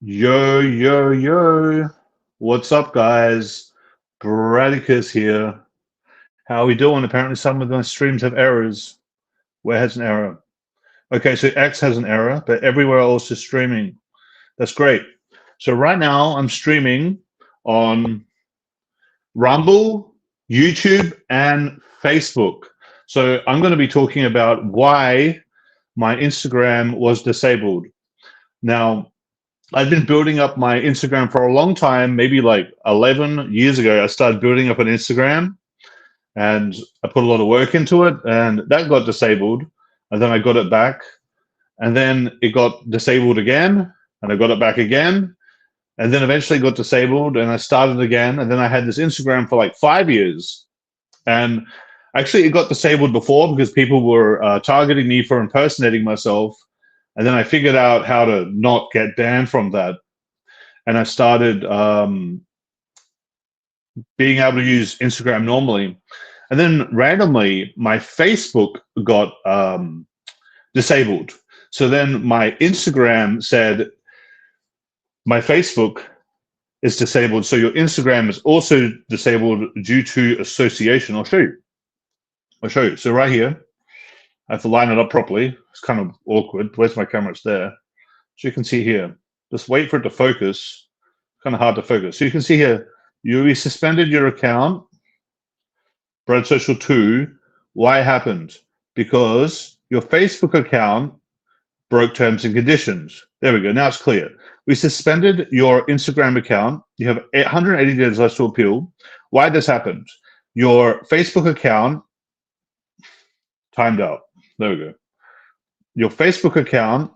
Yo, yo, yo. What's up, guys? Bradicus here. How are we doing? Apparently, some of my streams have errors. Where has an error? Okay, so X has an error, but everywhere else is streaming. That's great. So, right now, I'm streaming on Rumble, YouTube, and Facebook. So, I'm going to be talking about why my Instagram was disabled. Now, I've been building up my Instagram for a long time, maybe like 11 years ago. I started building up an Instagram and I put a lot of work into it, and that got disabled. And then I got it back, and then it got disabled again, and I got it back again, and then eventually got disabled, and I started again. And then I had this Instagram for like 5 years. And actually, it got disabled before because people were targeting me for impersonating myself. And then I figured out how to not get banned from that. And I started being able to use Instagram normally. And then randomly, my Facebook got disabled. So then my Instagram said, my Facebook is disabled. So your Instagram is also disabled due to association. I'll show you. I'll show you. So right here, I have to line it up properly. It's kind of awkward. Where's my camera? It's there. So you can see here. Just wait for it to focus. Kind of hard to focus. So you can see here, you suspended your account, Brad Social 2. Why happened? Because your Facebook account broke terms and conditions. There we go. Now it's clear. We suspended your Instagram account. You have 180 days left to appeal. Why this happened? Your Facebook account timed out. There we go. Your Facebook account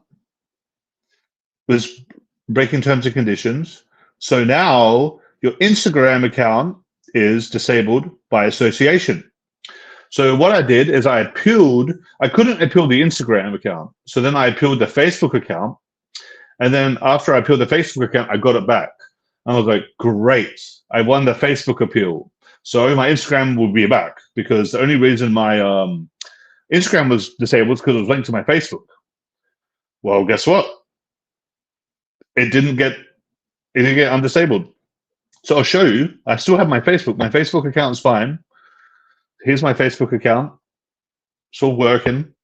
was breaking terms and conditions. So now your Instagram account is disabled by association. So what I did is I couldn't appeal the Instagram account. So then I appealed the Facebook account. And then after I appealed the Facebook account, I got it back. And I was like, great, I won the Facebook appeal. So my Instagram will be back, because the only reason my Instagram was disabled because it was linked to my Facebook. Well, guess what? It didn't get undisabled. So I'll show you. I still have my Facebook. My Facebook account is fine. Here's my Facebook account. It's all working.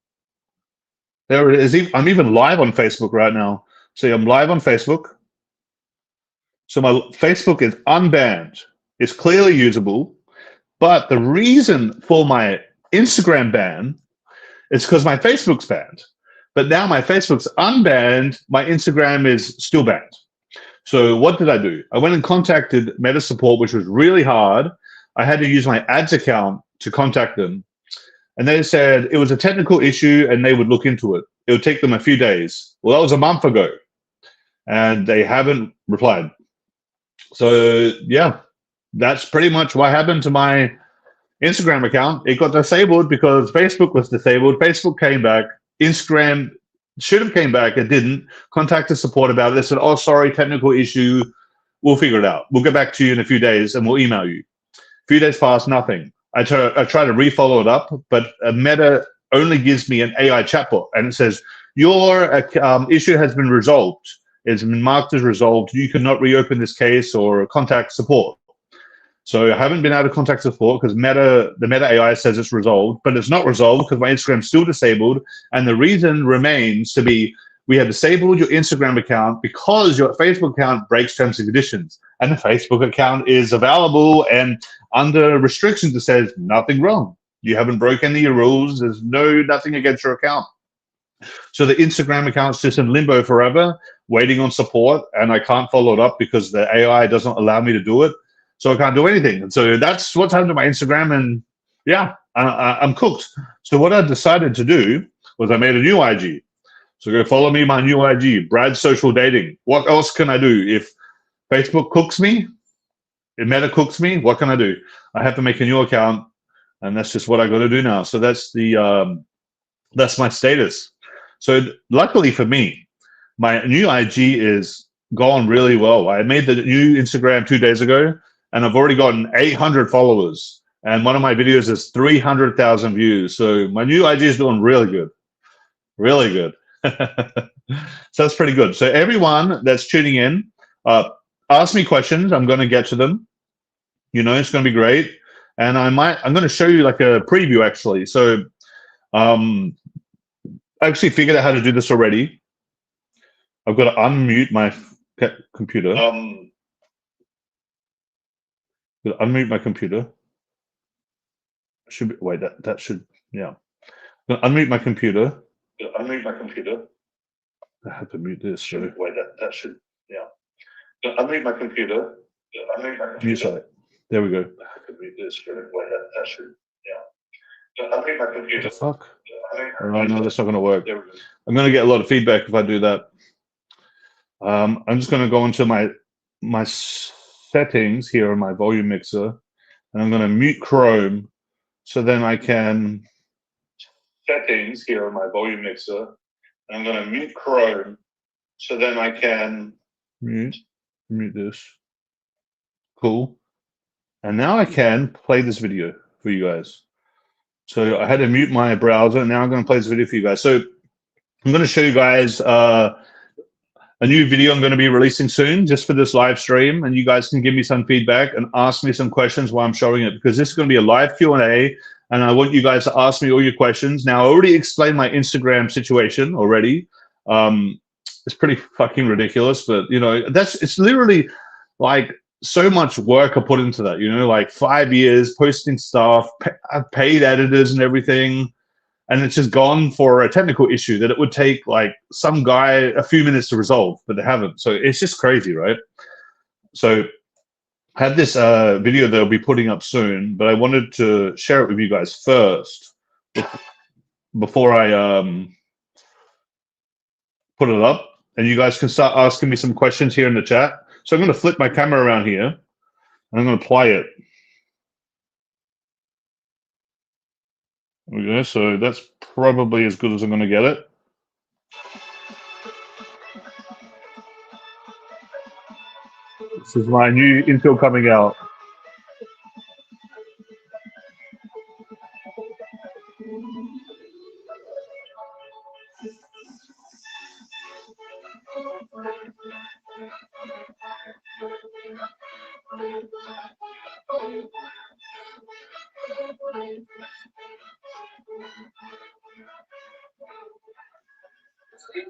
There it is. I'm even live on Facebook right now. See, I'm live on Facebook. So my Facebook is unbanned. It's clearly usable. But the reason for my Instagram ban is because my Facebook's banned. But now my Facebook's unbanned, my Instagram is still banned. So what did I do? I went and contacted Meta support, which was really hard. I had to use my ads account to contact them. And they said it was a technical issue and they would look into it. It would take them a few days. Well, that was a month ago. And they haven't replied. So yeah, that's pretty much what happened to my Instagram account. It got disabled because Facebook was disabled. Facebook came back. Instagram should have came back. It didn't. Contacted support about it. They said, oh, sorry, technical issue. We'll figure it out. We'll get back to you in a few days and we'll email you. A few days passed, nothing. I try to refollow it up, but Meta only gives me an AI chatbot, and it says, your issue has been resolved. It's been marked as resolved. You cannot reopen this case or contact support. So I haven't been able to contact support because the Meta AI says it's resolved, but it's not resolved because my Instagram's still disabled. And the reason remains to be, we have disabled your Instagram account because your Facebook account breaks terms and conditions. And the Facebook account is available and under restrictions. It says nothing wrong. You haven't broken any of your rules. There's nothing against your account. So the Instagram account's just in limbo forever, waiting on support, and I can't follow it up because the AI doesn't allow me to do it. So I can't do anything. And so that's what's happened to my Instagram. And yeah, I'm cooked. So what I decided to do was I made a new IG. So go follow me, my new IG, Brad Social Dating. What else can I do? If Facebook cooks me, if Meta cooks me, what can I do? I have to make a new account, and that's just what I got to do now. So that's that's my status. So luckily for me, my new IG is gone really well. I made the new Instagram 2 days ago, and I've already gotten 800 followers. And one of my videos is 300,000 views. So my new IG is doing really good. Really good. So that's pretty good. So everyone that's tuning in, ask me questions. I'm going to get to them. You know, it's going to be great. And I'm going to show you like a preview actually. So I actually figured out how to do this already. I've got to unmute my computer. Unmute my computer. Should be, wait, that should, yeah. Unmute my computer. Unmute my computer. I have to mute this. So wait, that should, yeah. Unmute my computer. Unmute my computer. Mute site. There we go. I have to mute this. So wait, that should, yeah. Unmute my computer. What the fuck? Oh, no, that's not going to work. There we go. I'm going to get a lot of feedback if I do that. I'm just going to go into my settings here on my volume mixer, and I'm going to mute Chrome, so then I can settings here on my volume mixer, and I'm going to mute Chrome, so then I can mute this. Cool. And now I can play this video for you guys. So I had to mute my browser, and now I'm going to play this video for you guys. So I'm going to show you guys a new video I'm going to be releasing soon just for this live stream, and you guys can give me some feedback and ask me some questions while I'm showing it, because this is going to be a live Q&A, and I want you guys to ask me all your questions. Now, I already explained my Instagram situation already. It's pretty fucking ridiculous, but you know, it's literally like so much work I put into that, you know, like 5 years posting stuff, I've paid editors and everything. And it's just gone for a technical issue that it would take like some guy a few minutes to resolve, but they haven't. So it's just crazy, right? So I have this video that I'll be putting up soon, but I wanted to share it with you guys first before I put it up. And you guys can start asking me some questions here in the chat. So I'm going to flip my camera around here, and I'm going to play it. Okay, so that's probably as good as I'm going to get it. This is my new infill coming out.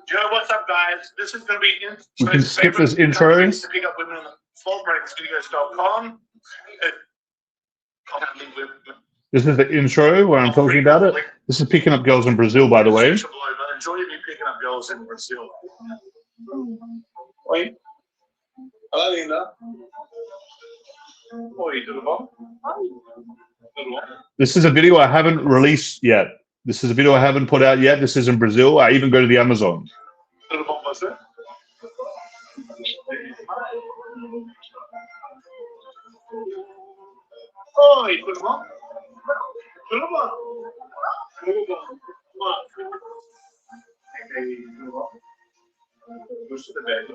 Joe, what's up, guys? This is going to be you can skip this intro. To pick up women on the floorplanstudios.com. This is the intro where I'm talking about it. This is picking up girls in Brazil, by the way. Enjoy me picking up girls in Brazil. Oi. Olá, linda. Oi, tudo bom? This is a video I haven't released yet. This is a video I haven't put out yet. This is in Brazil. I even go to the Amazon. Tudo bom você? Oi, tudo bom? Tudo bom? Tudo bom? Tudo bom? Gostou da bag?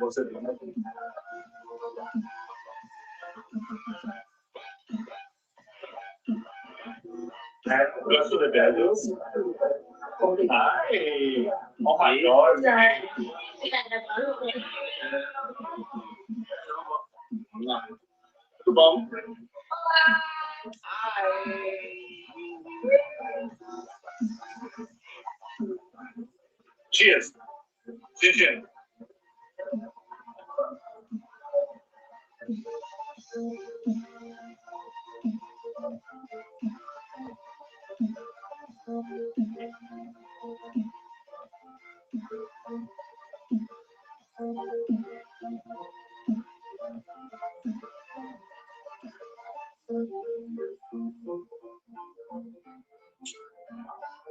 Você gostou da Beatles? Ai, oh my God. Tudo bom? Cheers. Cheers.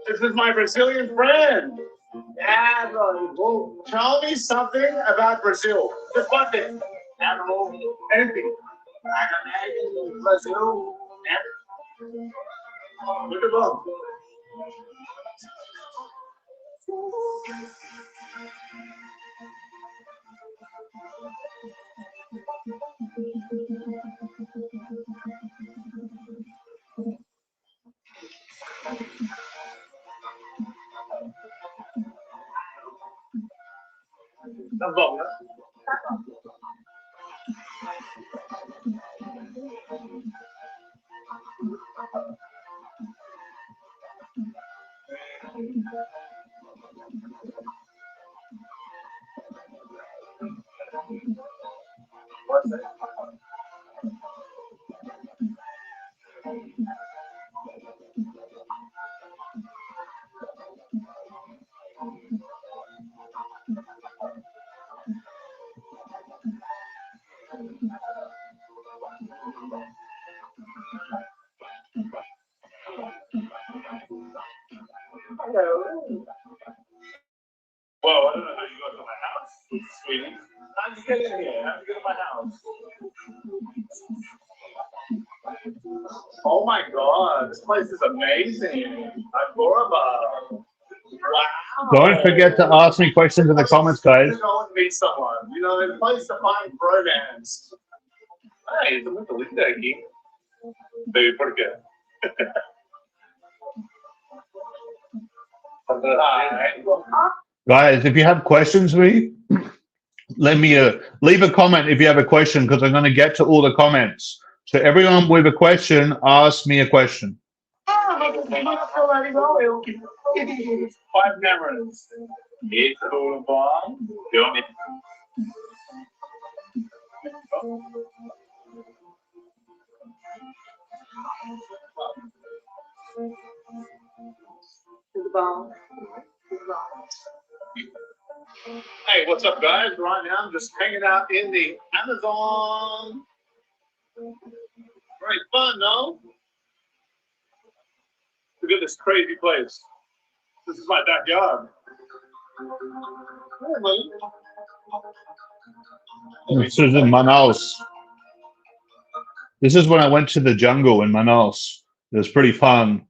This is my Brazilian friend. Admiral, tell me something about Brazil. Just one thing. Admiral, anything. I can imagine Brazil. Look above. Tá bom, né? Hello. Whoa, I don't know how you got to my house, sweetie. How'd you get in here? How'd you get to my house? Oh my god, this place is amazing. Adorable. Wow. Don't forget to ask me questions in the comments, guys. Go and meet someone. You know, there's a place to find romance. Hey, it's a little lindo aquí. Baby, por qué? Guys, if you have questions for me, let me leave a comment if you have a question, because I'm going to get to all the comments. So everyone with a question, ask me a question. Five cameras. It's a bomb. Film it. Hey, what's up, guys? Right now, I'm just hanging out in the Amazon. Very fun, no? Look at this crazy place. This is my backyard. This is in Manaus. This is when I went to the jungle in Manaus. It was pretty fun.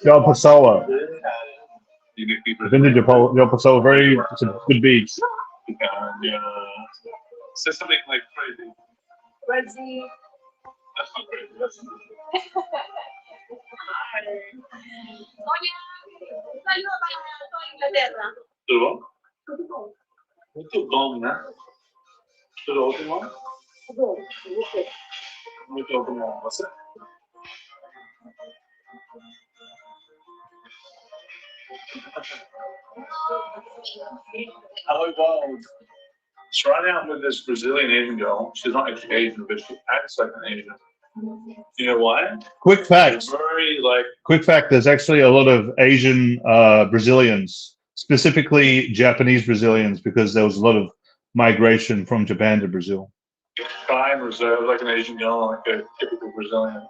João Pessoa. Vintage João Pessoa. Very, it's a good beach. Yeah. Say something like crazy. Crazy. That's not crazy. That's Oye, saludo para toda Inglaterra. tudo bom? Muito bom, né? Tudo ótimo? Muito ótimo. Você? Hello, world. So right now I'm with this Brazilian Asian girl. She's not actually Asian, but she acts like an Asian. You know why? Quick fact. She's very like. Quick fact. There's actually a lot of Asian Brazilians, specifically Japanese Brazilians, because there was a lot of migration from Japan to Brazil. Shy and reserved, like an Asian girl, like a typical Brazilian,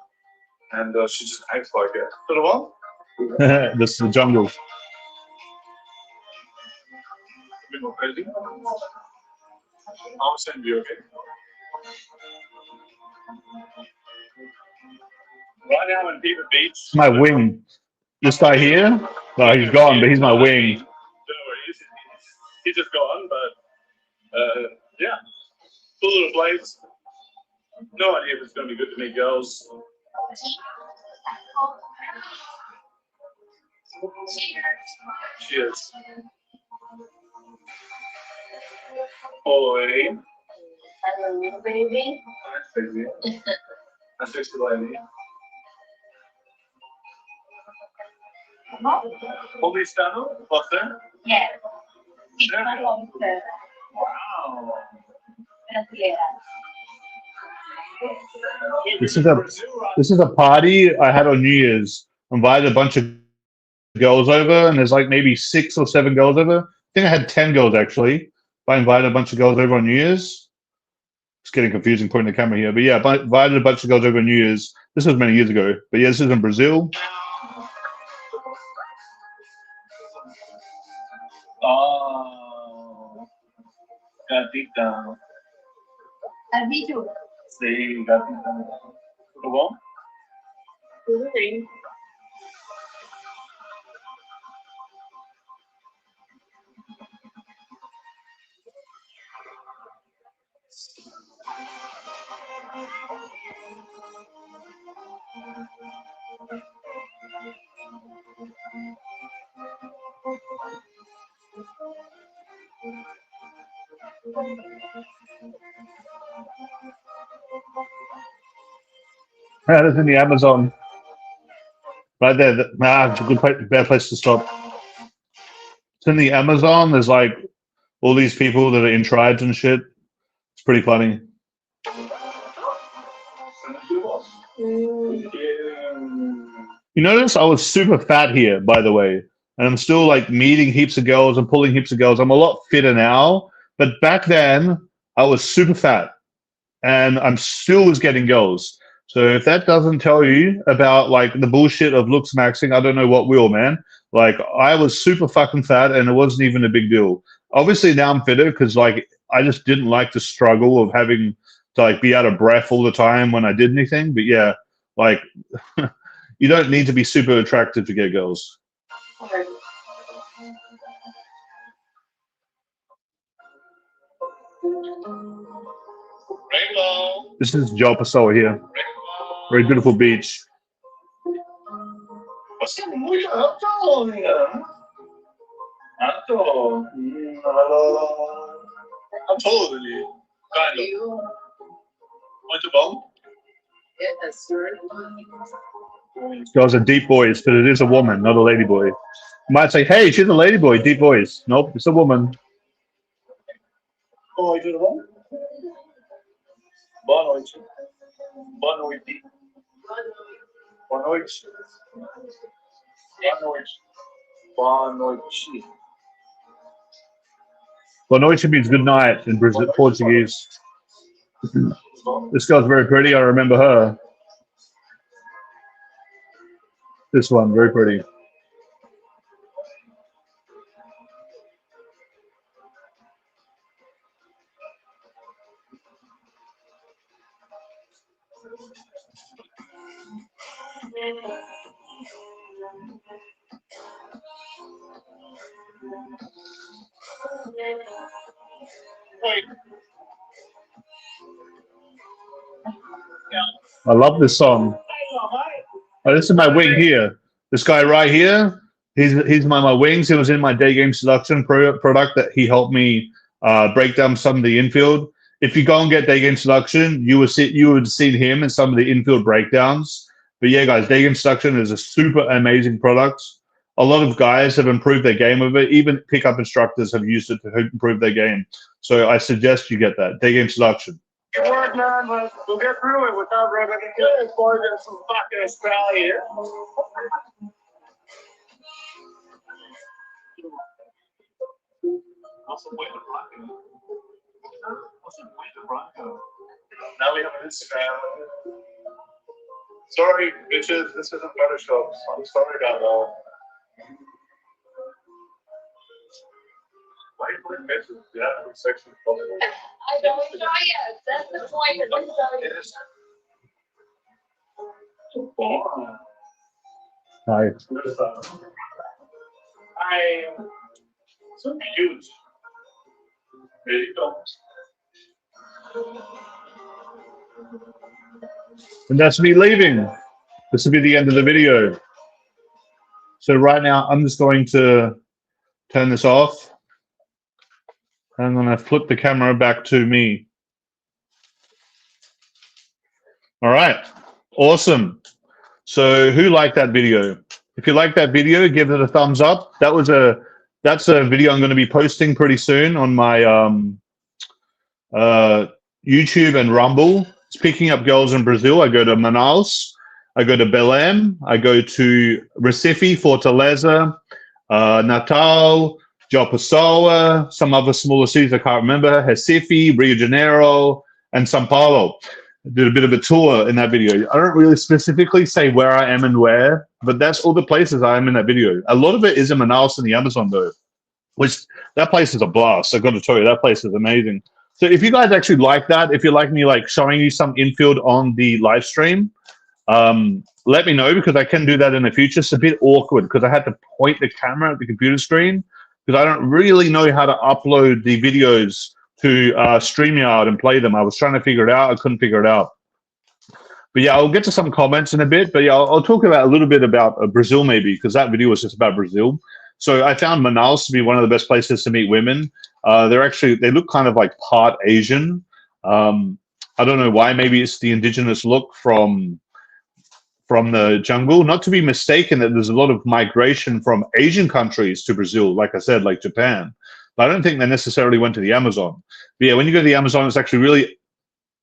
and she just acts like it. Tudo bom? This is the jungle. A bit more crazy. I'll send you, okay? Right now in Beaver Beach. It's my wing. This guy here, no, he's gone, but he's my wing. He's just gone, but yeah, full little place. No idea if it's going to be good to meet girls. Cheers. Oi. Hello, baby. Nice, baby. Nice to lady. Paulistano? Você? Yeah. Sério? Wow. This is a party I had on New Year's. Invited a bunch of girls over, and there's like maybe 6 or 7 girls over. I think I had 10 girls actually. I invited a bunch of girls over on New Year's. It's getting confusing pointing the camera here, but yeah, I invited a bunch of girls over on New Year's. This was many years ago, but yeah, this is in Brazil. Oh, gatita. Vídeo. Sim, gatita. Tudo bom? Tudo bem. Yeah, that's in the Amazon. Right there. It's a good place, bad place to stop. It's in the Amazon. There's like all these people that are in tribes and shit. It's pretty funny. You notice I was super fat here, by the way, and I'm still like meeting heaps of girls and pulling heaps of girls. I'm a lot fitter now, but back then I was super fat, and I'm still was getting girls. So if that doesn't tell you about like the bullshit of looks maxing, I don't know what will, man. Like I was super fucking fat, and it wasn't even a big deal. Obviously now I'm fitter because like I just didn't like the struggle of having to like be out of breath all the time when I did anything. But yeah, like you don't need to be super attractive to get girls. Rainbow. This is Joe Pessoa here. Very beautiful beach. Você é muito alto, né? Alto. I'm taller than you. Kind of. Muito bom. Girls are deep boys, but it is a woman, not a lady boy. You might say, hey, she's a lady boy, deep voice. Nope, it's a woman. Oi, tudo bom? Boa noite. Boa noite. Boa noite. Boa noite. Boa noite. Boa noite means good night in Brazil, Portuguese. This girl's very pretty. I remember her. This one, very pretty. I love this song. Oh, this is my wing here. This guy right here, he's my wings. He was in my Daygame Seduction product that he helped me break down some of the infield. If you go and get Daygame Seduction, you would have seen him in some of the infield breakdowns. But yeah, guys, Daygame Seduction is a super amazing product. A lot of guys have improved their game with it. Even pickup instructors have used it to improve their game. So I suggest you get that Daygame Seduction. Good work, man. We'll get through it without running good. Forward to some fucking Australia. Now we have an Instagram. Sorry, bitches. This isn't Photoshop. I'm sorry about that. Why are you putting bitches? You have to be sexually possible. I don't enjoy it. That's the point. I don't enjoy it. Hi. So cute. There you go. And that's me leaving. This will be the end of the video. So right now, I'm just going to turn this off. And I'm going to flip the camera back to me. All right. Awesome. So who liked that video? If you liked that video, give it a thumbs up. That's a video I'm going to be posting pretty soon on my YouTube and Rumble. It's picking up girls in Brazil. I go to Manaus. I go to Belém. I go to Recife, Fortaleza, Natal, João Pessoa, some other smaller cities I can't remember, Recife, Rio de Janeiro, and São Paulo. I did a bit of a tour in that video. I don't really specifically say where I am and where, but that's all the places I am in that video. A lot of it is in Manaus in the Amazon, though, which that place is a blast. I've got to tell you, that place is amazing. So if you guys actually like that, if you like me like showing you some infield on the live stream, let me know, because I can do that in the future. It's a bit awkward because I had to point the camera at the computer screen because I don't really know how to upload the videos to StreamYard and play them. I was trying to figure it out. I couldn't figure it out. But yeah, I'll get to some comments in a bit. But yeah, I'll talk about a little bit about Brazil maybe, because that video was just about Brazil. So I found Manaus to be one of the best places to meet women. They look kind of like part Asian. I don't know why. Maybe it's the indigenous look from the jungle. Not to be mistaken that there's a lot of migration from Asian countries to Brazil, like I said, like Japan. But I don't think they necessarily went to the Amazon. But yeah, when you go to the Amazon, it's actually really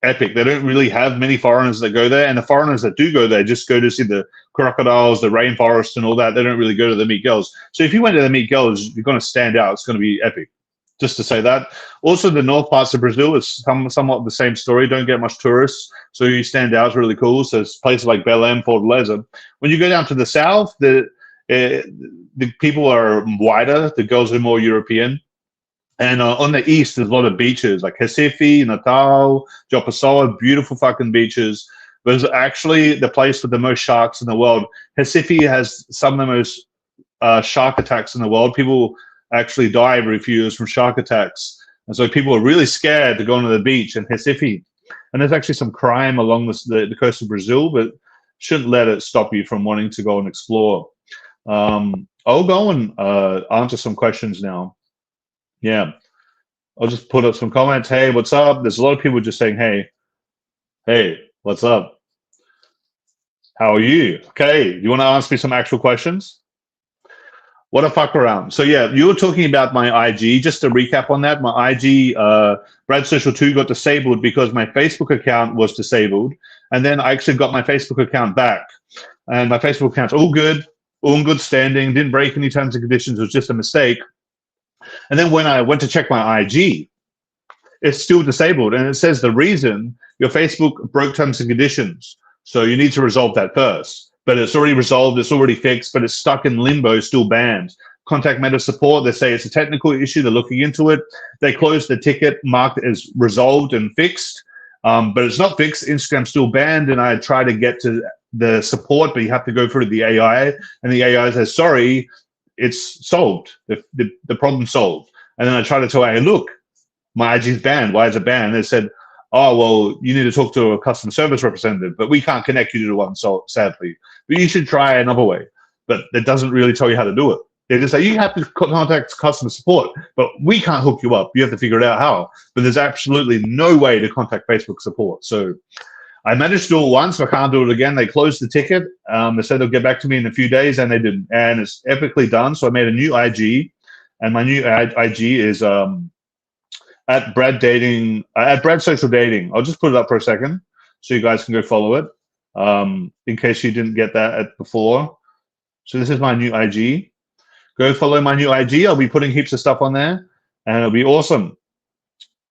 epic. They don't really have many foreigners that go there, and the foreigners that do go there just go to see the crocodiles, the rainforest, and all that. They don't really go to the meet girls. So if you went to the meet girls, you're going to stand out. It's going to be epic. Just to say that. Also, the north parts of Brazil is somewhat the same story. Don't get much tourists, so you stand out. It's really cool. So it's places like Belém, Fortaleza. When you go down to the south, the people are whiter. The girls are more European. And on the east, there's a lot of beaches like Recife, Natal, João Pessoa, beautiful fucking beaches. But it's actually the place with the most sharks in the world. Recife has some of the most shark attacks in the world. People actually die every few years from shark attacks. And so people are really scared to go onto the beach in Recife. And there's actually some crime along the coast of Brazil, but shouldn't let it stop you from wanting to go and explore. I'll go and answer some questions now. Yeah, I'll just put up some comments. Hey, what's up? There's a lot of people just saying, hey, what's up? How are you? Okay, you want to ask me some actual questions? What a fuck around. So yeah, you were talking about my IG. Just to recap on that, my IG, Brad Social 2 got disabled because my Facebook account was disabled. And then I actually got my Facebook account back. And my Facebook account's all good, all in good standing, didn't break any terms and conditions. It was just a mistake. And then when I went to check my IG, it's still disabled. And it says the reason, your Facebook broke terms and conditions. So you need to resolve that first. But it's already resolved, it's already fixed, but it's stuck in limbo, still banned. Contact Meta support, they say it's a technical issue, they're looking into it. They closed the ticket, marked as resolved and fixed, but it's not fixed. Instagram's still banned, and I tried to get to the support, but you have to go through the AI, and the AI says, sorry, it's solved, the problem's solved. And then I tried to tell AI, look, my IG's banned, why is it banned? They said, oh, well, you need to talk to a customer service representative, but we can't connect you to one, so sadly. But you should try another way. But it doesn't really tell you how to do it. They just say, you have to contact customer support, but we can't hook you up. You have to figure it out how. But there's absolutely no way to contact Facebook support. So I managed to do it once. I can't do it again. They closed the ticket. They said they'll get back to me in a few days, and they didn't. And it's epically done. So I made a new IG, and my new IG is at Brad Social Dating. I'll just put it up for a second so you guys can go follow it, in case you didn't get that before. So this is my new IG. Go follow my new IG. I'll be putting heaps of stuff on there, and it'll be awesome.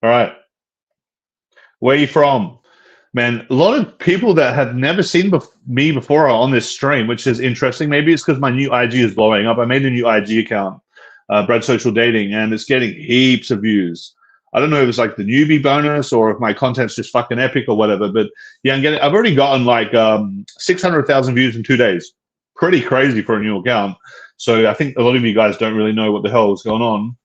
All right. Where are you from? Man, a lot of people that have never seen me before are on this stream, which is interesting. Maybe it's because my new IG is blowing up. I made a new IG account, Brad Social Dating, and it's getting heaps of views. I don't know if it's like the newbie bonus or if my content's just fucking epic or whatever. But yeah, I've already gotten like 600,000 views in 2 days. Pretty crazy for a new account. So I think a lot of you guys don't really know what the hell is going on,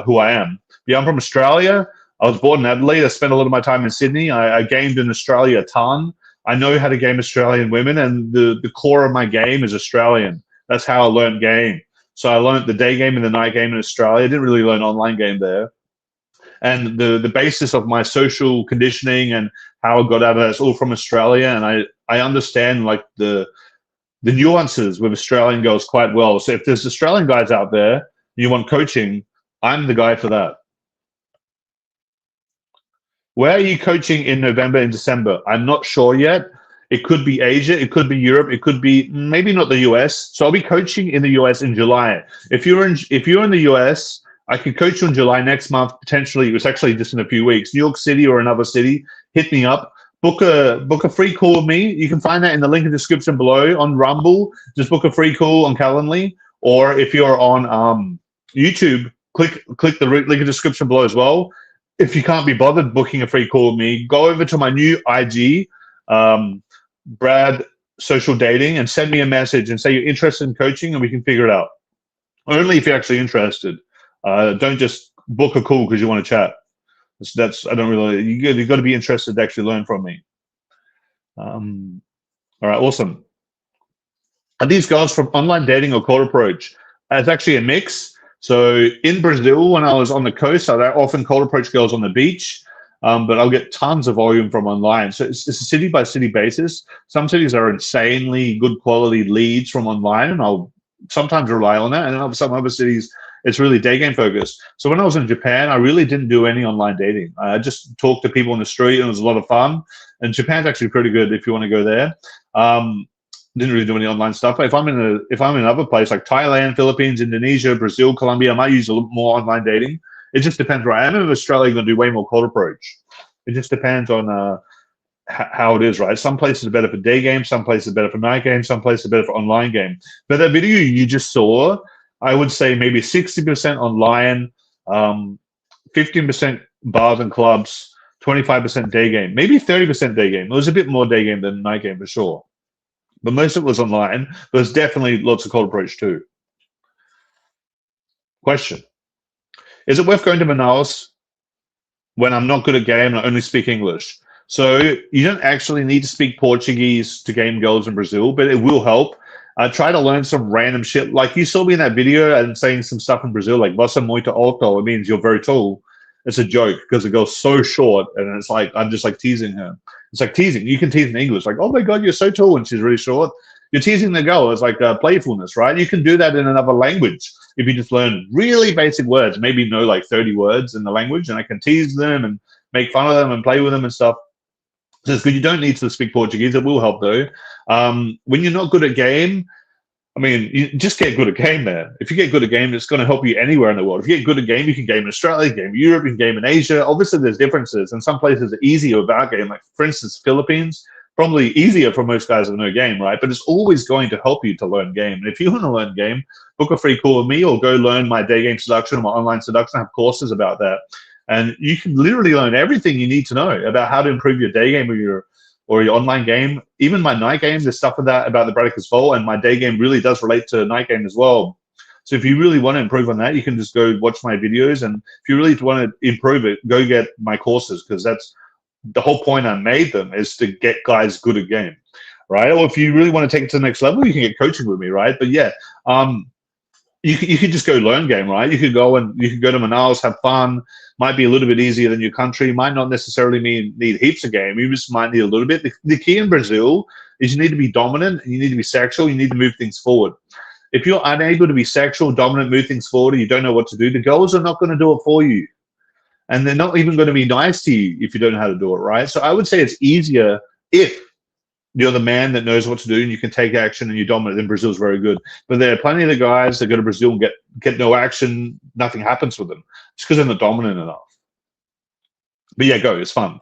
who I am. Yeah, I'm from Australia. I was born in Adelaide. I spent a lot of my time in Sydney. I gamed in Australia a ton. I know how to game Australian women, and the core of my game is Australian. That's how I learned game. So I learned the day game and the night game in Australia. I didn't really learn online game there. And the basis of my social conditioning and how I got out of that is all from Australia. And I understand like the nuances with Australian girls quite well. So if there's Australian guys out there and you want coaching, I'm the guy for that. Where are you coaching in November and December? I'm not sure yet. It could be Asia, it could be Europe, it could be maybe not the US. So I'll be coaching in the US in July. If you're in the US, I could coach you in July next month, potentially. It's actually just in a few weeks. New York City or another city, hit me up. Book a free call with me. You can find that in the link in the description below on Rumble. Just book a free call on Calendly. Or if you're on YouTube, click the link in the description below as well. If you can't be bothered booking a free call with me, go over to my new IG, Brad Social Dating, and send me a message and say you're interested in coaching, and we can figure it out. Only if you're actually interested. Don't just book a call because you want to chat. I don't really. You've got to be interested to actually learn from me. All right, awesome. Are these girls from online dating or cold approach? It's actually a mix. So in Brazil, when I was on the coast, I often cold approach girls on the beach, but I'll get tons of volume from online. So it's a city by city basis. Some cities are insanely good quality leads from online, and I'll sometimes rely on that. And some other cities, it's really day game focused. So when I was in Japan, I really didn't do any online dating. I just talked to people on the street, and it was a lot of fun. And Japan's actually pretty good if you want to go there. Didn't really do any online stuff. But if I'm in another place like Thailand, Philippines, Indonesia, Brazil, Colombia, I might use a little more online dating. It just depends where I am. In Australia, I'm going to do way more cold approach. It just depends on how it is, right? Some places are better for day games, some places are better for night games, some places are better for online game. But that video you just saw, I would say maybe 60% online, 15% bars and clubs, 25% day game, maybe 30% day game. It was a bit more day game than night game for sure. But most of it was online. There's definitely lots of cold approach too. Question. Is it worth going to Manaus when I'm not good at game and I only speak English? So you don't actually need to speak Portuguese to game girls in Brazil, but it will help. Try to learn some random shit. Like you saw me in that video and saying some stuff in Brazil, like "Você muito alto." It means you're very tall. It's a joke because the girl's so short, and it's like I'm just like teasing her. It's like teasing. You can tease in English, like, "Oh my god, you're so tall," and she's really short. You're teasing the girl. It's like playfulness, right? You can do that in another language if you just learn really basic words. Maybe know like 30 words in the language, and I can tease them and make fun of them and play with them and stuff. So it's good. You don't need to speak Portuguese. It will help though. When you're not good at game, I mean, you just get good at game, man. If you get good at game, it's going to help you anywhere in the world. If you get good at game, you can game in Australia, you can game in Europe, you can game in Asia. Obviously, there's differences, and some places are easier without game. Like, for instance, Philippines, probably easier for most guys with no game, right? But it's always going to help you to learn game. And if you want to learn game, book a free call with me or go learn my day game seduction or my online seduction. I have courses about that. And you can literally learn everything you need to know about how to improve your day game or your online game. Even my night game, there's stuff about the Bradicus Vol, and my day game really does relate to night game as well. So if you really want to improve on that, you can just go watch my videos. And if you really want to improve it, go get my courses, because that's the whole point I made them, is to get guys good at game, right? Or if you really want to take it to the next level, you can get coaching with me, right? But yeah, you could just go learn game, right? You could go to Manaus, have fun. Might be a little bit easier than your country. Might not necessarily need heaps of game. You just might need a little bit. The key in Brazil is you need to be dominant, and you need to be sexual. You need to move things forward. If you're unable to be sexual, dominant, move things forward, and you don't know what to do, the girls are not going to do it for you. And they're not even going to be nice to you if you don't know how to do it, right? So I would say it's easier if you're the man that knows what to do and you can take action and you're dominant. Then Brazil's very good. But there are plenty of the guys that go to Brazil and get no action. Nothing happens with them. It's because they're not dominant enough. But yeah, go. It's fun.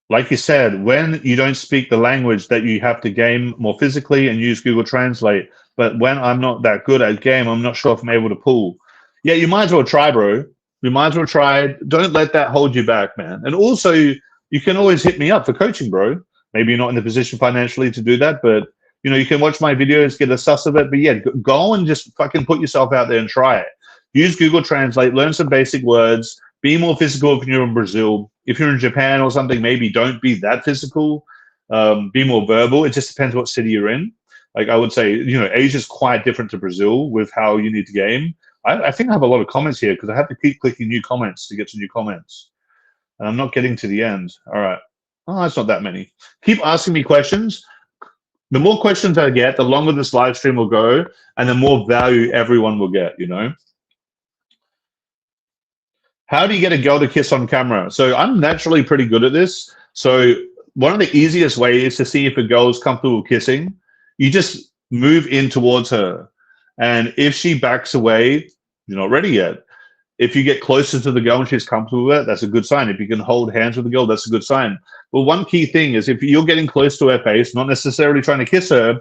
Like you said, when you don't speak the language, that you have to game more physically and use Google Translate. But when I'm not that good at game, I'm not sure if I'm able to pull. Yeah, you might as well try, bro. You might as well try it. Don't let that hold you back, man. And also, you can always hit me up for coaching, bro. Maybe you're not in the position financially to do that, but you can watch my videos, get a suss of it. But yeah, go and just fucking put yourself out there and try it. Use Google Translate, learn some basic words, be more physical if you're in Brazil. If you're in Japan or something, maybe don't be that physical. Be more verbal. It just depends what city you're in. Like I would say, Asia's quite different to Brazil with how you need to game. I think I have a lot of comments here because I have to keep clicking new comments to get to new comments. And I'm not getting to the end. All right. Oh, that's not that many. Keep asking me questions. The more questions I get, the longer this live stream will go, and the more value everyone will get, How do you get a girl to kiss on camera? So I'm naturally pretty good at this. So one of the easiest ways to see if a girl's comfortable kissing, you just move in towards her. And if she backs away, you're not ready yet. If you get closer to the girl and she's comfortable with it, that's a good sign. If you can hold hands with the girl, that's a good sign. But one key thing is if you're getting close to her face, not necessarily trying to kiss her,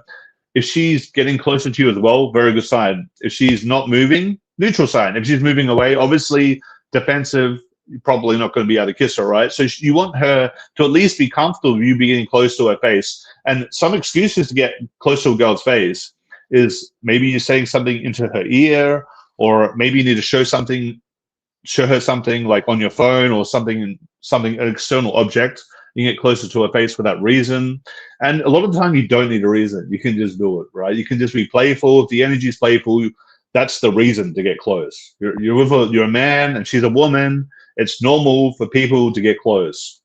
if she's getting closer to you as well, very good sign. If she's not moving, neutral sign. If she's moving away, obviously defensive, you're probably not going to be able to kiss her, right? So you want her to at least be comfortable with you being close to her face. And some excuses to get close to a girl's face is maybe you're saying something into her ear, or maybe you need to show her something like on your phone or something, an external object. You get closer to her face for that reason. And a lot of the time you don't need a reason. You can just do it, right? You can just be playful. If the energy is playful, that's the reason to get close. You're a man and she's a woman. It's normal for people to get close.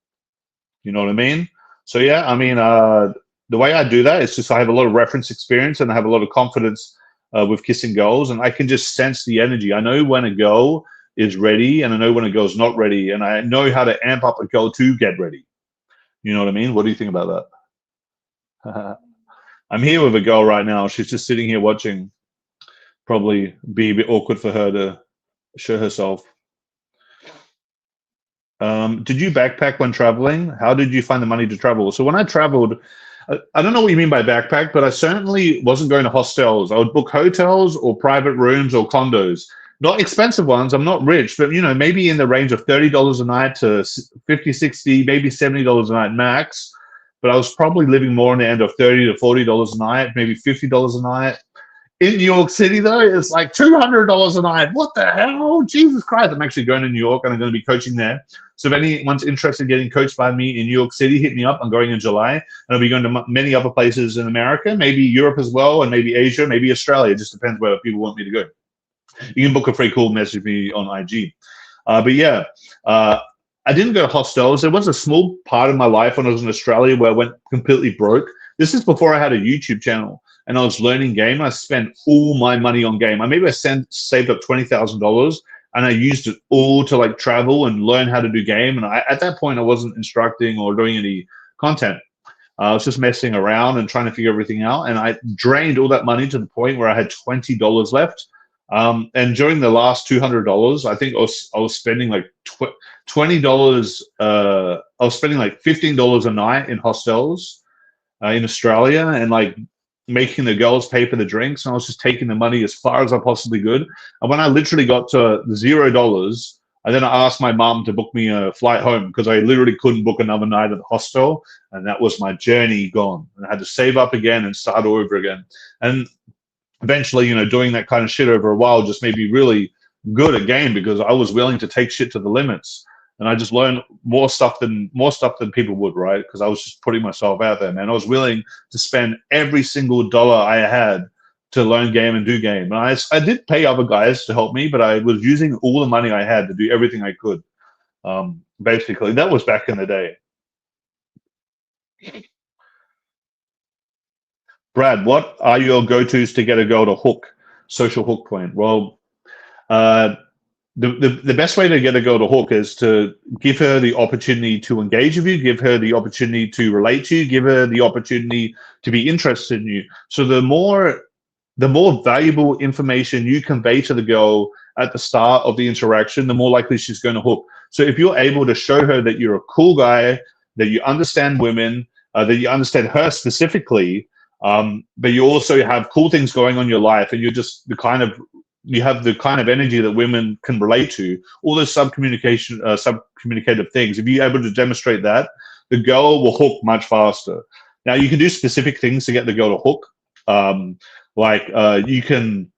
You know what I mean? So yeah, I mean, the way I do that is just I have a lot of reference experience and I have a lot of confidence with kissing girls, and I can just sense the energy. I know when a girl is ready and I know when a girl's not ready, and I know how to amp up a girl to get ready. You know what I mean? What do you think about that? I'm here with a girl right now. She's just sitting here watching. Probably be a bit awkward for her to show herself. Did you backpack when traveling? How did you find the money to travel? So when I traveled, I don't know what you mean by backpack, but I certainly wasn't going to hostels. I would book hotels or private rooms or condos. Not expensive ones. I'm not rich, but maybe in the range of $30 a night to $50, $60, maybe $70 a night max. But I was probably living more in the end of $30 to $40 a night, maybe $50 a night. In New York City, though, it's like $200 a night. What the hell? Jesus Christ. I'm actually going to New York and I'm going to be coaching there. So if anyone's interested in getting coached by me in New York City, hit me up. I'm going in July. And I'll be going to many other places in America, maybe Europe as well, and maybe Asia, maybe Australia. It just depends where people want me to go. You can book a free call, message me on IG. But yeah, I didn't go to hostels. There was a small part of my life when I was in Australia where I went completely broke. This is before I had a YouTube channel. And I was learning game. I spent all my money on game. I saved up $20,000, and I used it all to like travel and learn how to do game. And at that point, I wasn't instructing or doing any content. I was just messing around and trying to figure everything out. And I drained all that money to the point where I had $20 left. And during the last $200, I think I was spending like $20. I was spending like $15 a night in hostels in Australia, and like making the girls pay for the drinks, and I was just taking the money as far as I possibly could. And when I literally got to $0, and then I asked my mom to book me a flight home because I literally couldn't book another night at the hostel, and that was my journey gone. And I had to save up again and start over again. And eventually, doing that kind of shit over a while just made me really good at game because I was willing to take shit to the limits. And I just learned more stuff than people would, right? Because I was just putting myself out there, man. I was willing to spend every single dollar I had to learn game and do game. And I did pay other guys to help me, but I was using all the money I had to do everything I could. Basically, that was back in the day. Brad, what are your go-tos to get a girl to hook, social hook point? Well, the best way to get a girl to hook is to give her the opportunity to engage with you, give her the opportunity to relate to you, give her the opportunity to be interested in you. So the more valuable information you convey to the girl at the start of the interaction, the more likely she's going to hook. So if you're able to show her that you're a cool guy, that you understand women, that you understand her specifically, but you also have cool things going on in your life, and you're just the kind of you have the kind of energy that women can relate to, all those subcommunicative things. If you're able to demonstrate that, the girl will hook much faster. Now you can do specific things to get the girl to hook. You can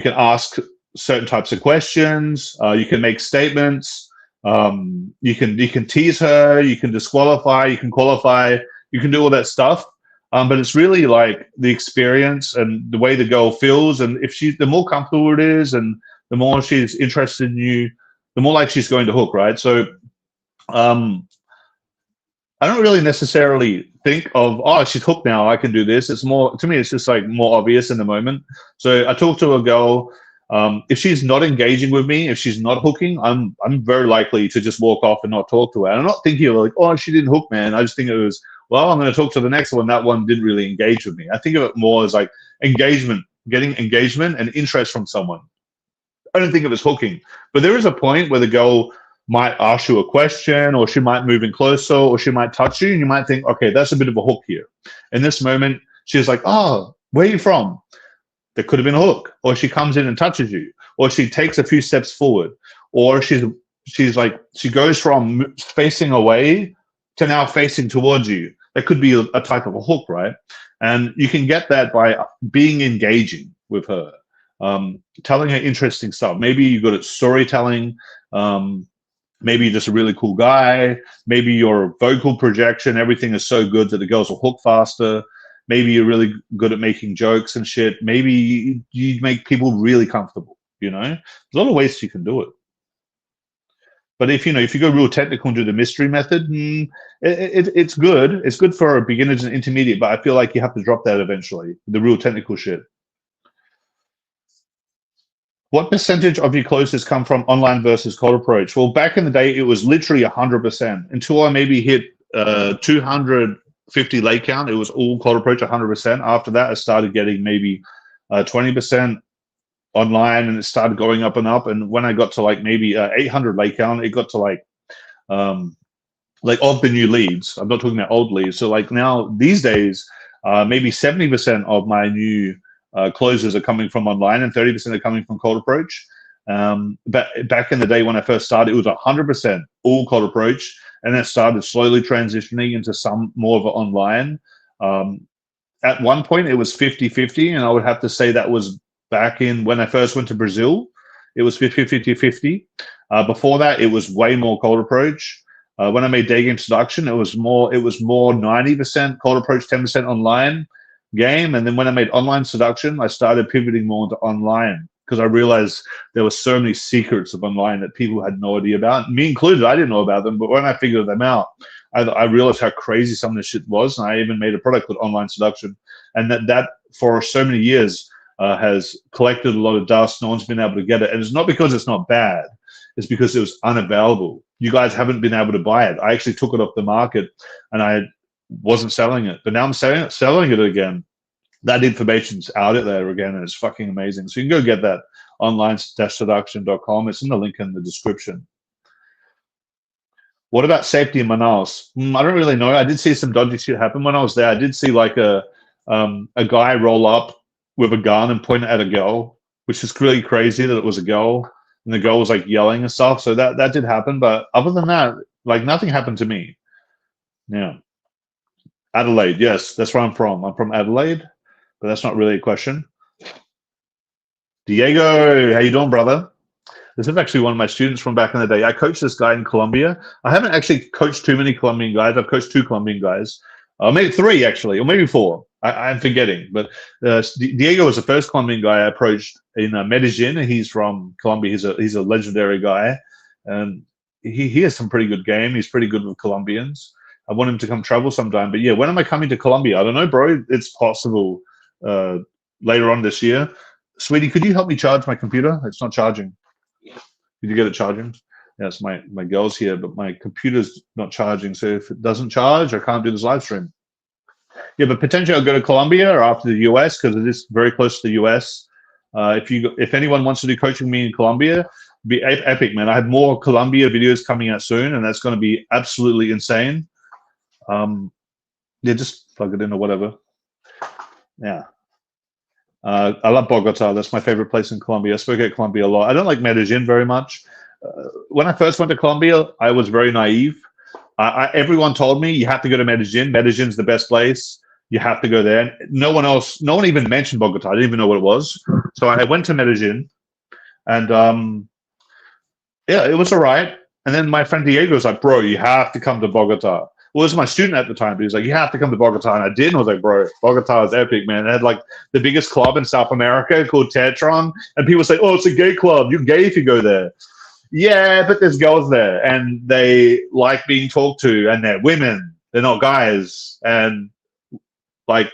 ask certain types of questions. You can make statements. You can tease her. You can disqualify. You can qualify. You can do all that stuff. But it's really like the experience and the way the girl feels, and if the more comfortable it is, and the more she's interested in you, the more like she's going to hook, right? So, I don't really necessarily think of, oh, she's hooked now, I can do this. It's more, to me, it's just like more obvious in the moment. So I talk to a girl. If she's not engaging with me, if she's not hooking, I'm very likely to just walk off and not talk to her. And I'm not thinking of like, oh, she didn't hook, man. I just think it was, well, I'm going to talk to the next one. That one didn't really engage with me. I think of it more as like engagement, getting engagement and interest from someone. I don't think of it as hooking. But there is a point where the girl might ask you a question, or she might move in closer, or she might touch you, and you might think, okay, that's a bit of a hook here. In this moment, she's like, oh, where are you from? There could have been a hook. Or she comes in and touches you, or she takes a few steps forward, or she's like, she goes from facing away to now facing towards you. That could be a type of a hook, right? And you can get that by being engaging with her, telling her interesting stuff. Maybe you're good at storytelling. Maybe you're just a really cool guy. Maybe your vocal projection, everything is so good that the girls will hook faster. Maybe you're really good at making jokes and shit. Maybe you make people really comfortable, you know? There's a lot of ways you can do it. But if you go real technical and do the mystery method, it's good. It's good for beginners and intermediate, but I feel like you have to drop that eventually, the real technical shit. What percentage of your closes come from online versus cold approach? Well, back in the day, it was literally 100%. Until I maybe hit 250 late count, it was all cold approach 100%. After that, I started getting maybe 20% online, and it started going up and up. And when I got to like maybe 800 late count, it got to like of the new leads. I'm not talking about old leads. So like now these days, maybe 70% of my new closes are coming from online, and 30% are coming from cold approach. But back in the day when I first started, it was 100% all cold approach, and then started slowly transitioning into some more of it online. At one point, it was 50-50, and I would have to say that was back in when I first went to Brazil. It was 50-50. Before that, it was way more cold approach. When I made Daygame Seduction, it was more 90% cold approach, 10% online game. And then when I made online seduction, I started pivoting more into online, because I realized there were so many secrets of online that people had no idea about, me included. I didn't know about them, but when I figured them out, I realized how crazy some of this shit was. And I even made a product called Online Seduction, and that for so many years has collected a lot of dust. No one's been able to get it, and it's not because it's not bad. It's because it was unavailable. You guys haven't been able to buy it. I actually took it off the market, and I wasn't selling it, but now I'm selling it again. That information's out there again, and it's fucking amazing. So you can go get that, online-seduction.com. It's in the link in the description. What about safety in Manaus? I don't really know. I did see some dodgy shit happen when I was there. I did see like a guy roll up with a gun and point it at a girl, which is really crazy that it was a girl, and the girl was like yelling and stuff. So that did happen, but other than that, like nothing happened to me. Yeah. Adelaide, yes, that's where I'm from. I'm from Adelaide, but that's not really a question. Diego, how you doing, brother? This is actually one of my students from back in the day. I coached this guy in Colombia. I haven't actually coached too many Colombian guys. I've coached 2 Colombian guys, maybe 3 actually, or maybe 4. I'm forgetting. But Diego was the first Colombian guy I approached in Medellin. He's from Colombia. He's a legendary guy, and he has some pretty good game. He's pretty good with Colombians. I want him to come travel sometime. But yeah, when am I coming to Colombia? I don't know, bro. It's possible later on this year. Sweetie, could you help me charge my computer? It's not charging. Did you get it charging? Yes, my girl's here, but my computer's not charging. So if it doesn't charge, I can't do this live stream. Yeah, but potentially I'll go to Colombia or after the US, because it is very close to the US. If anyone wants to do coaching me in Colombia, be epic, man. I have more Colombia videos coming out soon, and that's going to be absolutely insane. Yeah, just plug it in or whatever. Yeah. I love Bogota. That's my favorite place in Colombia. I spoke at Colombia a lot. I don't like Medellin very much. When I first went to Colombia, I was very naive. Everyone told me you have to go to Medellin. Medellin's the best place. You have to go there. No one else, no one even mentioned Bogota. I didn't even know what it was. So I went to Medellin, and yeah, it was all right. And then my friend Diego was like, "Bro, you have to come to Bogota." Well, this was my student at the time, but he was like, "You have to come to Bogota," and I did. And I was like, "Bro, Bogota is epic, man." It had like the biggest club in South America called Tetron, and people say, "Oh, it's a gay club. You're gay if you go there." Yeah, but there's girls there, and they like being talked to, and they're women. They're not guys, and like,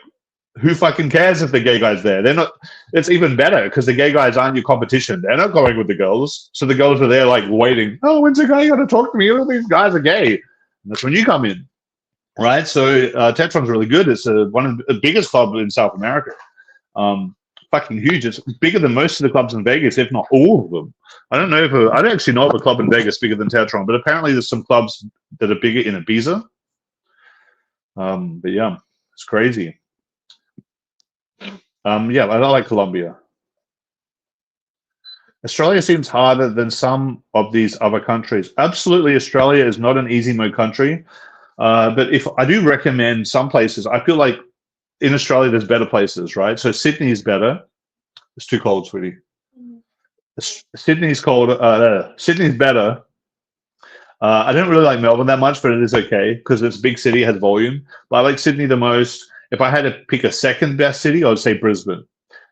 who fucking cares if the gay guys there? They're not. It's even better because the gay guys aren't your competition. They're not going with the girls, so the girls are there like waiting. Oh, when's the guy going to talk to me? All these guys are gay. And that's when you come in, right? So Tetron's really good. It's one of the biggest clubs in South America. Fucking huge. It's bigger than most of the clubs in Vegas, if not all of them. I don't know if I don't actually know of a club in Vegas bigger than Tetron, but apparently there's some clubs that are bigger in Ibiza. But yeah, it's crazy. Yeah, I like Colombia. Australia seems harder than some of these other countries. Absolutely, Australia is not an easy mode country. But if I do recommend some places, I feel like in Australia there's better places, right? So Sydney is better. It's too cold, sweetie. Sydney's cold. Sydney's better. I don't really like Melbourne that much, but it is okay because it's a big city, has volume. But I like Sydney the most. If I had to pick a second best city, I would say Brisbane.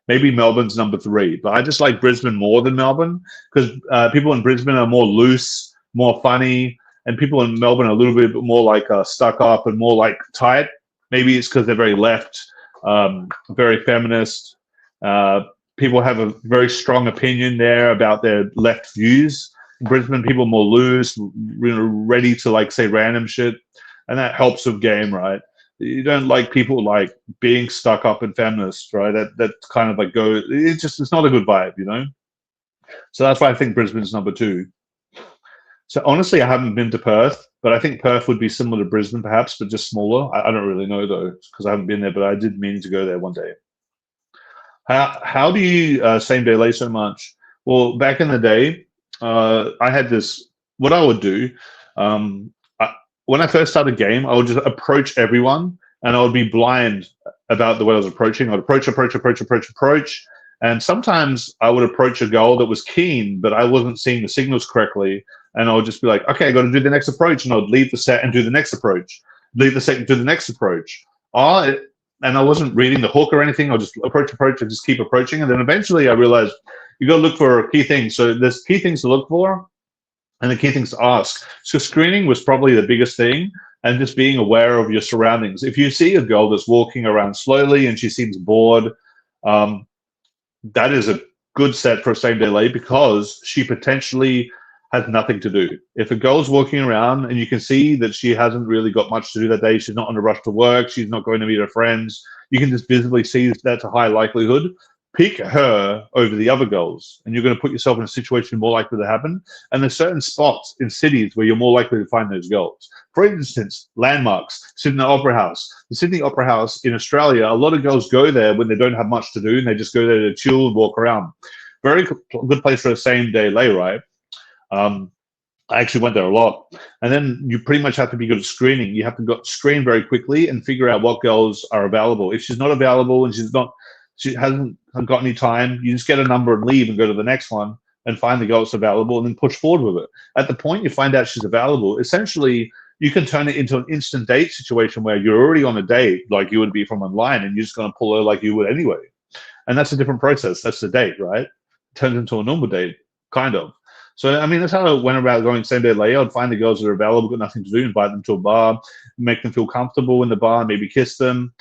Maybe Melbourne's number 3, but I just like Brisbane more than Melbourne because people in Brisbane are more loose, more funny, and people in Melbourne are a little bit more like stuck up and more like tight. Maybe it's because they're very left, very feminist. People have a very strong opinion there about their left views. In Brisbane, people are more loose, ready to like say random shit, and that helps with game, right? You don't like people like being stuck up and feminist, right? That kind of like it's not a good vibe, you know. So that's why I think Brisbane's number 2. So honestly, I haven't been to Perth, but I think Perth would be similar to Brisbane, perhaps, but just smaller. I don't really know though, because I haven't been there, but I did mean to go there one day. How do you same day lay so much? Well, back in the day, I had this. What I would do, when I first started game, I would just approach everyone, and I would be blind about the way I was approaching. I'd approach, and sometimes I would approach a girl that was keen, but I wasn't seeing the signals correctly, and I would just be like, okay, I got to do the next approach, and I would leave the set and do the next approach, leave the set and do the next approach. And I wasn't reading the hook or anything. I'll just approach, and just keep approaching, and then eventually I realized you got to look for key things. So there's key things to look for, and the key things to ask. So screening was probably the biggest thing, and just being aware of your surroundings. If you see a girl that's walking around slowly and she seems bored, that is a good set for a same day lay because she potentially has nothing to do. If a girl's walking around and you can see that she hasn't really got much to do that day, she's not on a rush to work, she's not going to meet her friends, you can just visibly see that's a high likelihood. Pick her over the other girls, and you're going to put yourself in a situation more likely to happen. And there's certain spots in cities where you're more likely to find those girls. For instance, landmarks, Sydney Opera House. The Sydney Opera House in Australia, a lot of girls go there when they don't have much to do, and they just go there to chill and walk around. Very good place for a same day lay, right? I actually went there a lot. And then you pretty much have to be good at screening. You have to screen very quickly and figure out what girls are available. If she's not available and she hasn't got any time, you just get a number and leave and go to the next one and find the girl that's available and then push forward with it. At the point you find out she's available, essentially you can turn it into an instant date situation where you're already on a date like you would be from online, and you're just going to pull her like you would anyway. And that's a different process. That's the date, right? It turns into a normal date, kind of. So, I mean, that's how I went about going same day lay. I'd find the girls that are available, got nothing to do, invite them to a bar, make them feel comfortable in the bar, maybe kiss them,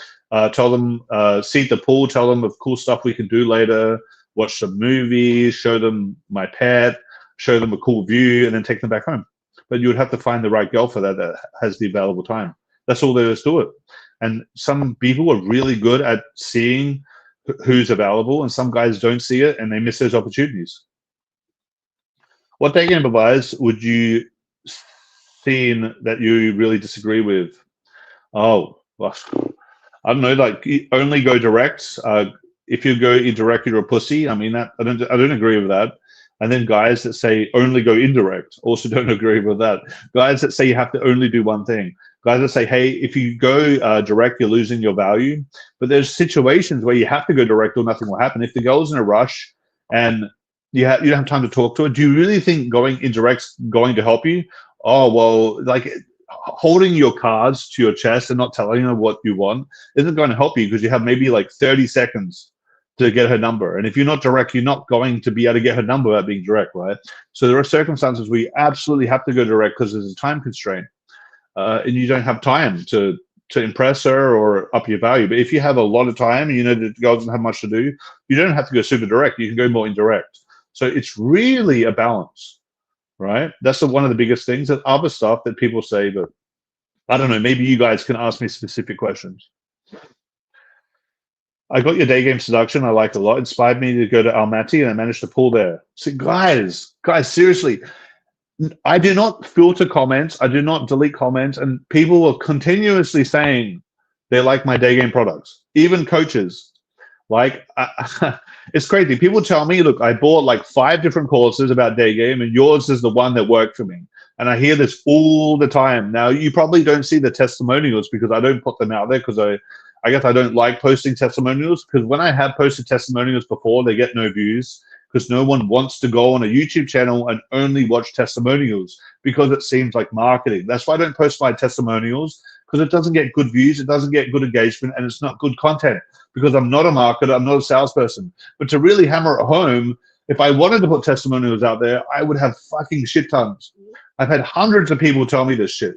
tell them, see the pool, tell them of cool stuff we can do later, watch some movies, show them my pet, show them a cool view, and then take them back home. But you would have to find the right girl for that has the available time. That's all there is to it. And some people are really good at seeing who's available, and some guys don't see it, and they miss those opportunities. What Daygame advice would you seen that you really disagree with? Oh, gosh. I don't know, like only go direct. if you go indirect, you're a pussy. I mean, that I don't agree with that. And then guys that say only go indirect also don't agree with that. Guys that say you have to only do one thing. Guys that say, hey, if you go direct, you're losing your value. But there's situations where you have to go direct or nothing will happen. If the girl's in a rush and you don't have time to talk to her, do you really think going indirect's going to help you? Oh, well, like holding your cards to your chest and not telling her what you want isn't going to help you because you have maybe like 30 seconds to get her number. And if you're not direct, you're not going to be able to get her number without being direct, right? So there are circumstances where you absolutely have to go direct because there's a time constraint, and you don't have time to impress her or up your value. But if you have a lot of time and you know that the girl doesn't have much to do, you don't have to go super direct. You can go more indirect. So it's really a balance, right? That's one of the biggest things. That other stuff that people say, but I don't know. Maybe you guys can ask me specific questions. I got your Daygame seduction. I like a lot. Inspired me to go to Almaty, and I managed to pull there. So guys, seriously, I do not filter comments. I do not delete comments, and people are continuously saying they like my Daygame products. Even coaches, like it's crazy. People tell me, look, I bought like 5 different courses about Daygame, and yours is the one that worked for me. And I hear this all the time. Now, you probably don't see the testimonials because I don't put them out there because I guess I don't like posting testimonials, because when I have posted testimonials before, they get no views because no one wants to go on a YouTube channel and only watch testimonials because it seems like marketing. That's why I don't post my testimonials, because it doesn't get good views, it doesn't get good engagement, and it's not good content because I'm not a marketer, I'm not a salesperson. But to really hammer it home, if I wanted to put testimonials out there, I would have fucking shit tons. I've had hundreds of people tell me this shit.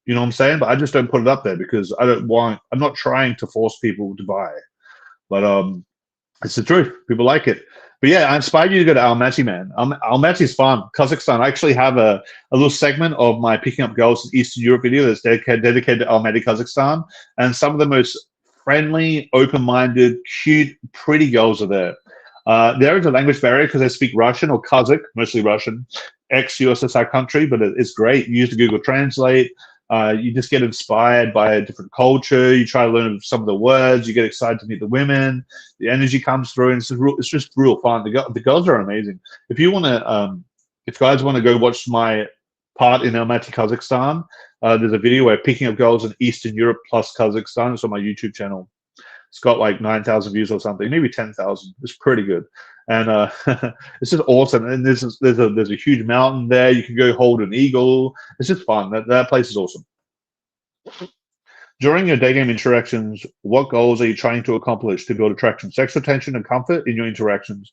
You know what I'm saying? But I just don't put it up there because I'm not trying to force people to buy. But it's the truth. People like it. But yeah, I inspired you to go to Almaty, man. Almaty is fun. Kazakhstan. I actually have a little segment of my Picking Up Girls in Eastern Europe video that's dedicated to Almaty, Kazakhstan. And some of the most friendly, open-minded, cute, pretty girls are there. There is a language barrier because they speak Russian or Kazakh, mostly Russian, ex-USSR country, but it's great. You use the Google Translate. You just get inspired by a different culture. You try to learn some of the words. You get excited to meet the women. The energy comes through, and it's just real fun. The girls are amazing. If you want to, if guys want to go watch my part in Almaty, Kazakhstan, there's a video where Picking Up Girls in Eastern Europe plus Kazakhstan. It's on my YouTube channel. It's got like 9,000 views or something, maybe 10,000. It's pretty good, and it's just awesome. And there's a huge mountain there. You can go hold an eagle. It's just fun. That place is awesome. During your Daygame interactions, what goals are you trying to accomplish to build attraction, sex retention, and comfort in your interactions?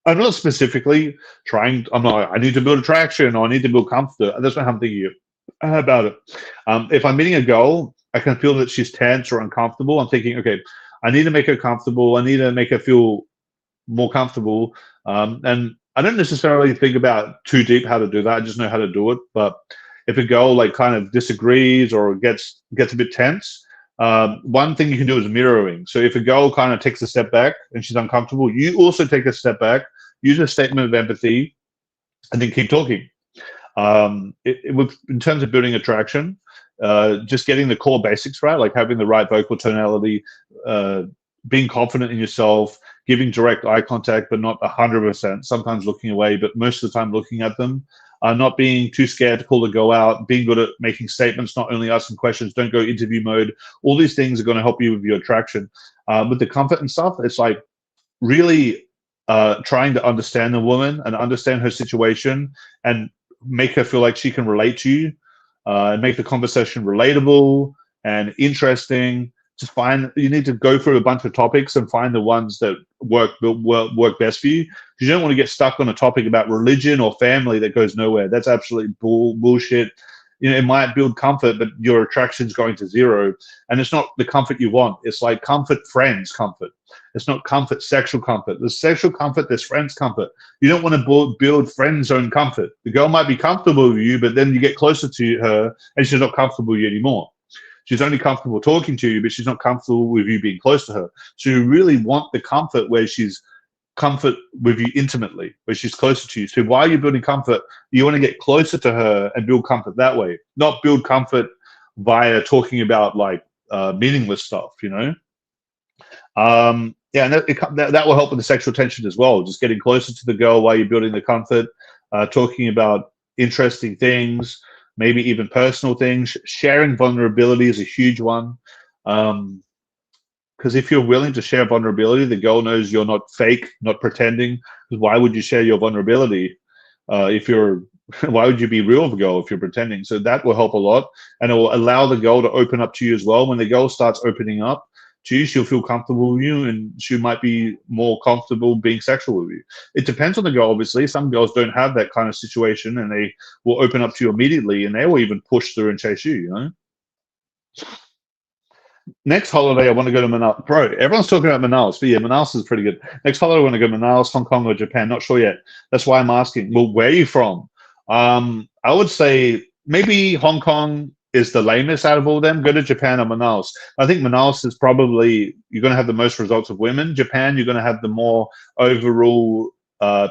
I'm not specifically trying. I need to build attraction or I need to build comfort. That's not how I'm thinking about it. If I'm meeting a girl, I can feel that she's tense or uncomfortable. I'm thinking, okay, I need to make her comfortable. I need to make her feel more comfortable. And I don't necessarily think about too deep how to do that. I just know how to do it. But if a girl like kind of disagrees or gets a bit tense, one thing you can do is mirroring. So if a girl kind of takes a step back and she's uncomfortable, you also take a step back, use a statement of empathy, and then keep talking. In terms of building attraction, just getting the core basics right, like having the right vocal tonality, being confident in yourself, giving direct eye contact, but not 100%, sometimes looking away, but most of the time looking at them, not being too scared to call the girl out, being good at making statements, not only asking questions, don't go interview mode. All these things are going to help you with your attraction. With the comfort and stuff, it's like really trying to understand the woman and understand her situation and make her feel like she can relate to you, and make the conversation relatable and interesting. Just you need to go through a bunch of topics and find the ones that work best for you. You don't want to get stuck on a topic about religion or family that goes nowhere. That's absolutely bullshit. You know, it might build comfort, but your attraction's going to zero. And it's not the comfort you want. It's like comfort friends comfort. It's not comfort sexual comfort. There's sexual comfort, there's friends comfort. You don't want to build friend zone comfort. The girl might be comfortable with you, but then you get closer to her and she's not comfortable with you anymore. She's only comfortable talking to you, but she's not comfortable with you being close to her. So you really want the comfort where she's comfort with you intimately, where she's closer to you. So while you're building comfort, you want to get closer to her and build comfort that way, not build comfort via talking about like meaningless stuff, you know? Yeah, and that will help with the sexual tension as well. Just getting closer to the girl while you're building the comfort, talking about interesting things, maybe even personal things. Sharing vulnerability is a huge one. Because if you're willing to share vulnerability, the girl knows you're not fake, not pretending. Because why would you share your vulnerability if you're? Why would you be real with a girl if you're pretending? So that will help a lot, and it will allow the girl to open up to you as well. When the girl starts opening up to you, she'll feel comfortable with you, and she might be more comfortable being sexual with you. It depends on the girl, obviously. Some girls don't have that kind of situation, and they will open up to you immediately, and they will even push through and chase you. You know. Next holiday, I want to go to Manaus. Bro, everyone's talking about Manaus, but yeah, Manaus is pretty good. Next holiday, I want to go to Manaus, Hong Kong, or Japan. Not sure yet. That's why I'm asking. Well, where are you from? I would say maybe Hong Kong is the lamest out of all of them. Go to Japan or Manaus. I think Manaus is probably, you're going to have the most results of women. Japan, you're going to have the more overall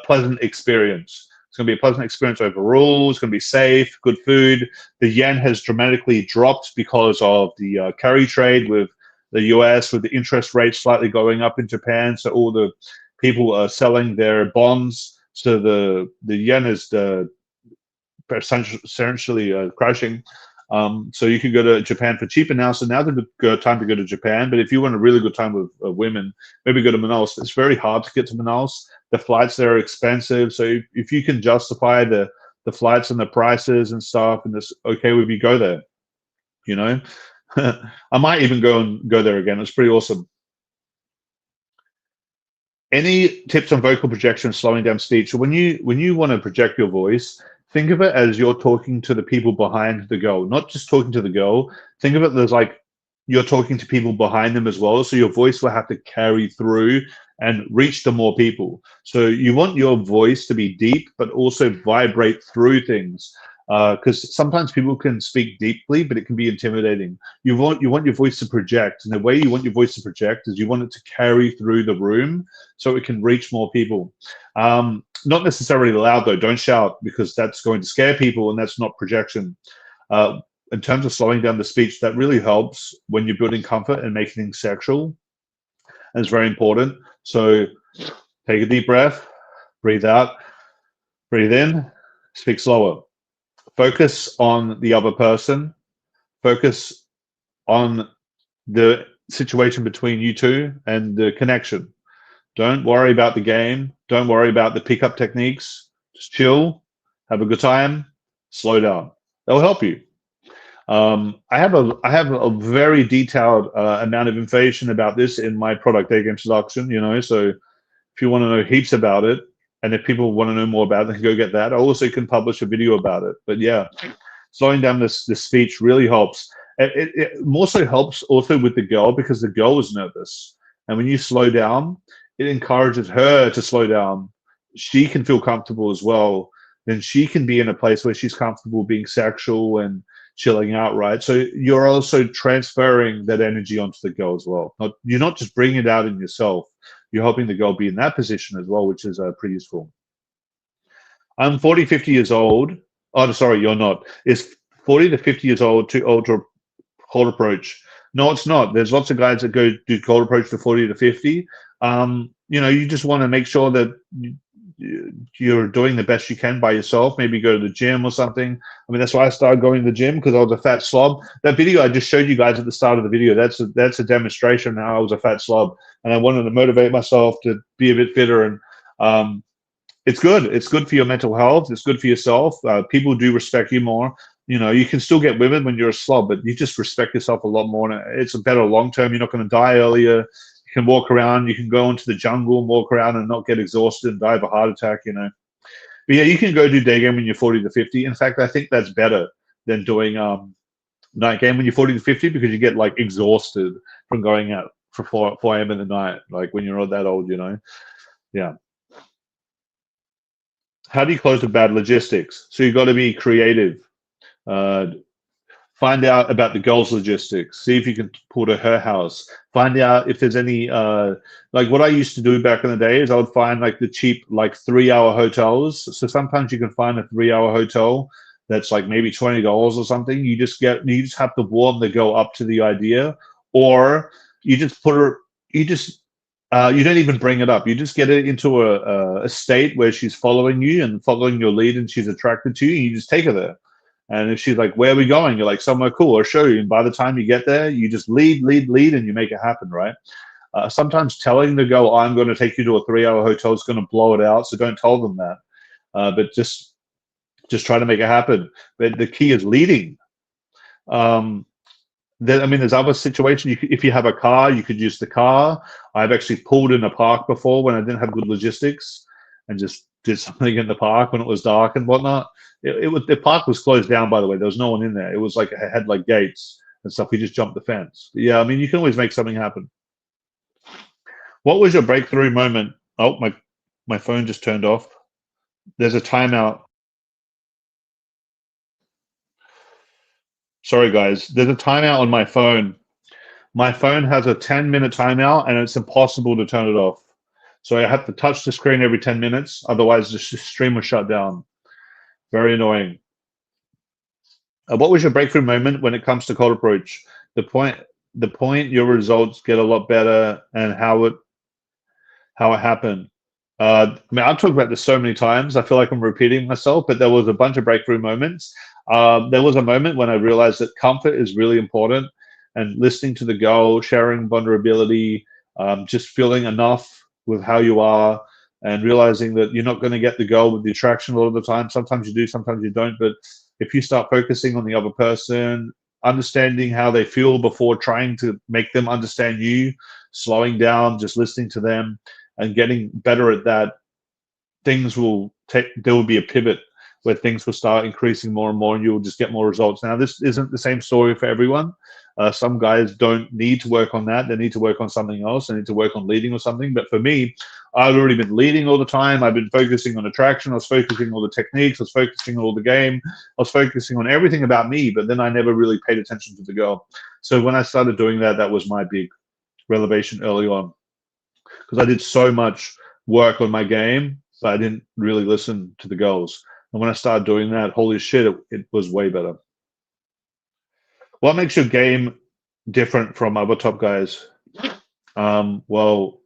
pleasant experience. It's going to be a pleasant experience overall. It's going to be safe, good food. The yen has dramatically dropped because of the carry trade with the US, with the interest rates slightly going up in Japan. So all the people are selling their bonds. So the yen is essentially crashing. So you can go to Japan for cheaper now. So now's a good time to go to Japan. But if you want a really good time with women, maybe go to Manaus. It's very hard to get to Manaus. The flights there are expensive. So if you can justify the flights and the prices and stuff, and it's okay with you, go there. You know, I might even go there again. It's pretty awesome. Any tips on vocal projection, slowing down speech? When you want to project your voice, think of it as you're talking to the people behind the girl, not just talking to the girl. Think of it as like you're talking to people behind them as well. So your voice will have to carry through and reach to more people. So you want your voice to be deep, but also vibrate through things. Because sometimes people can speak deeply, but it can be intimidating. You want your voice to project, and the way you want your voice to project is you want it to carry through the room so it can reach more people. Not necessarily loud though. Don't shout, because that's going to scare people, and that's not projection. In terms of slowing down the speech, that really helps when you're building comfort and making things sexual. And it's very important. So take a deep breath, breathe out, breathe in, speak slower. Focus on the other person. Focus on the situation between you two and the connection. Don't worry about the game. Don't worry about the pickup techniques. Just chill, have a good time, slow down. That'll help you. I have a very detailed amount of information about this in my product Daygame Seduction. You know, so if you want to know heaps about it, and if people want to know more about it, they can go get that. I also can publish a video about it. But yeah, slowing down this speech really helps. It more so helps also with the girl, because the girl is nervous, and when you slow down, it encourages her to slow down. She can feel comfortable as well. Then she can be in a place where she's comfortable being sexual and chilling out, right? So you're also transferring that energy onto the girl as well. You're not just bringing it out in yourself. You're helping the girl be in that position as well, which is pretty useful. I'm 40, 50 years old. Oh, sorry, you're not. Is 40 to 50 years old too old to cold approach? No, it's not. There's lots of guys that go do cold approach to 40 to 50. You know, you just want to make sure that you're doing the best you can by yourself. Maybe go to the gym or something. I mean, that's why I started going to the gym, because I was a fat slob. That video I just showed you guys at the start of the video, that's a demonstration how I was a fat slob, and I wanted to motivate myself to be a bit fitter. And it's good. It's good for your mental health. It's good for yourself. People do respect you more. You know, you can still get women when you're a slob, but you just respect yourself a lot more. And it's a better long term. You're not going to die earlier. You can walk around. You can go into the jungle and walk around and not get exhausted and die of a heart attack, you know. But yeah, you can go do day game when you're 40 to 50. In fact, I think that's better than doing night game when you're 40 to 50, because you get like exhausted from going out for 4 a.m. in the night, like when you're not that old, you know. Yeah. How do you close with bad logistics? So you've got to be creative. Find out about the girl's logistics. See if you can pull to her house. Find out if there's any, like what I used to do back in the day is I would find like the cheap, like 3-hour hotels. So sometimes you can find a 3-hour hotel that's like maybe $20 or something. You just have to warm the girl up to the idea, or you just You don't even bring it up. You just get it into a state where she's following you and following your lead, and she's attracted to you. And you just take her there. And if she's like, "Where are we going?" You're like, "Somewhere cool. I'll show you." And by the time you get there, you just lead, and you make it happen, right? Sometimes telling the girl, "I'm going to take you to a 3-hour hotel," is going to blow it out. So don't tell them that. But just try to make it happen. But the key is leading. There's other situations. If you have a car, you could use the car. I've actually pulled in a park before when I didn't have good logistics, and just did something in the park when it was dark and whatnot. The park was closed down, by the way. There was no one in there. It was like it had like gates and stuff. We just jumped the fence. But yeah, I mean, you can always make something happen. What was your breakthrough moment? Oh, my phone just turned off. There's a timeout. Sorry, guys. There's a timeout on my phone. My phone has a 10-minute timeout, and it's impossible to turn it off. So I have to touch the screen every 10 minutes. Otherwise, the stream will shut down. Very annoying. What was your breakthrough moment when it comes to cold approach? The point your results get a lot better, and how it happened. I mean, I've talked about this so many times. I feel like I'm repeating myself, but there was a bunch of breakthrough moments. There was a moment when I realized that comfort is really important, and listening to the girl, sharing vulnerability, just feeling enough with how you are, and realizing that you're not going to get the girl with the attraction a lot of the time. Sometimes you do, sometimes you don't. But if you start focusing on the other person, understanding how they feel before trying to make them understand you, slowing down, just listening to them, and getting better at that, there will be a pivot where things will start increasing more and more, and you'll just get more results. Now, this isn't the same story for everyone. Some guys don't need to work on that. They need to work on something else. They need to work on leading or something. But for me, I've already been leading all the time. I've been focusing on attraction. I was focusing on all the techniques. I was focusing on all the game. I was focusing on everything about me, but then I never really paid attention to the girl. So when I started doing that, that was my big revelation early on, because I did so much work on my game, but I didn't really listen to the girls. And when I started doing that, holy shit, it was way better. What makes your game different from other top guys? Well,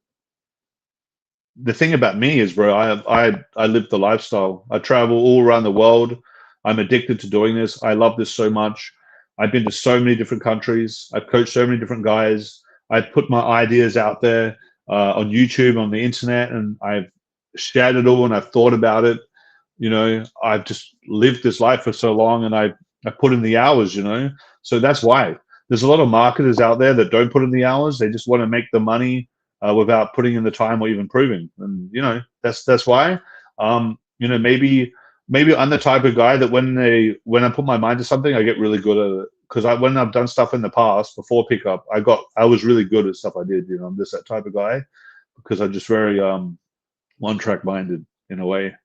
the thing about me is, bro, I live the lifestyle. I travel all around the world. I'm addicted to doing this. I love this so much. I've been to so many different countries. I've coached so many different guys. I've put my ideas out there on YouTube, on the internet, and I've shared it all, and I've thought about it. I've just lived this life for so long, and I put in the hours, So that's why. There's a lot of marketers out there that don't put in the hours. They just want to make the money without putting in the time or even proving. And, that's why. Maybe I'm the type of guy that when I put my mind to something, I get really good at it. Because when I've done stuff in the past before pickup, I was really good at stuff I did. I'm just that type of guy, because I'm just very one-track minded in a way.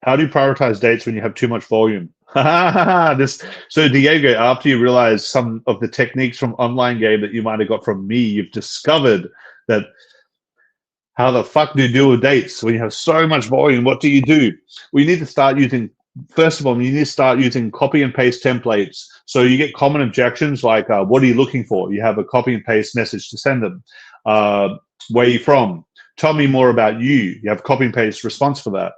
How do you prioritize dates when you have too much volume? So Diego, after you realize some of the techniques from online game that you might have got from me, you've discovered that how the fuck do you deal with dates when you have so much volume? What do you do? Well, you need to start using, first of all, you need to start using copy and paste templates. So you get common objections like, what are you looking for? You have a copy and paste message to send them. Where are you from? Tell me more about you. You have copy and paste response for that.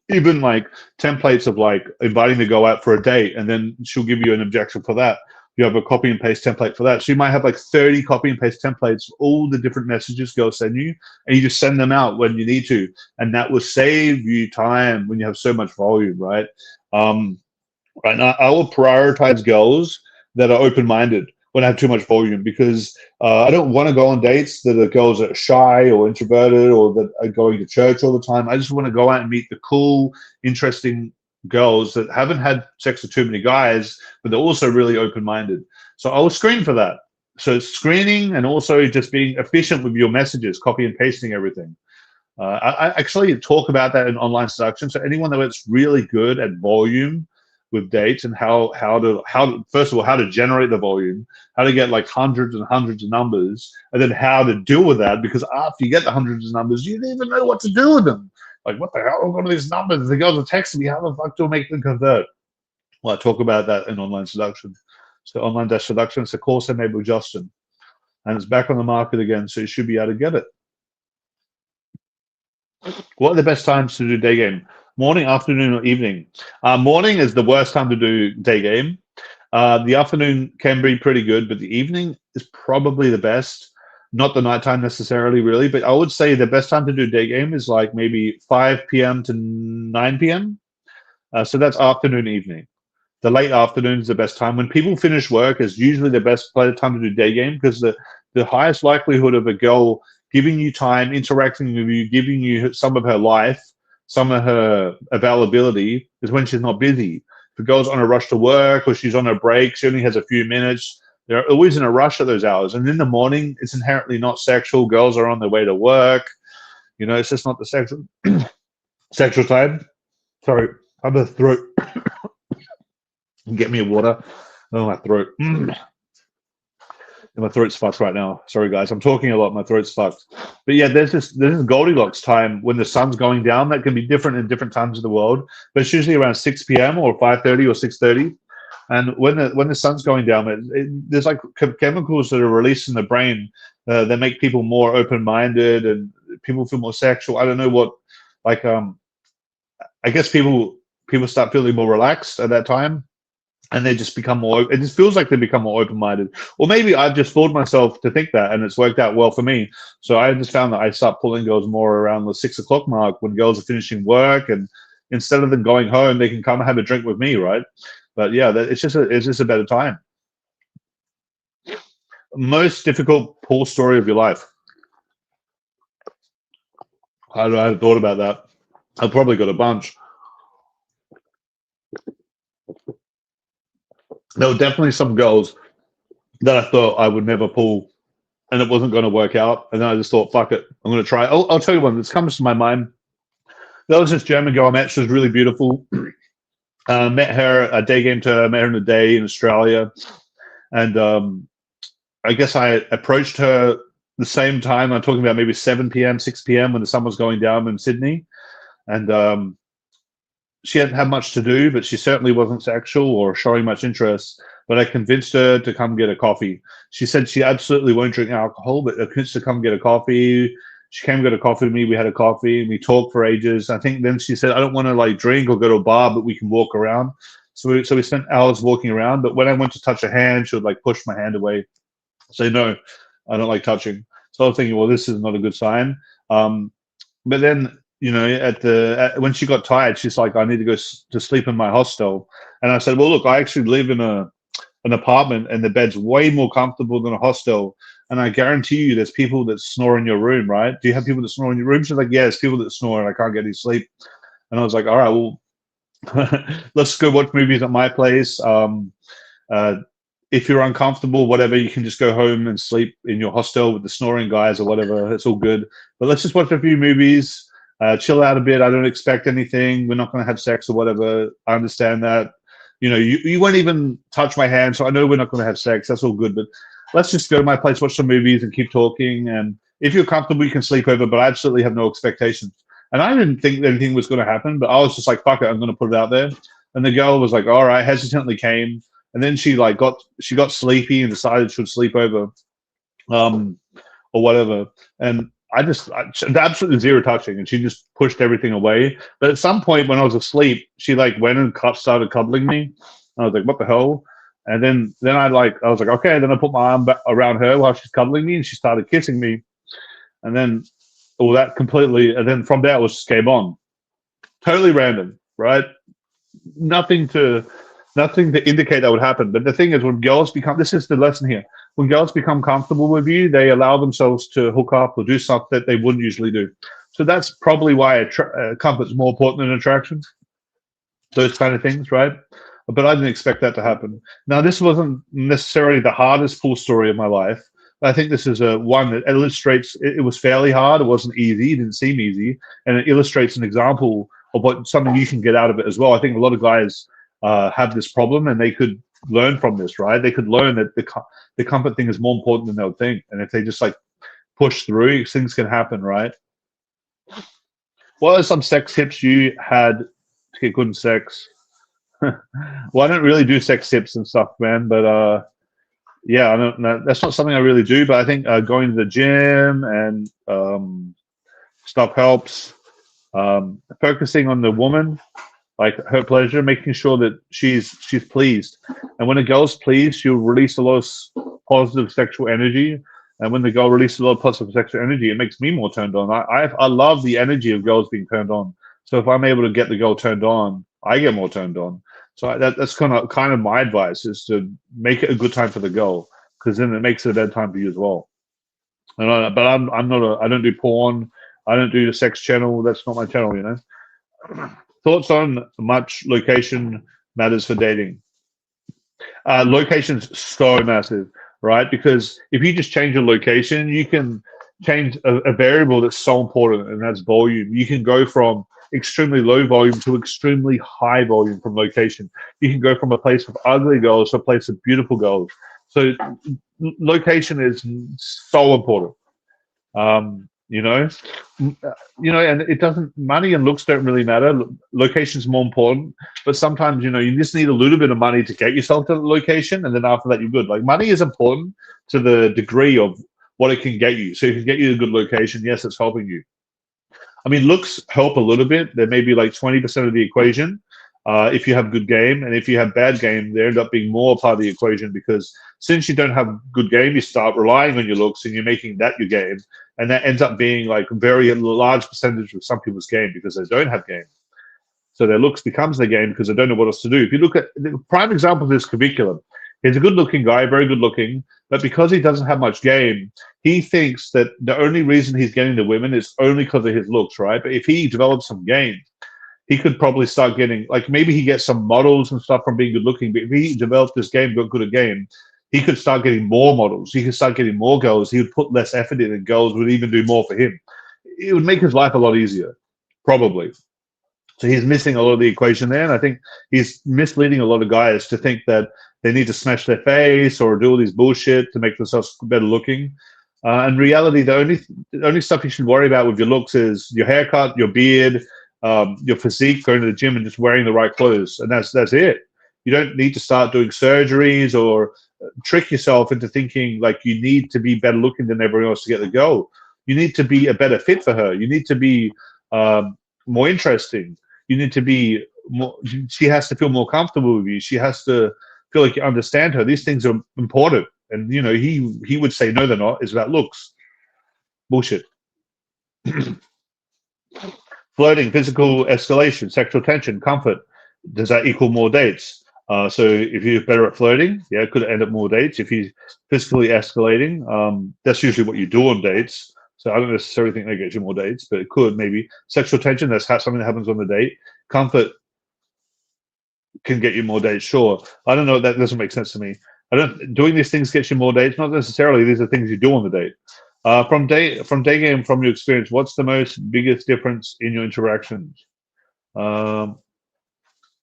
Even like templates of like inviting to go out for a date, and then she'll give you an objection for that. You have a copy and paste template for that. So you might have like 30 copy and paste templates, all the different messages girls send you, and you just send them out when you need to. And that will save you time when you have so much volume, right? Right now, I will prioritize girls that are open-minded when I have too much volume, because I don't want to go on dates that are girls that are shy or introverted or that are going to church all the time. I just want to go out and meet the cool, interesting girls that haven't had sex with too many guys, but they're also really open-minded. So I will screen for that. So screening, and also just being efficient with your messages, copy and pasting everything. I actually talk about that in online seduction. So anyone that's really good at volume with dates, and how to first of all, how to generate the volume, how to get like hundreds and hundreds of numbers, and then how to deal with that, because after you get the hundreds of numbers, you don't even know what to do with them. Like, what the hell? I've got all these numbers. The girls are texting me. How the fuck do I make them convert? Well, I talk about that in online seduction. So online-seduction, it's a course I made with Justin. and it's back on the market again, so you should be able to get it. What are the best times to do day game? Morning, afternoon, or evening? Morning is the worst time to do day game. The afternoon can be pretty good, but the evening is probably the best. Not the nighttime necessarily, really, but I would say the best time to do day game is like maybe 5 p.m. to 9 p.m. So that's afternoon, evening. The late afternoon is the best time. When people finish work is usually the best time to do day game, because the highest likelihood of a girl giving you time, interacting with you, giving you some of her life, some of her availability is when she's not busy. If a girl's on a rush to work or she's on a break, she only has a few minutes. They're always in a rush at those hours. And in the morning, it's inherently not sexual. Girls are on their way to work. You know, it's just not the sexual time. Sorry, I have a throat. Get me a water. Oh, my throat. My throat's fucked right now. Sorry, guys. I'm talking a lot. My throat's fucked. But yeah, there's this Goldilocks time when the sun's going down. That can be different in different times of the world, but it's usually around 6 p.m. or 5:30 or 6:30. And when the sun's going down, there's like chemicals that are released in the brain that make people more open-minded and people feel more sexual. I don't know what, like, I guess people start feeling more relaxed at that time. And they just become more, it just feels like they become more open-minded. Or maybe I've just fooled myself to think that, and it's worked out well for me. So I just found that I start pulling girls more around the 6 o'clock mark when girls are finishing work, and instead of them going home, they can come and have a drink with me, right? But yeah, it's just a better time. Most difficult pool story of your life? I hadn't thought about that. I've probably got a bunch. There were definitely some girls that I thought I would never pull, and it wasn't going to work out. And then I just thought, fuck it, I'm going to try. I'll tell you one that comes to my mind. There was this German girl I met. She was really beautiful. Met her a day game to her, met her in a day in Australia. And I guess I approached her the same time. I'm talking about maybe 7 p.m., 6 p.m. when the sun was going down in Sydney. And she hadn't had much to do, but she certainly wasn't sexual or showing much interest. But I convinced her to come get a coffee. She said she absolutely won't drink alcohol, but I convinced her to come get a coffee. She came get a coffee with me. We had a coffee and we talked for ages. I think then she said, I don't want to like drink or go to a bar, but we can walk around. So we spent hours walking around. But when I went to touch her hand, she would like push my hand away, say, no, I don't like touching. So I was thinking, well, this is not a good sign. But then, you know, when she got tired, she's like, I need to go to sleep in my hostel. And I said, well, look, I actually live in an apartment and the bed's way more comfortable than a hostel. And I guarantee you there's people that snore in your room, right? Do you have people that snore in your room? She's like, yeah, there's people that snore and I can't get any sleep. And I was like, all right, well, let's go watch movies at my place. If you're uncomfortable, whatever, you can just go home and sleep in your hostel with the snoring guys or whatever. It's all good. But let's just watch a few movies, chill out a bit. I don't expect anything. We're not going to have sex or whatever. I understand that. You know, you won't even touch my hand, so I know we're not going to have sex. That's all good. But let's just go to my place, watch some movies, and keep talking. And if you're comfortable, you can sleep over. But I absolutely have no expectations. And I didn't think anything was going to happen, but I was just like, fuck it, I'm going to put it out there. And the girl was like, all right, hesitantly came. And then she like got sleepy and decided she would sleep over, or whatever. And I absolutely zero touching, and she just pushed everything away. But at some point when I was asleep, she like went and started cuddling me. I was like, what the hell? And then I was like, okay. And then I put my arm back around her while she's cuddling me, and she started kissing me. And then all that completely, and then from there it was just game on. Totally random, right? Nothing to indicate that would happen. But the thing is, when girls become, this is the lesson here, when girls become comfortable with you, they allow themselves to hook up or do stuff that they wouldn't usually do. So that's probably why comfort's more important than attraction. Those kind of things, right? But I didn't expect that to happen. Now, this wasn't necessarily the hardest pool story of my life. But I think this is one that illustrates, it was fairly hard. It wasn't easy. It didn't seem easy. And it illustrates an example of something you can get out of it as well. I think a lot of guys have this problem, and they could learn from this, right? They could learn that the comfort thing is more important than they would think, and if they just like push through, things can happen, right? What are some sex tips you had to get good in sex? Well, I don't really do sex tips and stuff, man, but yeah, I don't know. That's not something I really do, but I think going to the gym and stuff helps. Focusing on the woman, like her pleasure, making sure that she's pleased. And when a girl's pleased, she'll release a lot of positive sexual energy. And when the girl releases a lot of positive sexual energy, it makes me more turned on. I love the energy of girls being turned on. So if I'm able to get the girl turned on, I get more turned on. So that's kind of my advice is to make it a good time for the girl because then it makes it a better time for you as well. And but I'm not I don't do porn. I don't do the sex channel. That's not my channel, you know. Thoughts on much location matters for dating? Location's so massive, right? Because if you just change your location, you can change a variable that's so important, and that's volume. You can go from extremely low volume to extremely high volume from location. You can go from a place of ugly girls to a place of beautiful girls. So location is so important. You know, and it doesn't. Money and looks don't really matter. Location's more important, but sometimes you just need a little bit of money to get yourself to the location, and then after that you're good. Like money is important to the degree of what it can get you. So if it can get you a good location, yes, it's helping you. I mean, looks help a little bit. They may be like 20% of the equation if you have good game, and if you have bad game, they end up being more part of the equation because since you don't have good game, you start relying on your looks and you're making that your game, and that ends up being like a very large percentage of some people's game because they don't have game. So their looks becomes their game because they don't know what else to do. If you look at the prime example of this curriculum, he's a good-looking guy, very good-looking, but because he doesn't have much game, he thinks that the only reason he's getting the women is only because of his looks, right? But if he develops some game, he could probably start getting, like maybe he gets some models and stuff from being good-looking, but if he developed this game, got good at game, he could start getting more models. He could start getting more girls. He would put less effort in, and girls would even do more for him. It would make his life a lot easier, probably. So he's missing a lot of the equation there, and I think he's misleading a lot of guys to think that they need to smash their face or do all these bullshit to make themselves better looking. In reality, the only stuff you should worry about with your looks is your haircut, your beard, your physique, going to the gym, and just wearing the right clothes, and that's it. You don't need to start doing surgeries or trick yourself into thinking like you need to be better looking than everyone else to get the girl. You need to be a better fit for her. You need to be more interesting. You need to be more. She has to feel more comfortable with you. She has to feel like you understand her. These things are important. And he would say no, they're not. It's about looks. Bullshit. Flirting, physical escalation, sexual tension, comfort. Does that equal more dates? So if you're better at flirting, yeah, it could end up more dates. If he's physically escalating, that's usually what you do on dates. So I don't necessarily think that gets you more dates, but it could maybe. Sexual tension, that's something that happens on the date. Comfort can get you more dates, sure. I don't know, that doesn't make sense to me. Doing these things gets you more dates, not necessarily. These are things you do on the date. From Daygame, from your experience, what's the biggest difference in your interactions?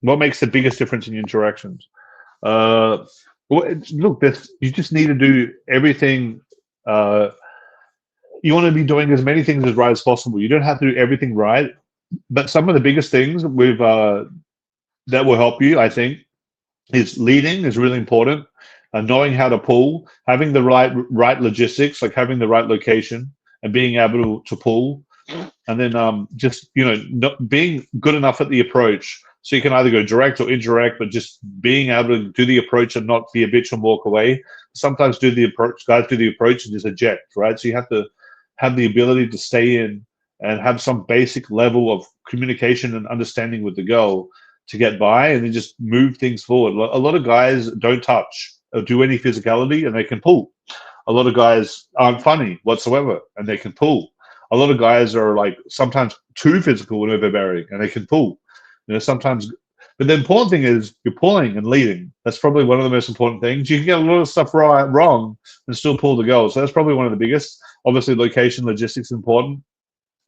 What makes the biggest difference in your interactions? Look, you just need to do everything. You want to be doing as many things as right as possible. You don't have to do everything right, but some of the biggest things that will help you, I think, is leading is really important. Knowing how to pull, having the right logistics, like having the right location and being able to pull, and then just not being good enough at the approach so you can either go direct or indirect, but just being able to do the approach and not be a bitch and walk away. Sometimes guys do the approach and just eject, right? So you have to have the ability to stay in and have some basic level of communication and understanding with the girl to get by, and then just move things forward. A lot of guys don't touch or do any physicality, and they can pull. A lot of guys aren't funny whatsoever, and they can pull. A lot of guys are like sometimes too physical and overbearing, and they can pull. Sometimes. But the important thing is you're pulling and leading. That's probably one of the most important things. You can get a lot of stuff wrong and still pull the goal. So that's probably one of the biggest. Obviously, location, logistics is important.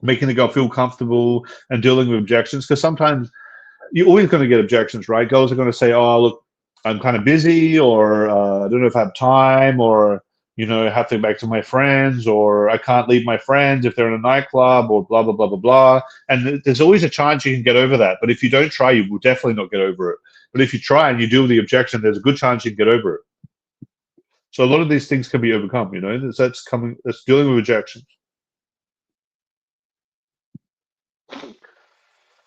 Making the girl feel comfortable and dealing with objections, because sometimes you're always going to get objections, right? Girls are going to say, "Oh, look, I'm kind of busy," or "I don't know if I have time," or I have to go back to my friends, or "I can't leave my friends if they're in a nightclub," or blah blah blah blah blah. And there's always a chance you can get over that. But if you don't try, you will definitely not get over it. But if you try and you deal with the objection, there's a good chance you can get over it. So a lot of these things can be overcome. That's dealing with rejection.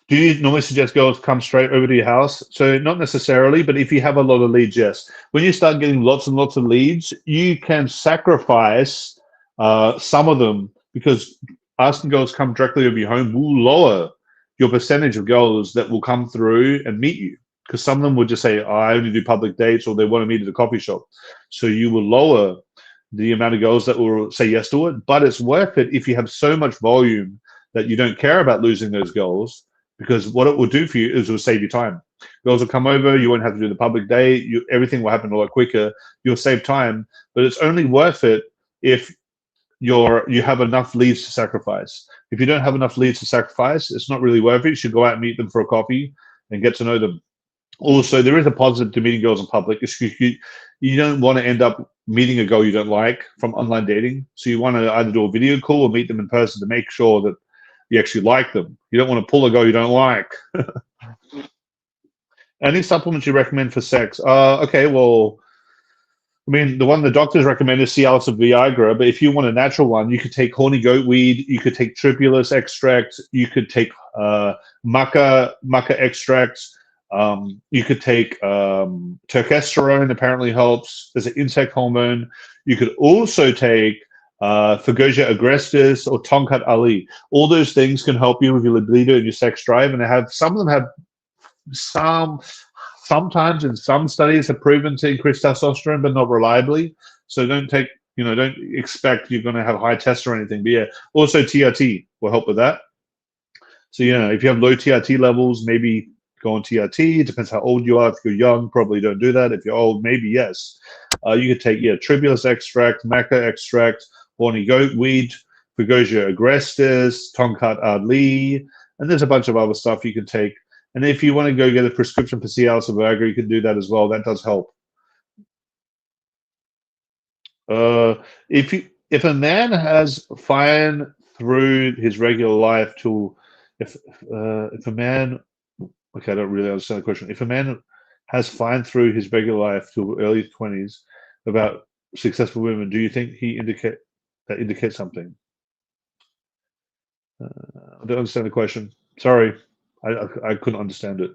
Do you normally suggest girls come straight over to your house? So not necessarily, but if you have a lot of leads, yes. When you start getting lots and lots of leads, you can sacrifice some of them, because asking girls to come directly over your home will lower your percentage of girls that will come through and meet you. Because some of them will just say, oh, I only do public dates, or they want to meet at a coffee shop. So you will lower the amount of girls that will say yes to it. But it's worth it if you have so much volume that you don't care about losing those girls, because what it will do for you is it will save you time. Girls will come over, you won't have to do the public date, everything will happen a lot quicker, you'll save time, but it's only worth it if you have enough leads to sacrifice. If you don't have enough leads to sacrifice, it's not really worth it. You should go out and meet them for a coffee and get to know them. Also, there is a positive to meeting girls in public. You don't want to end up meeting a girl you don't like from online dating. So you want to either do a video call or meet them in person to make sure that you actually like them. You don't want to pull a girl you don't like. Any supplements you recommend for sex? Okay, well, I mean, the one the doctors recommend is Cialis of Viagra, but if you want a natural one, you could take horny goat weed, you could take tribulus extract, you could take maca extract, you could take testosterone, apparently helps. There's an insect hormone. You could also take Fagosia agrestis or Tonkat Ali. All those things can help you with your libido and your sex drive, and some of them have sometimes in some studies have proven to increase testosterone, but not reliably. So don't expect you're going to have high tests or anything. But yeah, also TRT will help with that. So if you have low TRT levels, maybe go on TRT. It depends how old you are. If you're young, probably don't do that. If you're old, maybe yes. You could take tribulus extract, maca extract, horny goat weed, Fagosia agrestis, Tonkat Ali, and there's a bunch of other stuff you can take. And if you want to go get a prescription for Cialis or Viagra, you can do that as well. That does help. If a man has fine through his regular life if a man, okay, I don't really understand the question. If a man has fine through his regular life to early 20s about successful women, do you think that indicates something? I don't understand the question. Sorry. I couldn't understand it.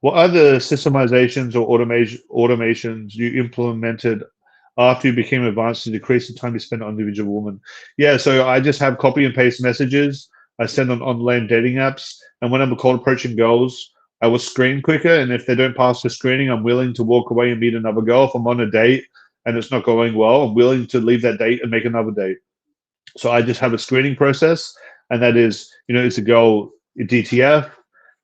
What other systemizations or automations you implemented after you became advanced to decrease the time you spend on individual women? Yeah, so I just have copy and paste messages I send on online dating apps, and when I'm cold approaching girls, I will screen quicker, and if they don't pass the screening, I'm willing to walk away and meet another girl. If I'm on a date and it's not going well, I'm willing to leave that date and make another date. So I just have a screening process, and that is, is a girl DTF?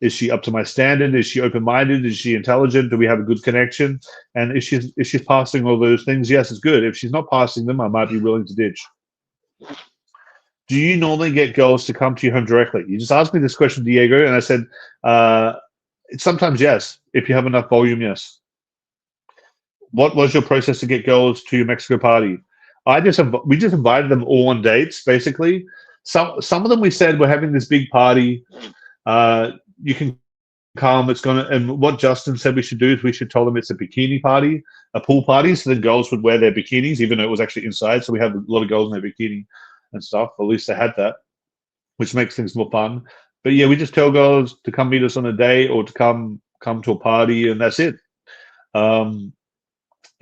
Is she up to my standard? Is she open-minded? Is she intelligent? Do we have a good connection? And if she's passing all those things, yes, it's good. If she's not passing them, I might be willing to ditch. Do you normally get girls to come to your home directly? You just asked me this question, Diego, and I said, sometimes yes. If you have enough volume, yes. What was your process to get girls to your Mexico party? We just invited them all on dates, basically. Some of them we said we're having this big party. You can come. And what Justin said we should do is we should tell them it's a bikini party, a pool party, so the girls would wear their bikinis, even though it was actually inside. So we have a lot of girls in their bikini and stuff. At least they had that, which makes things more fun. But yeah, we just tell girls to come meet us on a date or to come to a party, and that's it. And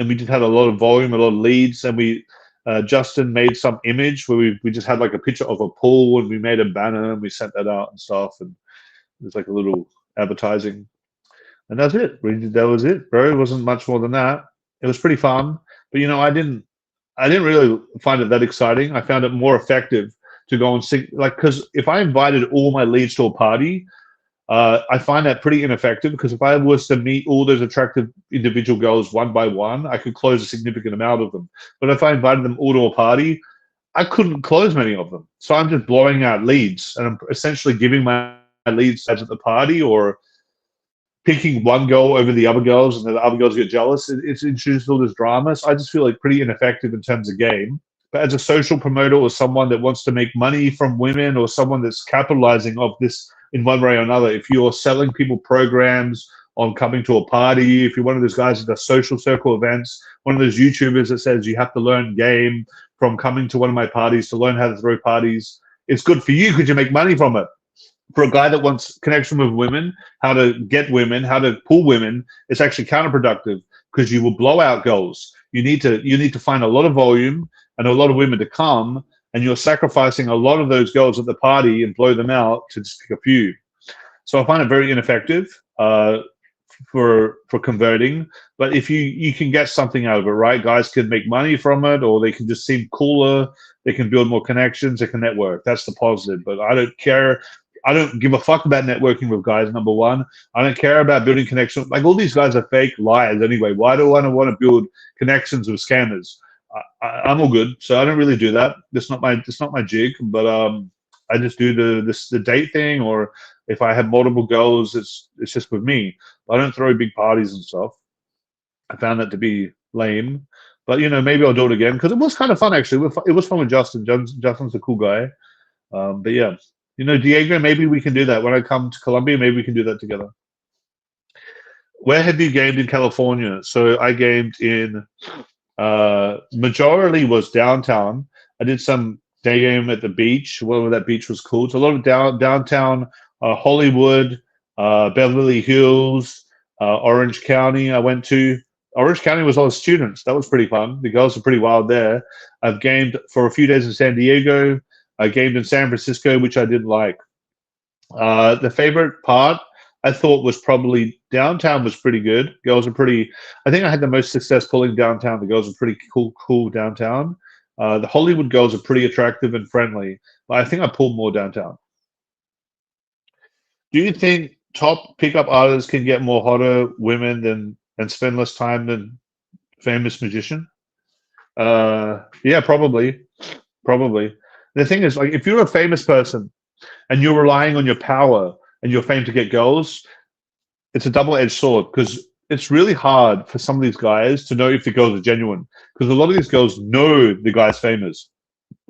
we just had a lot of volume, a lot of leads, and Justin made some image where we just had like a picture of a pool, and we made a banner and we sent that out and stuff, and there's like a little advertising, and that's it. That was it, bro. It wasn't much more than that. It was pretty fun, but I didn't really find it that exciting. I found it more effective to go and sing, because if I invited all my leads to a party, I find that pretty ineffective, because if I was to meet all those attractive individual girls one by one, I could close a significant amount of them. But if I invited them all to a party, I couldn't close many of them. So I'm just blowing out leads, and I'm essentially giving my leads at the party, or picking one girl over the other girls, and the other girls get jealous. It's introduced all this drama. So I just feel like pretty ineffective in terms of game. But as a social promoter, or someone that wants to make money from women, or someone that's capitalizing off this in one way or another, if you're selling people programs on coming to a party, if you're one of those guys at the social circle events, one of those YouTubers that says you have to learn game from coming to one of my parties to learn how to throw parties, it's good for you because you make money from it. For a guy that wants connection with women, how to get women, how to pull women, it's actually counterproductive because you will blow out girls. You need to find a lot of volume and a lot of women to come, and you're sacrificing a lot of those girls at the party and blow them out to just pick a few. So I find it very ineffective for converting. But if you can get something out of it, right? Guys can make money from it, or they can just seem cooler. They can build more connections. They can network. That's the positive. But I don't care. I don't give a fuck about networking with guys, number one. I don't care about building connections. Like, all these guys are fake liars anyway. Why do I want to build connections with scammers? I'm all good, so I don't really do that. It's not my jig. But I just do the date thing, or if I have multiple girls, it's just with me. I don't throw big parties and stuff. I found that to be lame. But maybe I'll do it again because it was kind of fun actually. It was fun with Justin. Justin's a cool guy. But yeah. Diego, maybe we can do that. When I come to Colombia, maybe we can do that together. Where have you gamed in California? So I gamed in, majority was downtown. I did some day game at the beach, whatever that beach was called. So a lot of downtown Hollywood, Beverly Hills, Orange County I went to. Orange County was all the students. That was pretty fun. The girls are pretty wild there. I've gamed for a few days in San Diego. I gamed in San Francisco, which I didn't like. The favorite part I thought was probably downtown was pretty good. Girls are pretty. I think I had the most success pulling downtown. The girls are pretty cool downtown. The Hollywood girls are pretty attractive and friendly, but I think I pulled more downtown. Do you think top pickup artists can get more hotter women and spend less time than famous magician? Yeah, probably. The thing is, like, if you're a famous person and you're relying on your power and your fame to get girls, it's a double-edged sword because it's really hard for some of these guys to know if the girls are genuine because a lot of these girls know the guy's famous.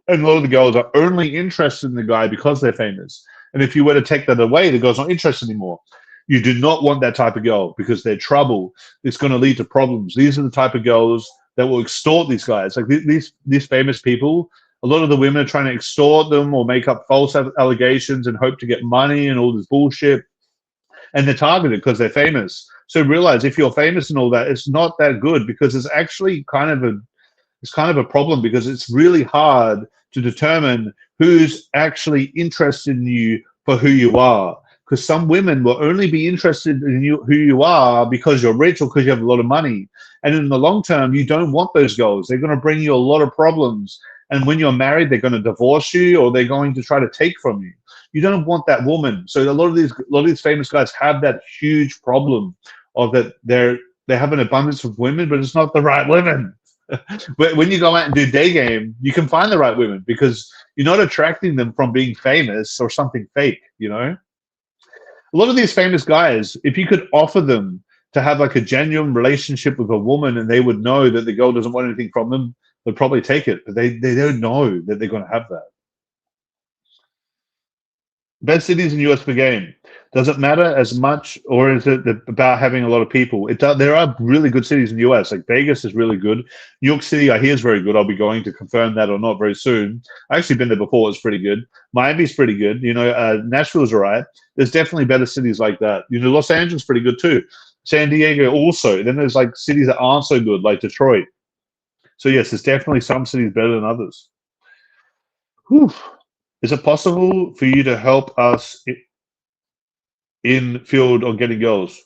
And a lot of the girls are only interested in the guy because they're famous. And if you were to take that away, the girl's not interested anymore. You do not want that type of girl because they're trouble. It's going to lead to problems. These are the type of girls that will extort these guys. Like these famous people, a lot of the women are trying to extort them or make up false allegations and hope to get money and all this bullshit. And they're targeted because they're famous. So realize if you're famous and all that, it's not that good because it's actually kind of a problem because it's really hard to determine who's actually interested in you for who you are. Because some women will only be interested in you, who you are, because you're rich or because you have a lot of money. And in the long term, you don't want those girls. They're going to bring you a lot of problems. And when you're married, they're going to divorce you or they're going to try to take from you. You don't want that woman. So a lot of these famous guys have that huge problem of that they have an abundance of women, but it's not the right women. But when you go out and do day game, you can find the right women because you're not attracting them from being famous or something fake, A lot of these famous guys, if you could offer them to have like a genuine relationship with a woman and they would know that the girl doesn't want anything from them, they'd probably take it. But they don't know that they're going to have that. Best cities in US per game. Does it matter as much, or is it about having a lot of people? There are really good cities in the US. Like Vegas is really good. New York City, I hear, is very good. I'll be going to confirm that or not very soon. I've actually been there before. It's pretty good. Miami's pretty good. Nashville's all right. There's definitely better cities like that. Los Angeles is pretty good too. San Diego also. Then there's like cities that aren't so good, like Detroit. So yes, there's definitely some cities better than others. Whew. Is it possible for you to help us in field on getting girls?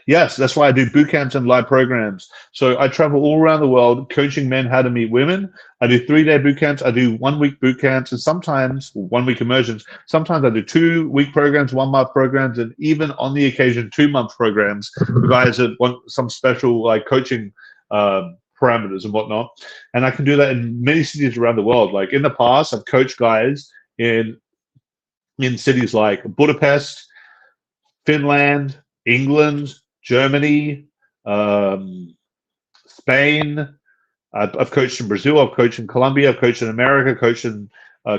Yes, that's why I do boot camps and live programs. So I travel all around the world coaching men how to meet women. I do 3-day boot camps. I do 1-week boot camps and sometimes 1-week immersions. Sometimes I do 2-week programs, 1-month programs, and even on the occasion 2-month programs for guys that want some special like coaching parameters and whatnot. And I can do that in many cities around the world. Like in the past, I've coached guys in cities like Budapest, Finland, England, Germany, Spain. I've coached in Brazil. I've coached in Colombia. I've coached in America. I've coached in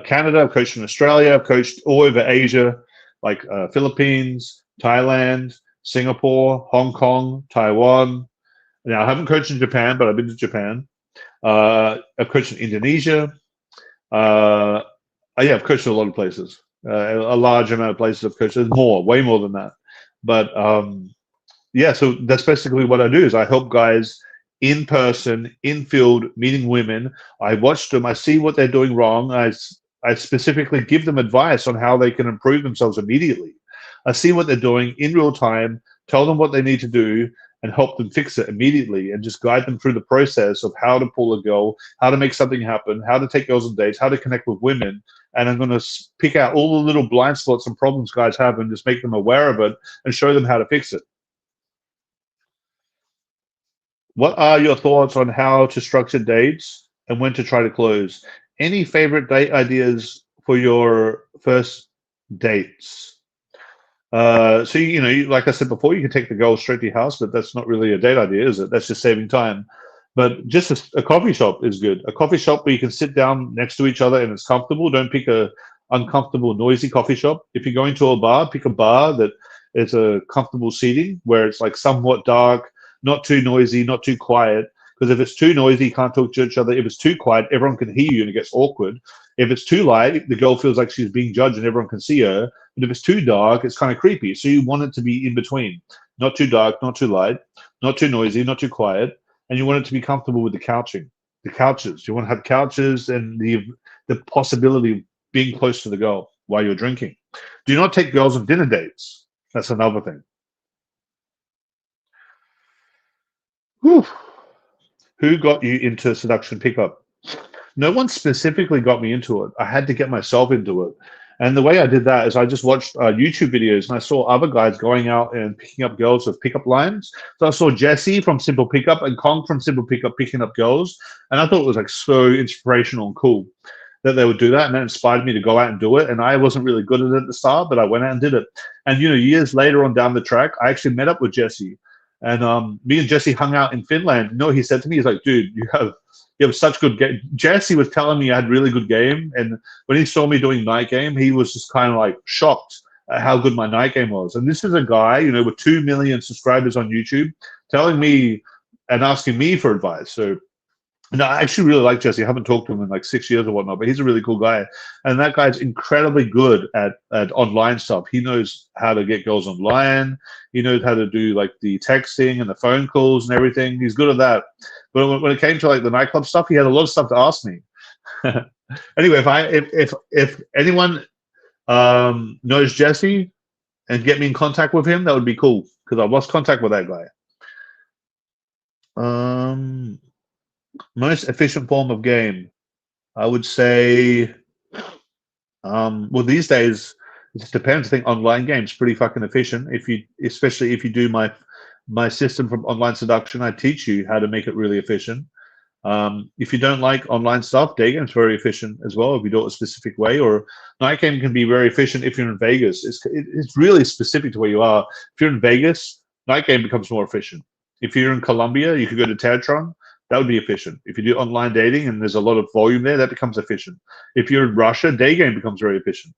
Canada. I've coached in Australia. I've coached all over Asia, like Philippines, Thailand. Singapore, Hong Kong, Taiwan. Now, I haven't coached in Japan, but I've been to Japan. I've coached in Indonesia. Yeah, I've coached in a lot of places. A large amount of places I've coached. There's more, way more than that. But yeah, so that's basically what I do is I help guys in person, in field, meeting women. I watch them. I see what they're doing wrong. I specifically give them advice on how they can improve themselves immediately. I see what they're doing in real time, tell them what they need to do, and help them fix it immediately, and just guide them through the process of how to pull a girl, how to make something happen, how to take girls on dates, how to connect with women. And I'm going to pick out all the little blind spots and problems guys have and just make them aware of it and show them how to fix it. What are your thoughts on how to structure dates and when to try to close? Any favorite date ideas for your first dates? So like I said before, you can take the girl straight to your house, but that's not really a date idea, is it? That's just saving time. But just a coffee shop is good. A coffee shop where you can sit down next to each other and it's comfortable. Don't pick a uncomfortable, noisy coffee shop. If you're going to a bar, pick a bar that is a comfortable seating where it's like somewhat dark, not too noisy, not too quiet. Because if it's too noisy, you can't talk to each other. If it's too quiet, everyone can hear you and it gets awkward. If it's too light, the girl feels like she's being judged and everyone can see her. But if it's too dark, it's kind of creepy. So you want it to be in between. Not too dark, not too light, not too noisy, not too quiet. And you want it to be comfortable with the couches. You want to have couches and the possibility of being close to the girl while you're drinking. Do not take girls on dinner dates. That's another thing. Whew. Who got you into seduction pickup? No one specifically got me into it. I had to get myself into it. And the way I did that is I just watched YouTube videos and I saw other guys going out and picking up girls with pickup lines. So I saw Jesse from Simple Pickup and Kong from Simple Pickup picking up girls. And I thought it was like so inspirational and cool that they would do that. And that inspired me to go out and do it. And I wasn't really good at it at the start, but I went out and did it. And, years later on down the track, I actually met up with Jesse. And me and Jesse hung out in Finland. He said to me, he's like, dude, you have such good game. Jesse was telling me I had really good game. And when he saw me doing night game, he was just kind of like shocked at how good my night game was. And this is a guy, with 2 million subscribers on YouTube telling me and asking me for advice. So, I actually really like Jesse. I haven't talked to him in like 6 years or whatnot, but he's a really cool guy. And that guy's incredibly good at online stuff. He knows how to get girls online. He knows how to do like the texting and the phone calls and everything. He's good at that. But when it came to like the nightclub stuff, he had a lot of stuff to ask me. Anyway, if anyone knows Jesse and get me in contact with him, that would be cool because I lost contact with that guy. Most efficient form of game, I would say. Well, these days it just depends. I think online games pretty fucking efficient. Especially if you do my system from online seduction, I teach you how to make it really efficient. If you don't like online stuff, Daygame's very efficient as well if you do it a specific way. Or night game can be very efficient if you're in Vegas. It's really specific to where you are. If you're in Vegas, night game becomes more efficient. If you're in Colombia, you could go to Teatron. That would be efficient. If you do online dating and there's a lot of volume there, that becomes efficient. If you're in Russia, Daygame becomes very efficient.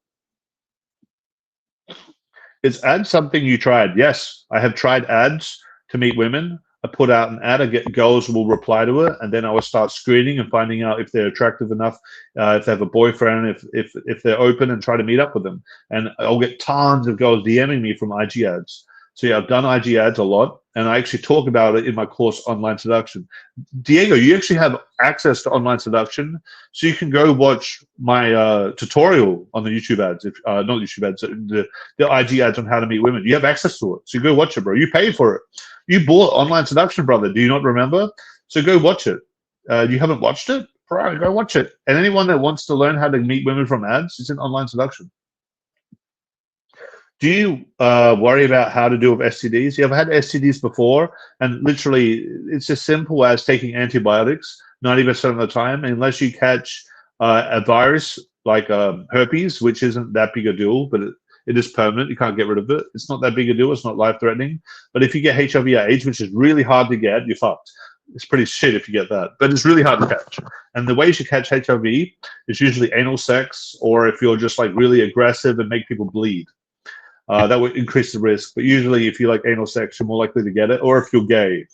Is ads something you tried? Yes, I have tried ads to meet women. I put out an ad, I get girls will reply to it, and then I will start screening and finding out if they're attractive enough, if they have a boyfriend, if they're open, and try to meet up with them. And I'll get tons of girls DMing me from IG ads. So yeah, I've done IG ads a lot, and I actually talk about it in my course, Online Seduction. Diego, you actually have access to Online Seduction, so you can go watch my tutorial on the YouTube ads, not YouTube ads, the IG ads on how to meet women. You have access to it, so you go watch it, bro. You paid for it. You bought Online Seduction, brother. Do you not remember? So go watch it. You haven't watched it? Bro, go watch it. And anyone that wants to learn how to meet women from ads, it's in Online Seduction. Do you worry about how to deal with STDs? You ever had STDs before? And literally, it's as simple as taking antibiotics 90% of the time, unless you catch a virus like herpes, which isn't that big a deal, but it is permanent. You can't get rid of it. It's not that big a deal. It's not life-threatening. But if you get HIV/AIDS, which is really hard to get, you're fucked. It's pretty shit if you get that, but it's really hard to catch. And the ways you catch HIV is usually anal sex, or if you're just like really aggressive and make people bleed. That would increase the risk. But usually, if you like anal sex, you're more likely to get it. Or if you're gay,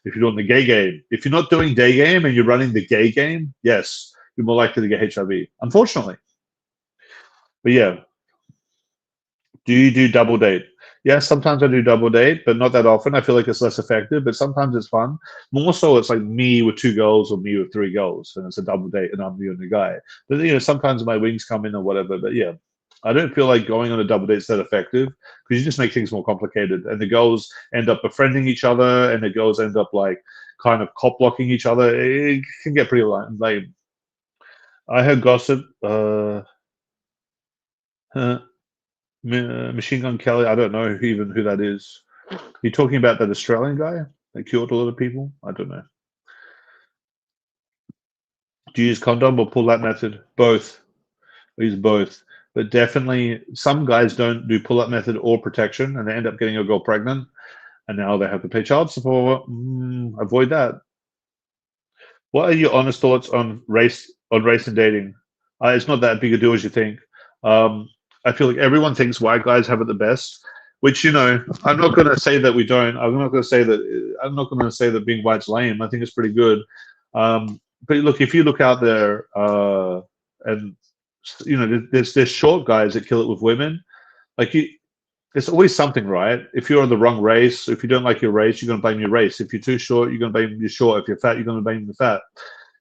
if you're doing the gay game. If you're not doing day game and you're running the gay game, yes, you're more likely to get HIV, unfortunately. But yeah, do you do double date? Yes, sometimes I do double date, but not that often. I feel like it's less effective, but sometimes it's fun. More so, it's like me with 2 girls or me with 3 girls, and it's a double date, and I'm the only guy. But sometimes my wings come in or whatever. But yeah, I don't feel like going on a double date is that effective because you just make things more complicated, and the girls end up befriending each other, and the girls end up like kind of cop blocking each other. It can get pretty lame. I heard gossip. Machine Gun Kelly. I don't know even who that is. You talking about that Australian guy that killed a lot of people? I don't know. Do you use condom or pull-out method? Both. I use both. But definitely, some guys don't do pull-out method or protection, and they end up getting a girl pregnant, and now they have to pay child support. Avoid that. What are your honest thoughts on race and dating? It's not that big a deal as you think. I feel like everyone thinks white guys have it the best, which I'm not going to say that we don't. I'm not going to say that being white's lame. I think it's pretty good. But look, if you look out there, and there's short guys that kill it with women. Like it's always something, right? If you're of the wrong race, if you don't like your race, you're going to blame your race. If you're too short, you're going to blame your short. If you're fat, you're going to blame the fat.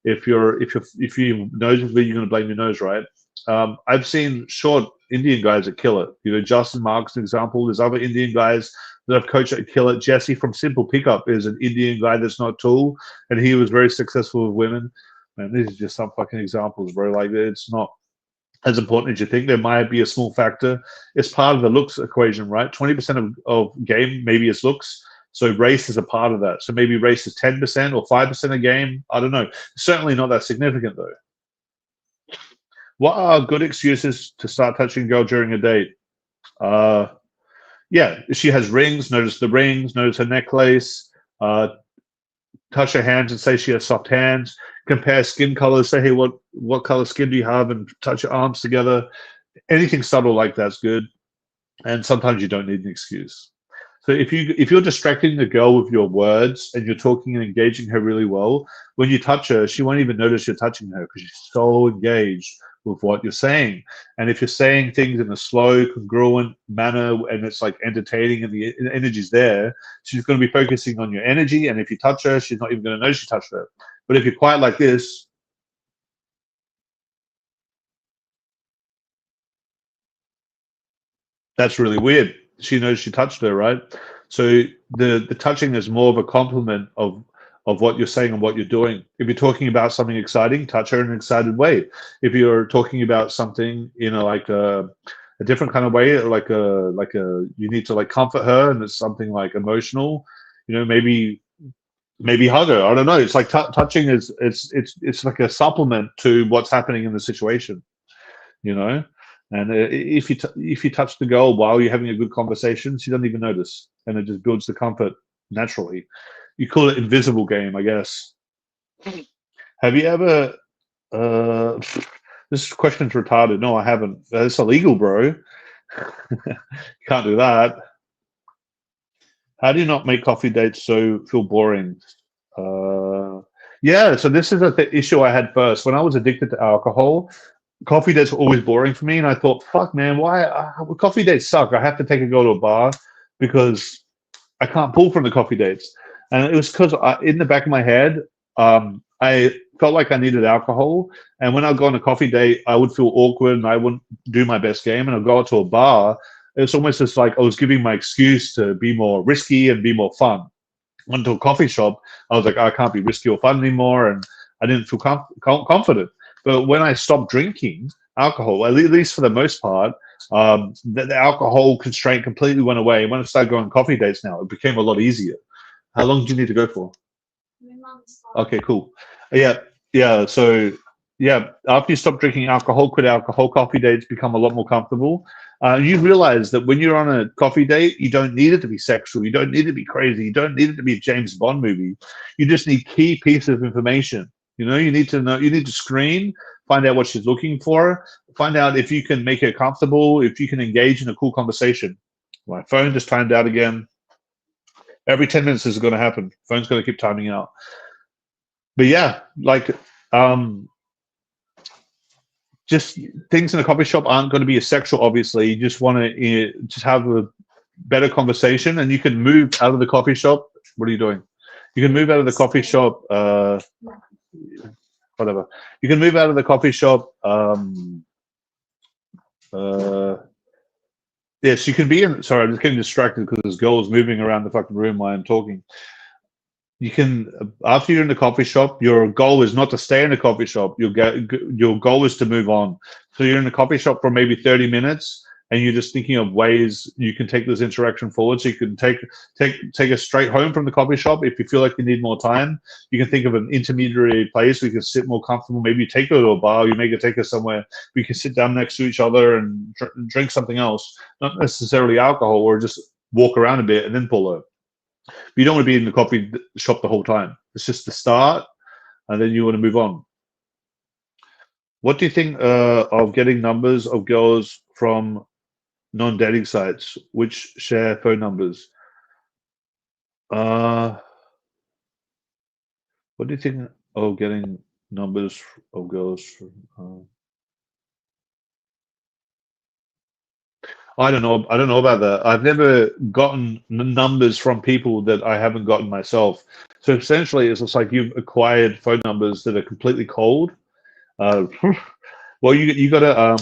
If your nose is big, you're going to blame your nose, right? I've seen short Indian guys that kill it. Justin Mark's an example. There's other Indian guys that I've coached that kill it. Jesse from Simple Pickup is an Indian guy that's not tall, and he was very successful with women. And these are just some fucking examples, bro. Like, it's not as important as you think. There might be a small factor. It's part of the looks equation, right? 20% of game maybe is looks. So race is a part of that. So maybe race is 10% or 5% of game. I don't know. Certainly not that significant, though. What are good excuses to start touching a girl during a date? Yeah, if she has rings, notice the rings, notice her necklace, touch her hands and say she has soft hands, compare skin colors, say, hey, what color skin do you have, and touch your arms together. Anything subtle like that's good. And sometimes you don't need an excuse. So if you're distracting the girl with your words and you're talking and engaging her really well, when you touch her, she won't even notice you're touching her because she's so engaged with what you're saying. And if you're saying things in a slow, congruent manner and it's like entertaining and the energy's there, she's going to be focusing on your energy. And if you touch her, she's not even going to know she touched her. But if you're quiet like this, that's really weird. She knows she touched her, right? So the touching is more of a compliment of what you're saying and what you're doing. If you're talking about something exciting, touch her in an excited way. If you're talking about something, like a different kind of way, like you need to like comfort her, and it's something like emotional, maybe hug her. I don't know. It's like touching is it's like a supplement to what's happening in the situation, And if you touch the girl while you're having a good conversation, she doesn't even notice, and it just builds the comfort naturally. You call it invisible game, I guess. Have you ever? This question's retarded. No, I haven't. It's illegal, bro. Can't do that. How do you not make coffee dates so feel boring? Yeah, so this is the issue I had first. When I was addicted to alcohol, coffee dates were always boring for me, and I thought, fuck, man, why coffee dates suck? I have to take a girl to a bar because I can't pull from the coffee dates. And it was because in the back of my head, I felt like I needed alcohol. And when I'd go on a coffee date, I would feel awkward and I wouldn't do my best game. And I'd go out to a bar. It's almost just like I was giving my excuse to be more risky and be more fun. Went to a coffee shop, I was like, I can't be risky or fun anymore. And I didn't feel confident. But when I stopped drinking alcohol, at least for the most part, the alcohol constraint completely went away. And when I started going on coffee dates now, it became a lot easier. How long do you need to go for? Okay, cool. Yeah. So, yeah, after you stop drinking alcohol, quit alcohol, coffee dates become a lot more comfortable. You realize that when you're on a coffee date, you don't need it to be sexual. You don't need it to be crazy. You don't need it to be a James Bond movie. You just need key pieces of information. You need to know. You need to screen, find out what she's looking for, find out if you can make her comfortable, if you can engage in a cool conversation. My phone just timed out again. Every 10 minutes this is going to happen. Phone's going to keep timing out. But yeah, like just things in a coffee shop aren't going to be as sexual. Obviously, you just want to just have a better conversation, and you can move out of the coffee shop. What are you doing? You can move out of the coffee shop. Whatever. You can move out of the coffee shop. Yes, you can be in. Sorry, I'm just getting distracted because there's girls moving around the fucking room while I'm talking. You can, after you're in the coffee shop, your goal is not to stay in the coffee shop. Your goal is to move on. So you're in the coffee shop for maybe 30 minutes, and you're just thinking of ways you can take this interaction forward. So you can take us straight home from the coffee shop if you feel like you need more time. You can think of an intermediary place where you can sit more comfortable. Maybe you take her to a bar. You make her take her somewhere we can sit down next to each other and drink something else, not necessarily alcohol, or just walk around a bit and then pull her. You don't want to be in the coffee shop the whole time. It's just the start, and then you want to move on. What do you think of getting numbers of girls from non-dating sites which share phone numbers? What do you think of getting numbers of girls from? I don't know. I don't know about that. I've never gotten numbers from people that I haven't gotten myself. So essentially, it's just like you've acquired phone numbers that are completely cold. Well, you gotta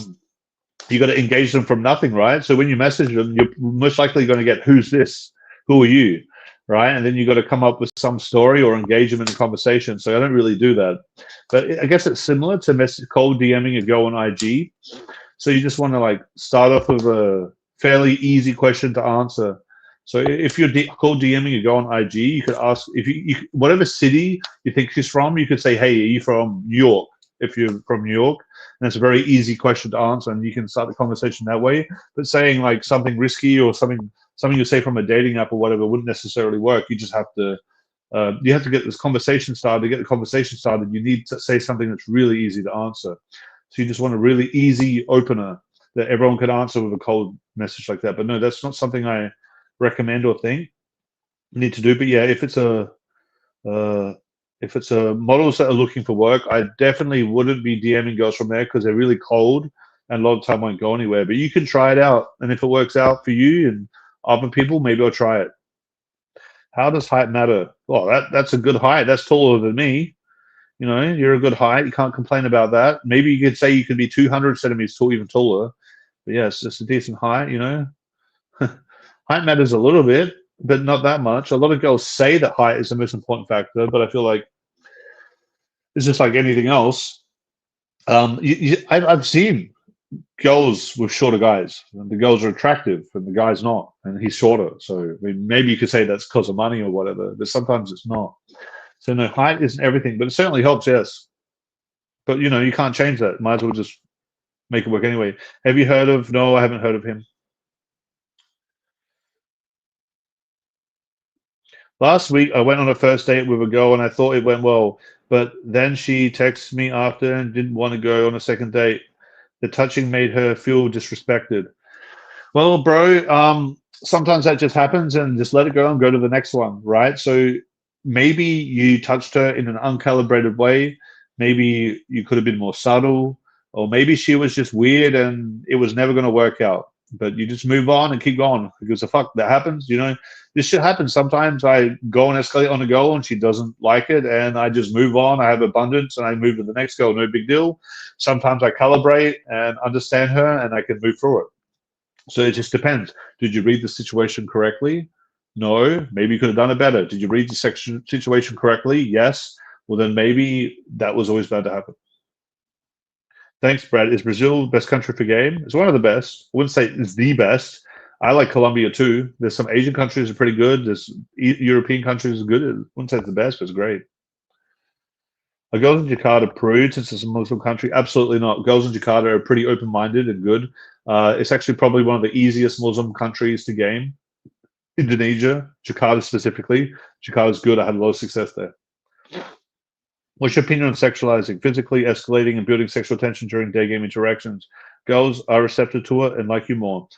engage them from nothing, right? So when you message them, you're most likely going to get "Who's this? Who are you?" Right? And then you got to come up with some story or engage them in a conversation. So I don't really do that, but I guess it's similar to cold DMing a girl on IG. So you just want to like start off with a fairly easy question to answer. So if you're cold DMing a girl on IG, you could ask if you whatever city you think she's from, you could say, "Hey, are you from New York?" If you're from New York, and it's a very easy question to answer, and you can start the conversation that way. But saying like something risky or something you say from a dating app or whatever wouldn't necessarily work. You just have to get this conversation started. To get the conversation started, you need to say something that's really easy to answer. So you just want a really easy opener that everyone can answer with a cold message like that. But no, that's not something I recommend or think you need to do. But yeah, if it's a models that are looking for work, I definitely wouldn't be DMing girls from there because they're really cold and a lot of time won't go anywhere. But you can try it out, and if it works out for you and other people, maybe I'll try it. How does height matter? Well, that's a good height. That's taller than me. You know, you're a good height. You can't complain about that. Maybe you could say you could be 200 centimeters tall, even taller. But yeah, it's just a decent height, you know. Height matters a little bit, but not that much. A lot of girls say that height is the most important factor, but I feel like it's just like anything else. I've seen girls with shorter guys, and the girls are attractive, and the guy's not, and he's shorter. So I mean, maybe you could say that's because of money or whatever, but sometimes it's not. So no, height isn't everything, but it certainly helps, yes. But you know, you can't change that. Might as well just make it work anyway. Have you heard of? No, I haven't heard of him. Last week, I went on a first date with a girl, and I thought it went well. But then she texted me after and didn't want to go on a second date. The touching made her feel disrespected. Well, bro, sometimes that just happens, and just let it go and go to the next one, right? So maybe you touched her in an uncalibrated way. Maybe you could have been more subtle, or maybe she was just weird and it was never going to work out. But you just move on and keep going because the fuck that happens, you know. This shit happens sometimes. I go and escalate on a girl and she doesn't like it, and I just move on. I have abundance and I move to the next girl. No big deal. Sometimes I calibrate and understand her, and I can move through it. So it just depends. Did you read the situation correctly? No. Maybe you could have done it better. Did you read the situation correctly? Yes. Well, then maybe that was always bound to happen. Thanks, Brad. Is Brazil the best country for game? It's one of the best. I wouldn't say it's the best. I like Colombia too. There's some Asian countries that are pretty good. There's European countries that are good. I wouldn't say it's the best, but it's great. Are girls in Jakarta prude since it's a Muslim country? Absolutely not. Girls in Jakarta are pretty open-minded and good. It's actually probably one of the easiest Muslim countries to game. Indonesia, Jakarta specifically. Jakarta's good. I had a lot of success there. What's your opinion on sexualizing, physically escalating, and building sexual tension during day game interactions? Girls are receptive to it and like you more.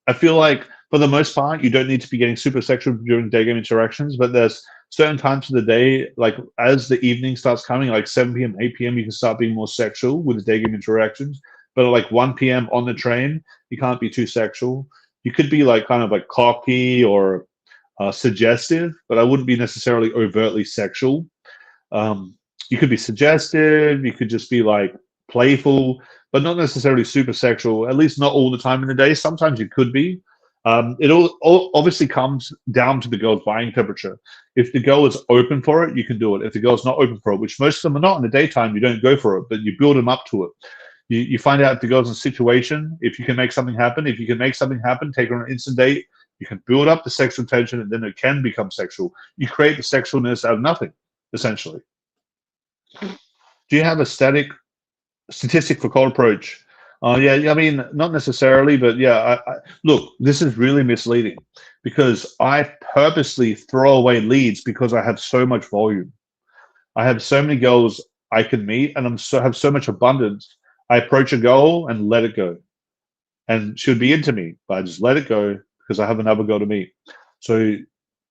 I feel like for the most part, you don't need to be getting super sexual during day game interactions, but there's certain times of the day, like as the evening starts coming, like 7 p.m., 8 p.m., you can start being more sexual with the day game interactions. But at like 1 p.m. on the train, you can't be too sexual. You could be like kind of like cocky or suggestive, but I wouldn't be necessarily overtly sexual. Um, you could be suggestive, you could just be like playful, but not necessarily super sexual, at least not all the time in the day. Sometimes you could be. It all obviously comes down to the girl's buying temperature. If the girl is open for it, you can do it. If the girl's not open for it, which most of them are not in the daytime, you don't go for it, but you build them up to it. You find out if the girl's in a situation, if you can make something happen. If you can make something happen, take her on an instant date, you can build up the sexual tension and then it can become sexual. You create the sexualness out of nothing, essentially. Do you have a statistic for cold approach? Yeah, I mean, not necessarily, but yeah, look, this is really misleading because I purposely throw away leads because I have so much volume. I have so many girls I can meet and have so much abundance. I approach a girl and let it go. And she would be into me, but I just let it go because I have another girl to meet. So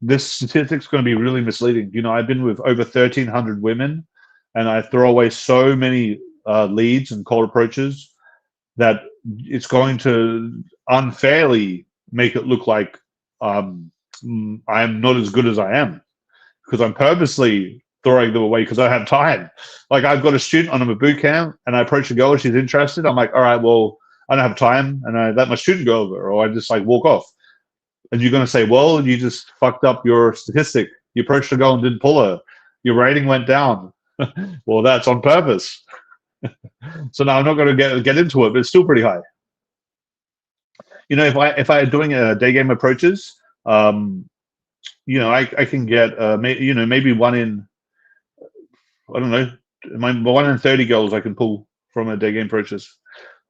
this statistic's going to be really misleading. You know, I've been with over 1,300 women and I throw away so many leads and cold approaches that it's going to unfairly make it look like I'm not as good as I am because I'm purposely throwing them away because I have time. Like I've got a student on a boot camp and I approach a girl and she's interested. I'm like, all right, well, I don't have time, and I let my student go over, or I just like walk off. And you're going to say, well, you just fucked up your statistic. You approached a girl and didn't pull her. Your rating went down. Well, that's on purpose. So now I'm not going to get into it, but it's still pretty high. You know, if I doing a day game approaches, you know, I can get maybe one in, I don't know, my 1 in 30 girls I can pull from a day game approaches.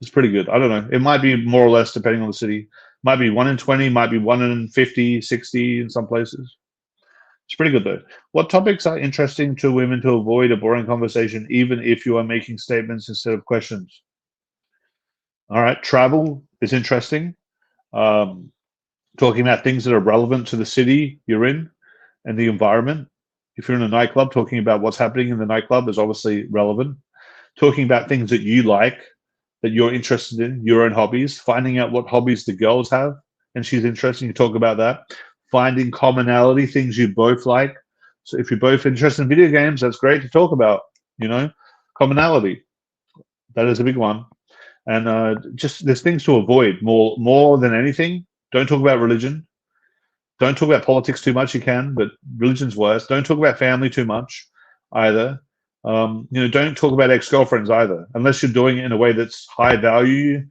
It's pretty good. I don't know. It might be more or less depending on the city. Might be 1 in 20, might be 1 in 50, 60 in some places. It's pretty good though. What topics are interesting to women to avoid a boring conversation, even if you are making statements instead of questions? All right, travel is interesting. Talking about things that are relevant to the city you're in and the environment. If you're in a nightclub, talking about what's happening in the nightclub is obviously relevant. Talking about things that you like, that you're interested in, your own hobbies, finding out what hobbies the girls have, and she's interested, you talk about that. Finding commonality, things you both like. So if you're both interested in video games, that's great to talk about, you know, commonality. That is a big one. And just there's things to avoid more than anything. Don't talk about religion. Don't talk about politics too much, you can, but religion's worse. Don't talk about family too much either. You know, don't talk about ex-girlfriends either, unless you're doing it in a way that's high value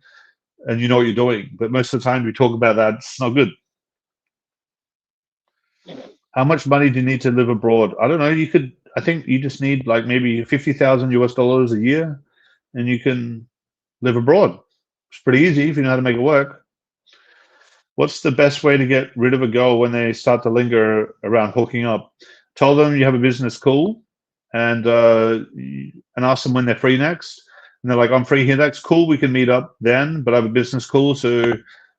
and you know what you're doing. But most of the time, we talk about that, it's not good. How much money do you need to live abroad? I don't know. I think you just need like maybe 50,000 US dollars a year, and you can live abroad. It's pretty easy if you know how to make it work. What's the best way to get rid of a girl when they start to linger around hooking up? Tell them you have a business call. And ask them when they're free next. And they're like, I'm free here next. Cool, we can meet up then, but I have a business call, so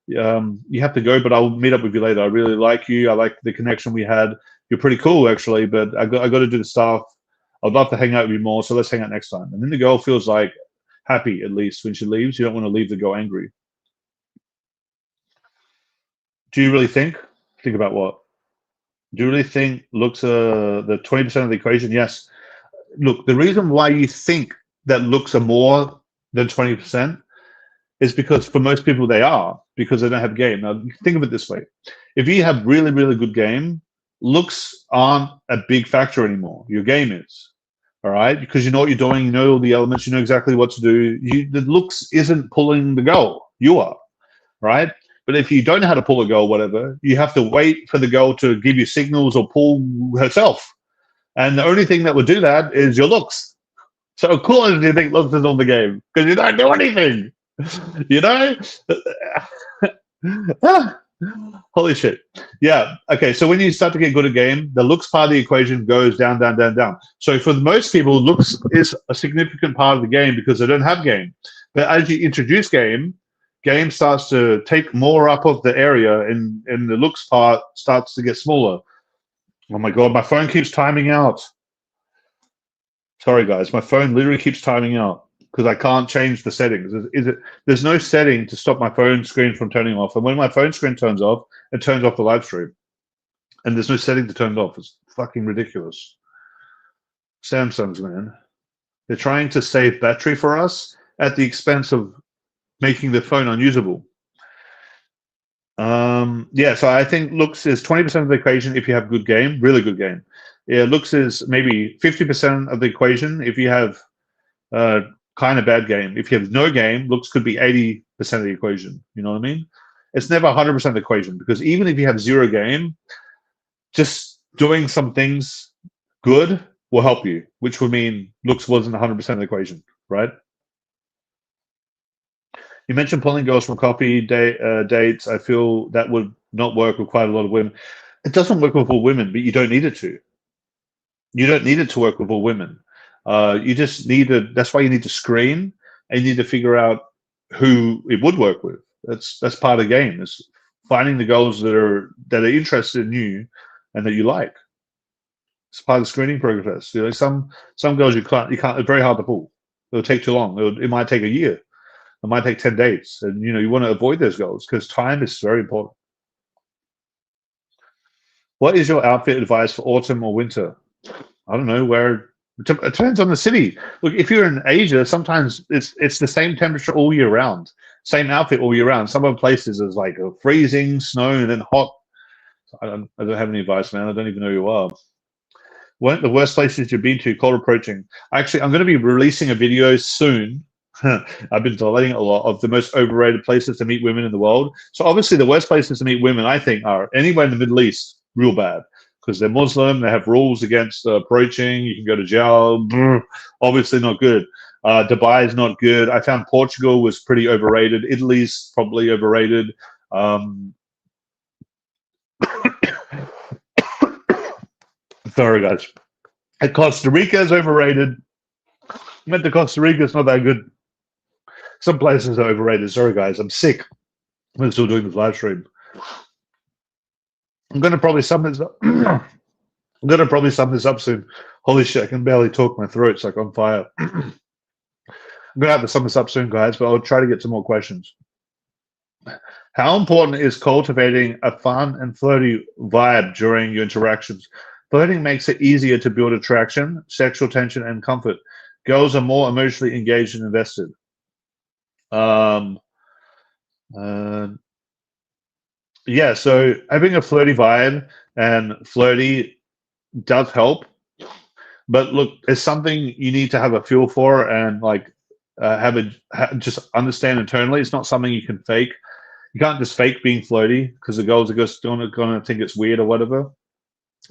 you have to go, but I'll meet up with you later. I really like you. I like the connection we had. You're pretty cool, actually, but I got to do the stuff. I'd love to hang out with you more, so let's hang out next time. And then the girl feels like happy, at least, when she leaves. You don't want to leave the girl angry. Do you really think? Think about what? Do you really think looks the 20% of the equation? Yes. Look, the reason why you think that looks are more than 20% is because for most people they are, because they don't have game. Now, think of it this way. If you have really, really good game, looks aren't a big factor anymore. Your game is, all right? Because you know what you're doing, you know all the elements, you know exactly what to do. The looks isn't pulling the goal. You are, right? But if you don't know how to pull a girl, whatever, you have to wait for the girl to give you signals or pull herself. And the only thing that would do that is your looks. So of course you think looks is on the game because you don't do anything. You know? Holy shit. Yeah. Okay. So when you start to get good at game, the looks part of the equation goes down, down, down, down. So for most people, looks is a significant part of the game because they don't have game. But as you introduce game, game starts to take more up of the area, and the looks part starts to get smaller. Oh my god, my phone keeps timing out. Sorry guys, my phone literally keeps timing out because I can't change the settings. There's no setting to stop my phone screen from turning off, and when my phone screen turns off, it turns off the live stream, and there's no setting to turn it off. It's fucking ridiculous. Samsungs, man, they're trying to save battery for us at the expense of making the phone unusable. Yeah, so I think looks is 20% of the equation if you have good game, really good game. Yeah, looks is maybe 50% of the equation if you have kind of bad game. If you have no game, looks could be 80% of the equation. You know what I mean? It's never 100% of the equation, because even if you have zero game, just doing some things good will help you, which would mean looks wasn't 100% of the equation, right? You mentioned pulling girls from coffee dates. I feel that would not work with quite a lot of women. It doesn't work with all women, but you don't need it to. You don't need it to work with all women. You just need to. That's why you need to screen, and you need to figure out who it would work with. That's part of the game. Is finding the girls that are interested in you and that you like. It's part of the screening process. You know, some girls you can't. It's very hard to pull. It'll take too long. It might take a year. It might take 10 dates, and you want to avoid those goals because time is very important. What is your outfit advice for autumn or winter? I don't know. Where it depends on the city. Look, if you're in Asia, sometimes it's the same temperature all year round, same outfit all year round. Some other places is like a freezing snow and then hot. I don't have any advice, man. I don't even know who you are. One of the worst places you've been to? Cold approaching. Actually, I'm going to be releasing a video soon. I've been delaying it a lot, of the most overrated places to meet women in the world. So obviously the worst places to meet women, I think, are anywhere in the Middle East, real bad, because they're Muslim, they have rules against approaching, you can go to jail, obviously not good. Dubai is not good. I found Portugal was pretty overrated. Italy's probably overrated. Sorry guys. And Costa Rica is overrated. Went to Costa Rica, it's not that good. Some places are overrated. Sorry, guys. I'm sick. I'm still doing this live stream. I'm going to probably sum this up. I'm going to probably sum this up soon. Holy shit, I can barely talk. My throat's like on fire. I'm going to have to sum this up soon, guys, but I'll try to get some more questions. How important is cultivating a fun and flirty vibe during your interactions? Flirting makes it easier to build attraction, sexual tension, and comfort. Girls are more emotionally engaged and invested. Yeah, so having a flirty vibe and flirty does help, but look, it's something you need to have a feel for and like just understand internally. It's not something you can fake. You can't just fake being flirty because the girls are just gonna think it's weird or whatever,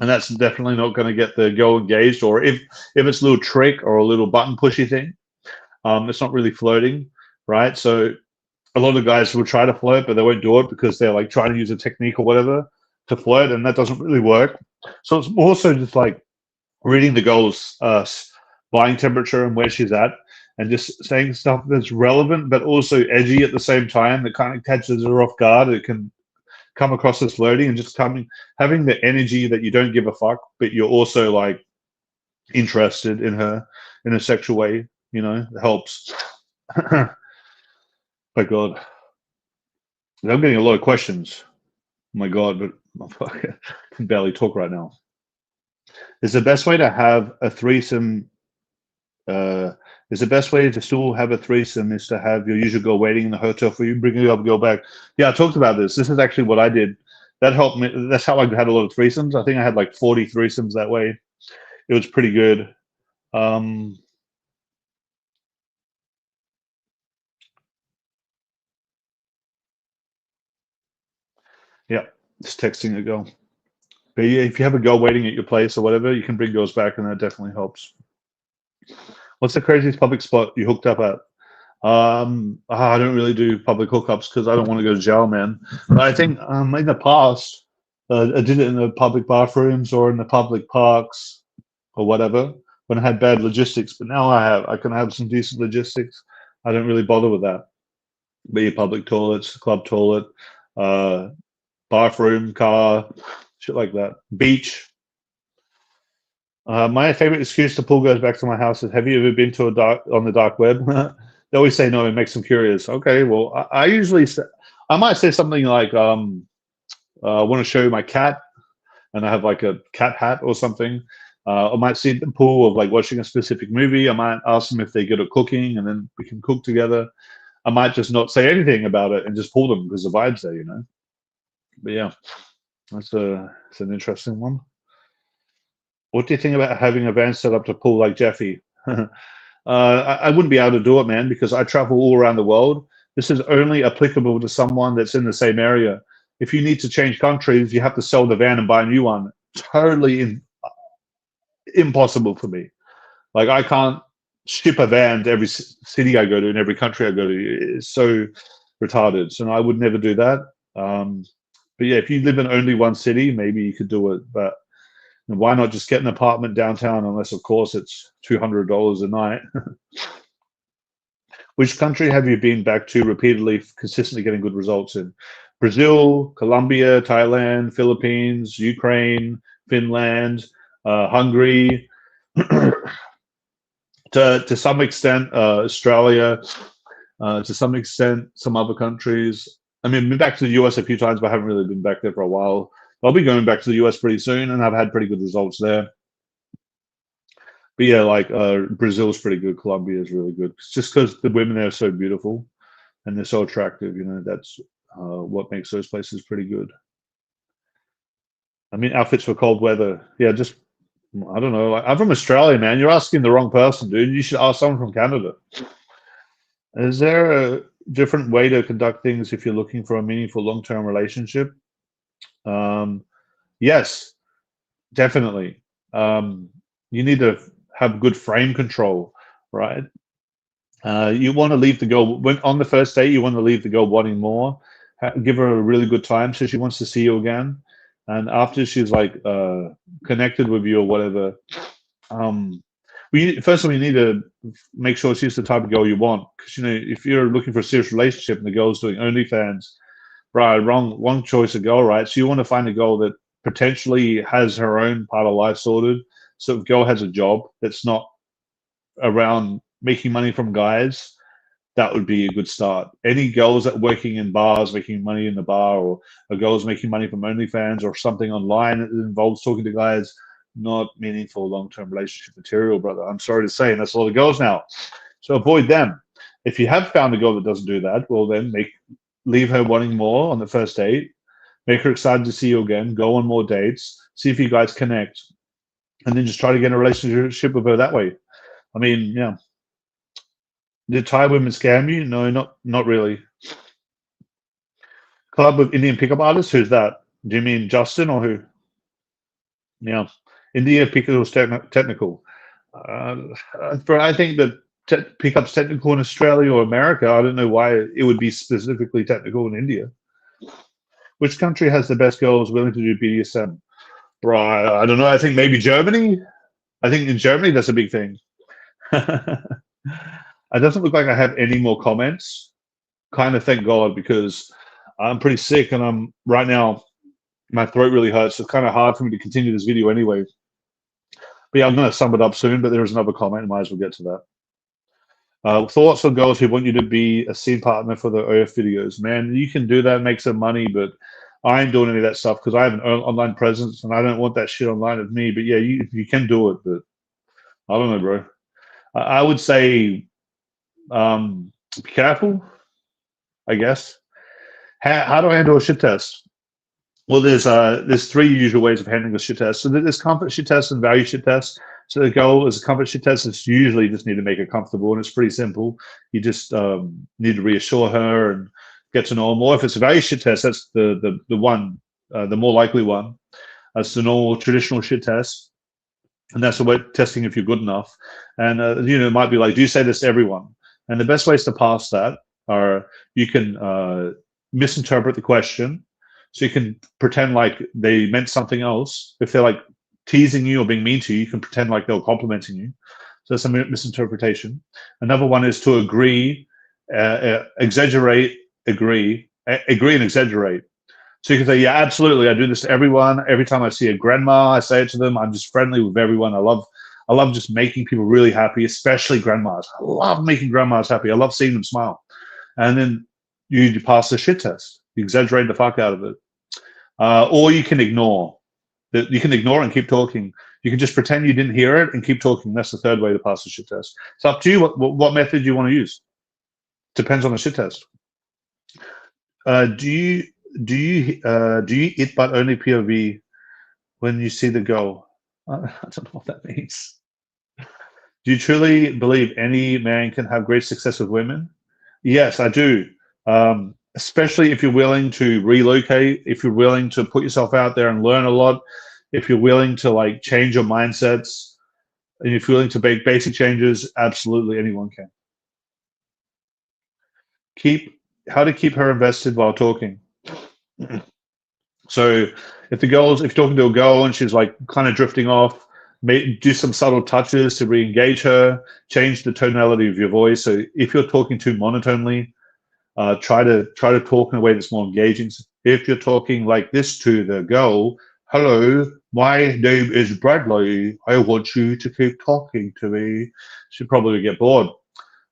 and that's definitely not going to get the girl engaged. Or if it's a little trick or a little button pushy thing, it's not really flirting, right? So a lot of guys will try to flirt, but they won't do it because they're like trying to use a technique or whatever to flirt, and that doesn't really work. So it's also just like reading the girl's buying temperature and where she's at, and just saying stuff that's relevant but also edgy at the same time that kind of catches her off guard. It can come across as flirty, and just having the energy that you don't give a fuck, but you're also like interested in her in a sexual way. It helps. My God, I'm getting a lot of questions. My God, but I can barely talk right now. Is the best way to have a threesome? Is the best way to still have a threesome is to have your usual girl waiting in the hotel for you, bringing your girl back? Yeah, I talked about this. This is actually what I did. That helped me. That's how I had a lot of threesomes. I think I had like 40 threesomes that way. It was pretty good. Yeah, just texting a girl. But yeah, if you have a girl waiting at your place or whatever, you can bring girls back, and that definitely helps. What's the craziest public spot you hooked up at? I don't really do public hookups because I don't want to go to jail, man. But I think in the past, I did it in the public bathrooms or in the public parks or whatever when I had bad logistics. But now I can have some decent logistics. I don't really bother with that. be it public toilets, club toilet, uh, bathroom, car, shit like that. Beach. My favorite excuse to pull goes back to my house is, have you ever been to on the dark web? They always say no, it makes them curious. Okay, well, I usually say, I might say something like, I want to show you my cat, and I have like a cat hat or something. I might see the pool of like watching a specific movie. I might ask them if they're good at cooking, and then we can cook together. I might just not say anything about it and just pull them because the vibe's there, you know. But yeah, it's an interesting one. What do you think about having a van set up to pull like Jeffy? I wouldn't be able to do it, man, because I travel all around the world. This is only applicable to someone that's in the same area. If you need to change countries, you have to sell the van and buy a new one. Totally impossible for me. Like, I can't ship a van to every city I go to and every country I go to. It's so retarded. So no, I would never do that. But yeah, if you live in only one city, maybe you could do it. But why not just get an apartment downtown, unless, of course, it's $200 a night. Which country have you been back to repeatedly, consistently getting good results in? Brazil, Colombia, Thailand, Philippines, Ukraine, Finland, Hungary, to some extent, Australia, to some extent, some other countries. I mean, I've been back to the US a few times, but I haven't really been back there for a while. I'll be going back to the US pretty soon, and I've had pretty good results there. But yeah, like Brazil's pretty good. Colombia is really good. It's just because the women there are so beautiful and they're so attractive. You know, that's what makes those places pretty good. I mean, outfits for cold weather. Yeah, just I don't know. Like, I'm from Australia, man. You're asking the wrong person, dude. You should ask someone from Canada. Is there a different way to conduct things if you're looking for a meaningful long-term relationship? Yes, definitely. You need to have good frame control, right? You want to leave the girl when on the first date. You want to leave the girl wanting more. Give her a really good time so she wants to see you again. And after she's like connected with you or whatever, first of all, you need to make sure she's the type of girl you want. Because, you know, if you're looking for a serious relationship and the girl's doing OnlyFans, right, wrong choice of girl, right? So you want to find a girl that potentially has her own part of life sorted. So if the girl has a job that's not around making money from guys, that would be a good start. Any girls that are working in bars, making money in the bar, or a girl's making money from OnlyFans or something online that involves talking to guys, not meaningful long-term relationship material, brother. I'm sorry to say, and that's a lot of girls now. So avoid them. If you have found a girl that doesn't do that, well, then leave her wanting more on the first date, make her excited to see you again, go on more dates, see if you guys connect, and then just try to get a relationship with her that way. I mean, yeah. Did Thai women scam you? No, not really. Club with Indian pickup artists? Who's that? Do you mean Justin or who? Yeah. India pickup was technical. I think that pickup's technical in Australia or America. I don't know why it would be specifically technical in India. Which country has the best girls willing to do BDSM? Right, I don't know. I think maybe Germany. I think in Germany that's a big thing. It doesn't look like I have any more comments. Kind of thank God, because I'm pretty sick and I'm right now, my throat really hurts. It's kind of hard for me to continue this video anyway. But yeah, I'm going to sum it up soon, but there is another comment. I might as well get to that. Thoughts on girls who want you to be a scene partner for the OF videos? Man, you can do that, make some money, but I ain't doing any of that stuff because I have an online presence and I don't want that shit online of me. But yeah, you can do it, but I don't know, bro. I would say be careful, I guess. How do I handle a shit test? Well, there's three usual ways of handling a shit test. So there's comfort shit test and value shit test. So the goal is a comfort shit test. It's usually just need to make her comfortable, and it's pretty simple. You just need to reassure her and get to know her more. If it's a value shit test, that's the one, the more likely one. That's the normal traditional shit test, and that's the way testing if you're good enough. And it might be like, do you say this to everyone? And the best ways to pass that are you can misinterpret the question. So you can pretend like they meant something else. If they're like teasing you or being mean to you, you can pretend like they're complimenting you. So that's a misinterpretation. Another one is to agree exaggerate, agree and exaggerate. So you can say, yeah, absolutely. I do this to everyone. Every time I see a grandma, I say it to them. I'm just friendly with everyone. I love just making people really happy, especially grandmas. I love making grandmas happy. I love seeing them smile. And then you pass the shit test. You exaggerate the fuck out of it. Or you can ignore. You can ignore and keep talking. You can just pretend you didn't hear it and keep talking. That's the third way to pass the shit test. It's up to you what method you want to use. Depends on the shit test. Do you eat but only POV when you see the goal? I don't know what that means. Do you truly believe any man can have great success with women? Yes, I do. Especially if you're willing to relocate, if you're willing to put yourself out there and learn a lot, if you're willing to like change your mindsets, and if you're willing to make basic changes, absolutely anyone can. How to keep her invested while talking. So if you're talking to a girl and she's like kind of drifting off, do some subtle touches to re-engage her, change the tonality of your voice. So if you're talking too monotonely, try to talk in a way that's more engaging. If you're talking like this to the girl, hello, my name is Bradley. I want you to keep talking to me. She'll probably get bored.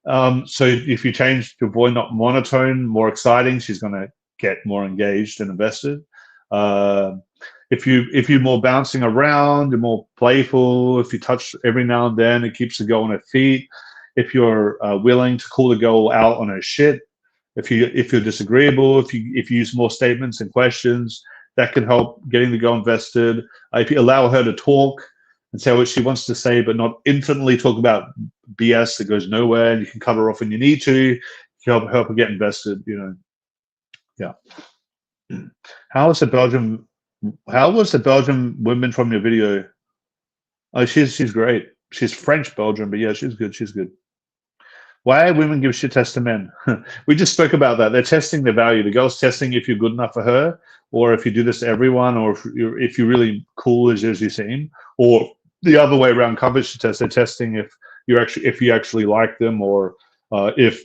So if you change your voice, not monotone, more exciting, she's going to get more engaged and invested. If you're more bouncing around, you're more playful. If you touch every now and then, it keeps the girl on her feet. If you're willing to call the girl out on her shit, if you're disagreeable, if you use more statements and questions, that can help getting the girl invested. If you allow her to talk and say what she wants to say, but not infinitely talk about BS that goes nowhere, and you can cut her off when you need to help her get invested. Yeah. How was the Belgian woman from your video? Oh, she's great. She's French Belgian, but yeah, she's good. She's good. Why women give shit tests to men? We just spoke about that. They're testing the value. The girl's testing if you're good enough for her, or if you do this to everyone, or if you're really cool as you seem, or the other way around. Coverage test. They're testing if you actually like them, or if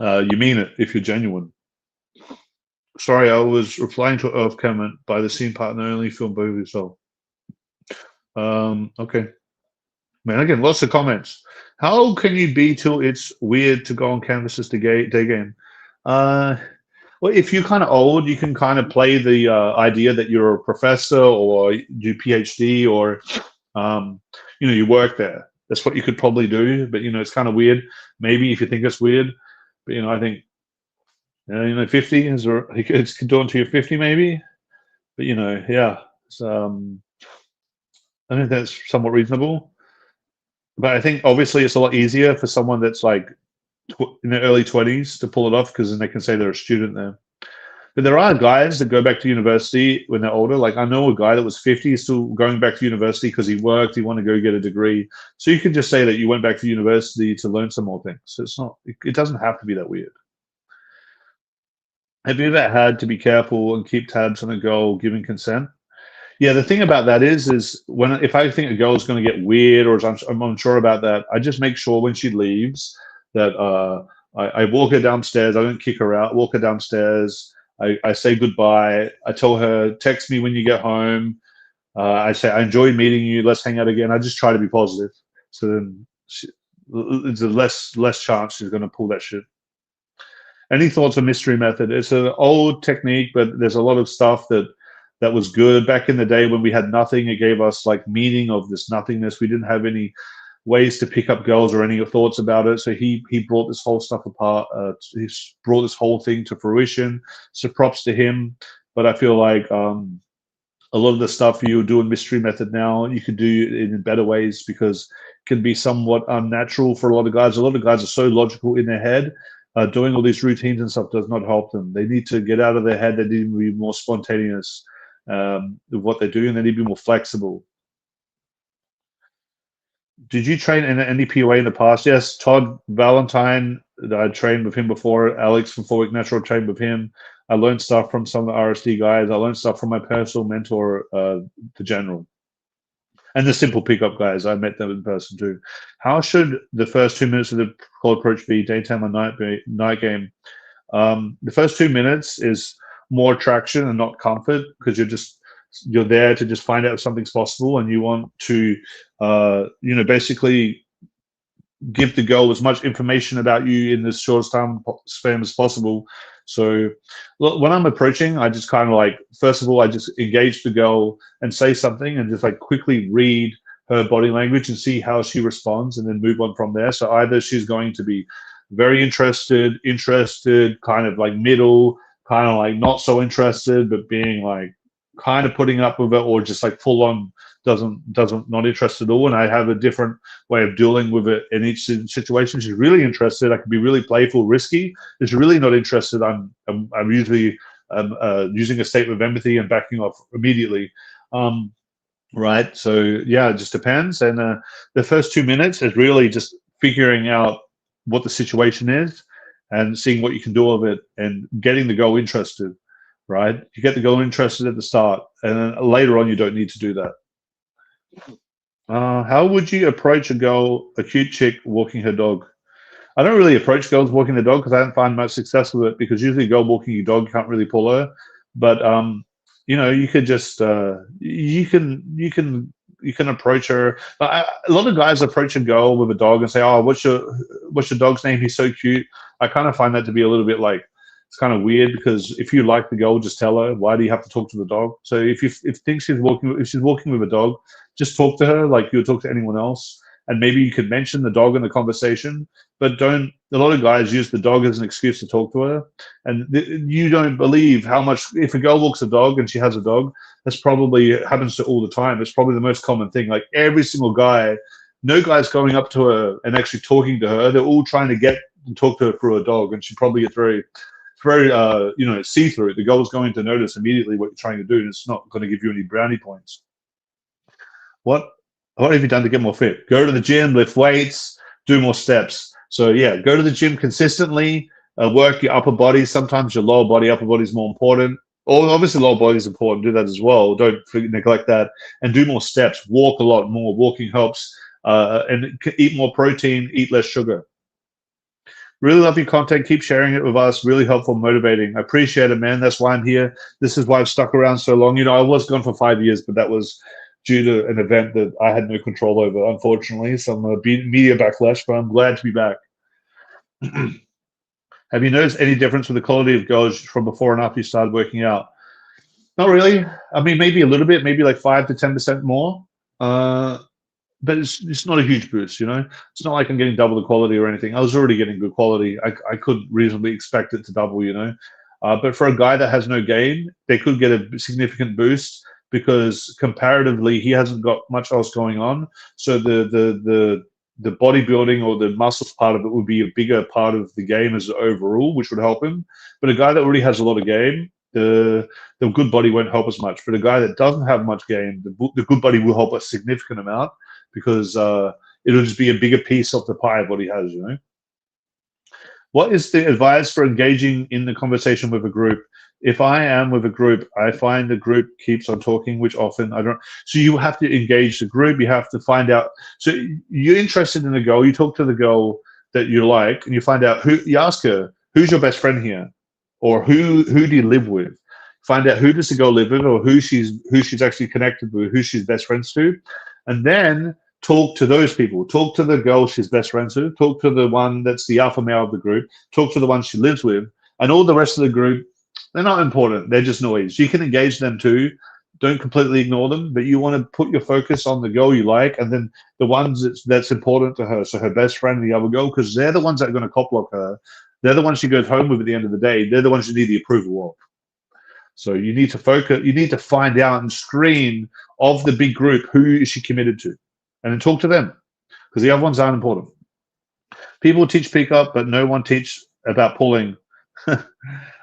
you mean it, if you're genuine. Sorry, I was replying to Earth comment by the scene partner only film both yourself. Okay. Man, again, lots of comments. How can you be till it's weird to go on canvases to Daygame? Well, if you're kind of old, you can kind of play the idea that you're a professor or do PhD or you work there. That's what you could probably do. But it's kind of weird. Maybe if you think it's weird, but I think 50 is it's doing to your 50 maybe. But yeah, I think that's somewhat reasonable. But I think obviously it's a lot easier for someone that's like in their early 20s to pull it off because then they can say they're a student there. But there are guys that go back to university when they're older. Like I know a guy that was 50 still going back to university because he worked, he wanted to go get a degree. So you can just say that you went back to university to learn some more things. So it doesn't have to be that weird. Have you ever had to be careful and keep tabs on a girl giving consent? Yeah, the thing about that is if I think a girl is going to get weird or I'm unsure about that, I just make sure when she leaves that I walk her downstairs. I don't kick her out. Walk her downstairs. I say goodbye. I tell her, text me when you get home. I say, I enjoyed meeting you. Let's hang out again. I just try to be positive. So then there's a less chance she's going to pull that shit. Any thoughts on mystery method? It's an old technique, but there's a lot of stuff that was good back in the day when we had nothing. It gave us like meaning of this nothingness. We didn't have any ways to pick up girls or any thoughts about it. So he brought this whole stuff apart. He's brought this whole thing to fruition. So props to him. But I feel like a lot of the stuff you do in mystery method now, you could do it in better ways because it can be somewhat unnatural for a lot of guys. A lot of guys are so logical in their head. Doing all these routines and stuff does not help them. They need to get out of their head. They need to be more spontaneous with what they do, and they need to be more flexible. Did you train in any POA in the past? Yes, Todd Valentine, I trained with him before. Alex from 4 Week Natural trained with him. I learned stuff from some of the RSD guys. I learned stuff from my personal mentor, the General. And the simple pickup guys, I met them in person too. How should the first 2 minutes of the cold approach be, daytime or night game? The first 2 minutes is more attraction and not comfort, because you're there to just find out if something's possible, and you want to basically give the girl as much information about you in the shortest time span as possible. So when I'm approaching, I just kind of like, first of all, I just engage the girl and say something, and just like quickly read her body language and see how she responds, and then move on from there. So either she's going to be very interested, kind of like middle, kind of like not so interested, but being like kind of putting up with it, or just like full on doesn't not interested at all. And I have a different way of dealing with it in each situation. She's really interested, I can be really playful, risky. If she's really not interested, I'm usually using a statement of empathy and backing off immediately. Right, so yeah, it just depends. And the first 2 minutes is really just figuring out what the situation is and seeing what you can do with it, and getting the girl interested. Right, you get the girl interested at the start, and then later on you don't need to do that. How would you approach a cute chick walking her dog? I don't really approach girls walking the dog, because I don't find much success with it, because usually a girl walking your dog, you can't really pull her. But you could just you can approach her. A lot of guys approach a girl with a dog and say, "Oh, what's your dog's name? He's so cute." I kind of find that to be a little bit like, it's kind of weird, because if you like the girl, just tell her. Why do you have to talk to the dog? So if she's walking with a dog, just talk to her like you would talk to anyone else, and maybe you could mention the dog in the conversation. But don't. A lot of guys use the dog as an excuse to talk to her, and you don't believe how much. If a girl walks a dog and she has a dog, that's probably, it happens to all the time. It's probably the most common thing. Like every single guy, no guy's going up to her and actually talking to her. They're all trying to get and talk to her through a dog, and she probably gets very see-through. The girl's going to notice immediately what you're trying to do, and it's not going to give you any brownie points. What have you done to get more fit? Go to the gym, lift weights, do more steps. So yeah, go to the gym consistently, work your upper body. Sometimes your lower body, upper body is more important. Or obviously lower body is important, do that as well. Don't neglect that. And do more steps, walk a lot more. Walking helps. And eat more protein, eat less sugar. Really love your content. Keep sharing it with us. Really helpful, motivating. I appreciate it, man. That's why I'm here. This is why I've stuck around so long. I was gone for 5 years, but that was due to an event that I had no control over, unfortunately. Some media backlash, but I'm glad to be back. Have you noticed any difference with the quality of girls from before and after you started working out? Not really. I mean, maybe a little bit, maybe like 5 to 10% more. But it's not a huge boost, It's not like I'm getting double the quality or anything. I was already getting good quality. I could reasonably expect it to double, But for a guy that has no game, they could get a significant boost, because comparatively he hasn't got much else going on. So the bodybuilding or the muscles part of it would be a bigger part of the game as overall, which would help him. But a guy that already has a lot of game, the good body won't help as much. But a guy that doesn't have much game, the good body will help a significant amount, because it'll just be a bigger piece of the pie of what he has, What is the advice for engaging in the conversation with a group? If I am with a group, I find the group keeps on talking, which often I don't. So you have to engage the group. You have to find out. So you're interested in the girl. You talk to the girl that you like, and you find out you ask her, who's your best friend here? Or who do you live with? Find out who does the girl live with, or who she's actually connected with, who she's best friends to. And then talk to those people. Talk to the girl she's best friends with. Talk to the one that's the alpha male of the group. Talk to the one she lives with. And all the rest of the group, they're not important. They're just noise. You can engage them too. Don't completely ignore them, but you want to put your focus on the girl you like, and then the ones that's important to her. So her best friend and the other girl, because they're the ones that are going to cop block her. They're the ones she goes home with at the end of the day. They're the ones you need the approval of. So you need to focus. You need to find out and screen of the big group, who is she committed to, and then talk to them, because the other ones aren't important. People teach pickup, but no one teach about pulling.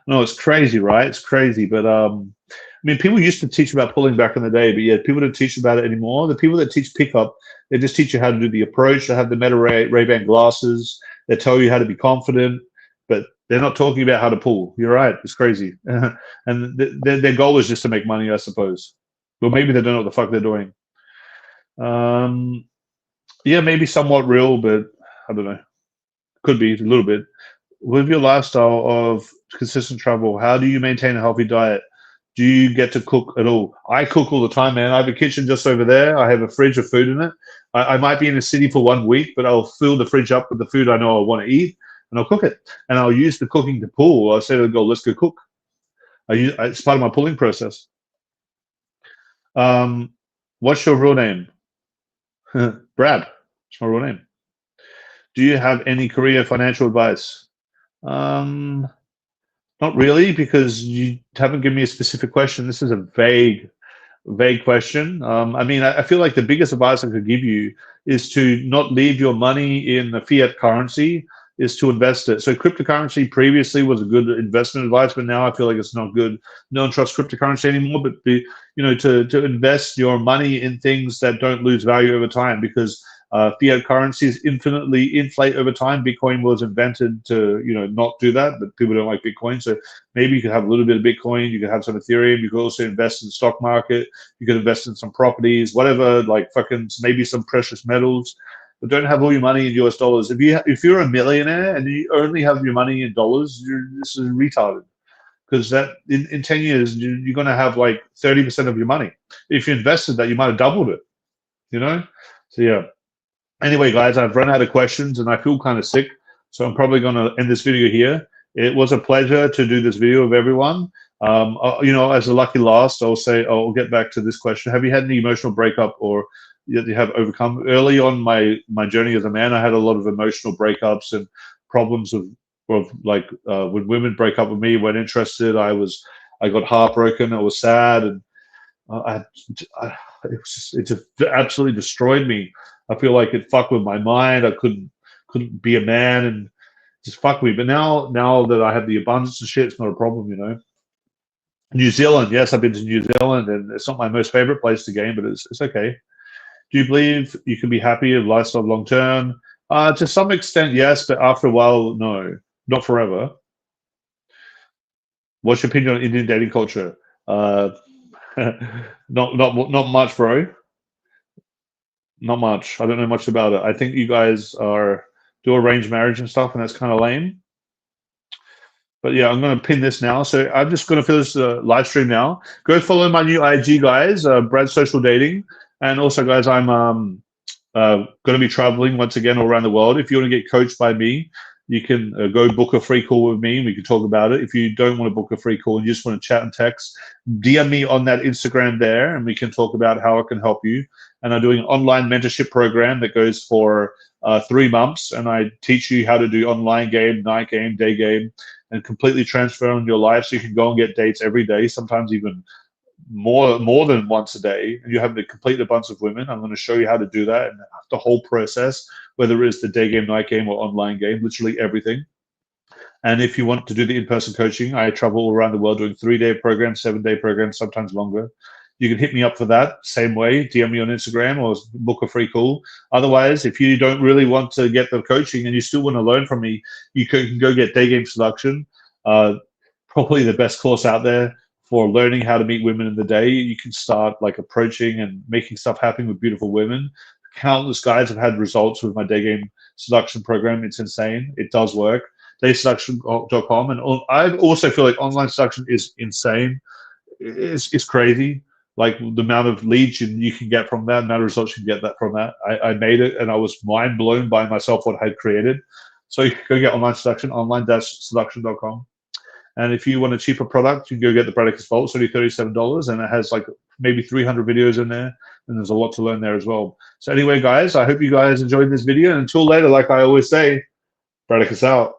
No, it's crazy, right? It's crazy. But I mean, people used to teach about pulling back in the day, but yeah, people don't teach about it anymore. The people that teach pickup, they just teach you how to do the approach. They have the Meta Ray-Ban glasses. They tell you how to be confident, but they're not talking about how to pull. You're right. It's crazy. And their goal is just to make money, I suppose. Well, maybe they don't know what the fuck they're doing. Yeah, maybe somewhat real, but I don't know. Could be a little bit. With your lifestyle of consistent travel, how do you maintain a healthy diet? Do you get to cook at all? I cook all the time, man. I have a kitchen just over there. I have a fridge of food in it. I might be in a city for 1 week, but I'll fill the fridge up with the food I know I want to eat, and I'll cook it. And I'll use the cooking to pull. I'll say to the girl, let's go cook. It's part of my pulling process. What's your real name? Brad. It's my real name. Do you have any career financial advice? Not really, because you haven't given me a specific question. This is a vague question. I mean, I feel like the biggest advice I could give you is to not leave your money in the fiat currency, is to invest it. So cryptocurrency previously was a good investment advice, but now I feel like it's not good. No one trusts cryptocurrency anymore, but to invest your money in things that don't lose value over time, because fiat currencies infinitely inflate over time. Bitcoin was invented to, not do that, but people don't like Bitcoin. So maybe you could have a little bit of Bitcoin, you could have some Ethereum, you could also invest in the stock market, you could invest in some properties, whatever, like maybe some precious metals. But don't have all your money in US dollars. If you're a millionaire and you only have your money in dollars, this is retarded. Because that in 10 years, you're going to have like 30% of your money. If you invested that, you might have doubled it, So yeah. Anyway, guys, I've run out of questions and I feel kind of sick. So I'm probably going to end this video here. It was a pleasure to do this video with everyone. As a lucky last, I'll get back to this question. Have you had any emotional breakup or you have overcome? Early on my journey as a man, I had a lot of emotional breakups and problems when women break up with me, weren't interested. I got heartbroken. I was sad, and it just absolutely destroyed me. I feel like it fucked with my mind. I couldn't be a man, and just fucked me. But now that I have the abundance and shit, it's not a problem. New Zealand, yes, I've been to New Zealand, and it's not my most favorite place to game, but it's okay. Do you believe you can be happy with lifestyle long term? To some extent, yes, but after a while, no, not forever. What's your opinion on Indian dating culture? Not much, bro. Not much. I don't know much about it. I think you guys do arranged marriage and stuff, and that's kind of lame. But yeah, I'm going to pin this now. So I'm just going to finish the live stream now. Go follow my new IG, guys, Brad Social Dating. And also, guys, I'm going to be traveling once again all around the world. If you want to get coached by me, you can go book a free call with me and we can talk about it. If you don't want to book a free call and you just want to chat and text, DM me on that Instagram there and we can talk about how I can help you. And I'm doing an online mentorship program that goes for 3 months. And I teach you how to do online game, night game, day game, and completely transform your life so you can go and get dates every day, sometimes even more than once a day, and you have to complete a bunch of women. I'm going to show you how to do that and the whole process, whether it's the day game, night game, or online game, literally everything. And if you want to do the in-person coaching, I travel all around the world doing 3-day programs, 7-day programs, sometimes longer. You can hit me up for that same way, DM me on Instagram or book a free call. Otherwise, if you don't really want to get the coaching and you still want to learn from me, you can go get Day Game Seduction, probably the best course out there for learning how to meet women in the day. You can start like approaching and making stuff happen with beautiful women. Countless guys have had results with my Day Game Seduction program. It's insane. It does work. Dayseduction.com. And I also feel like online seduction is insane. It's crazy. Like the amount of leads you can get from that, the amount of results you can get from that. I made it and I was mind blown by myself what I had created. So you can go get online seduction, online-seduction.com. And if you want a cheaper product, you can go get the Bradicus Vault. It's only $37, and it has like maybe 300 videos in there, and there's a lot to learn there as well. So anyway, guys, I hope you guys enjoyed this video. And until later, like I always say, Bradicus out.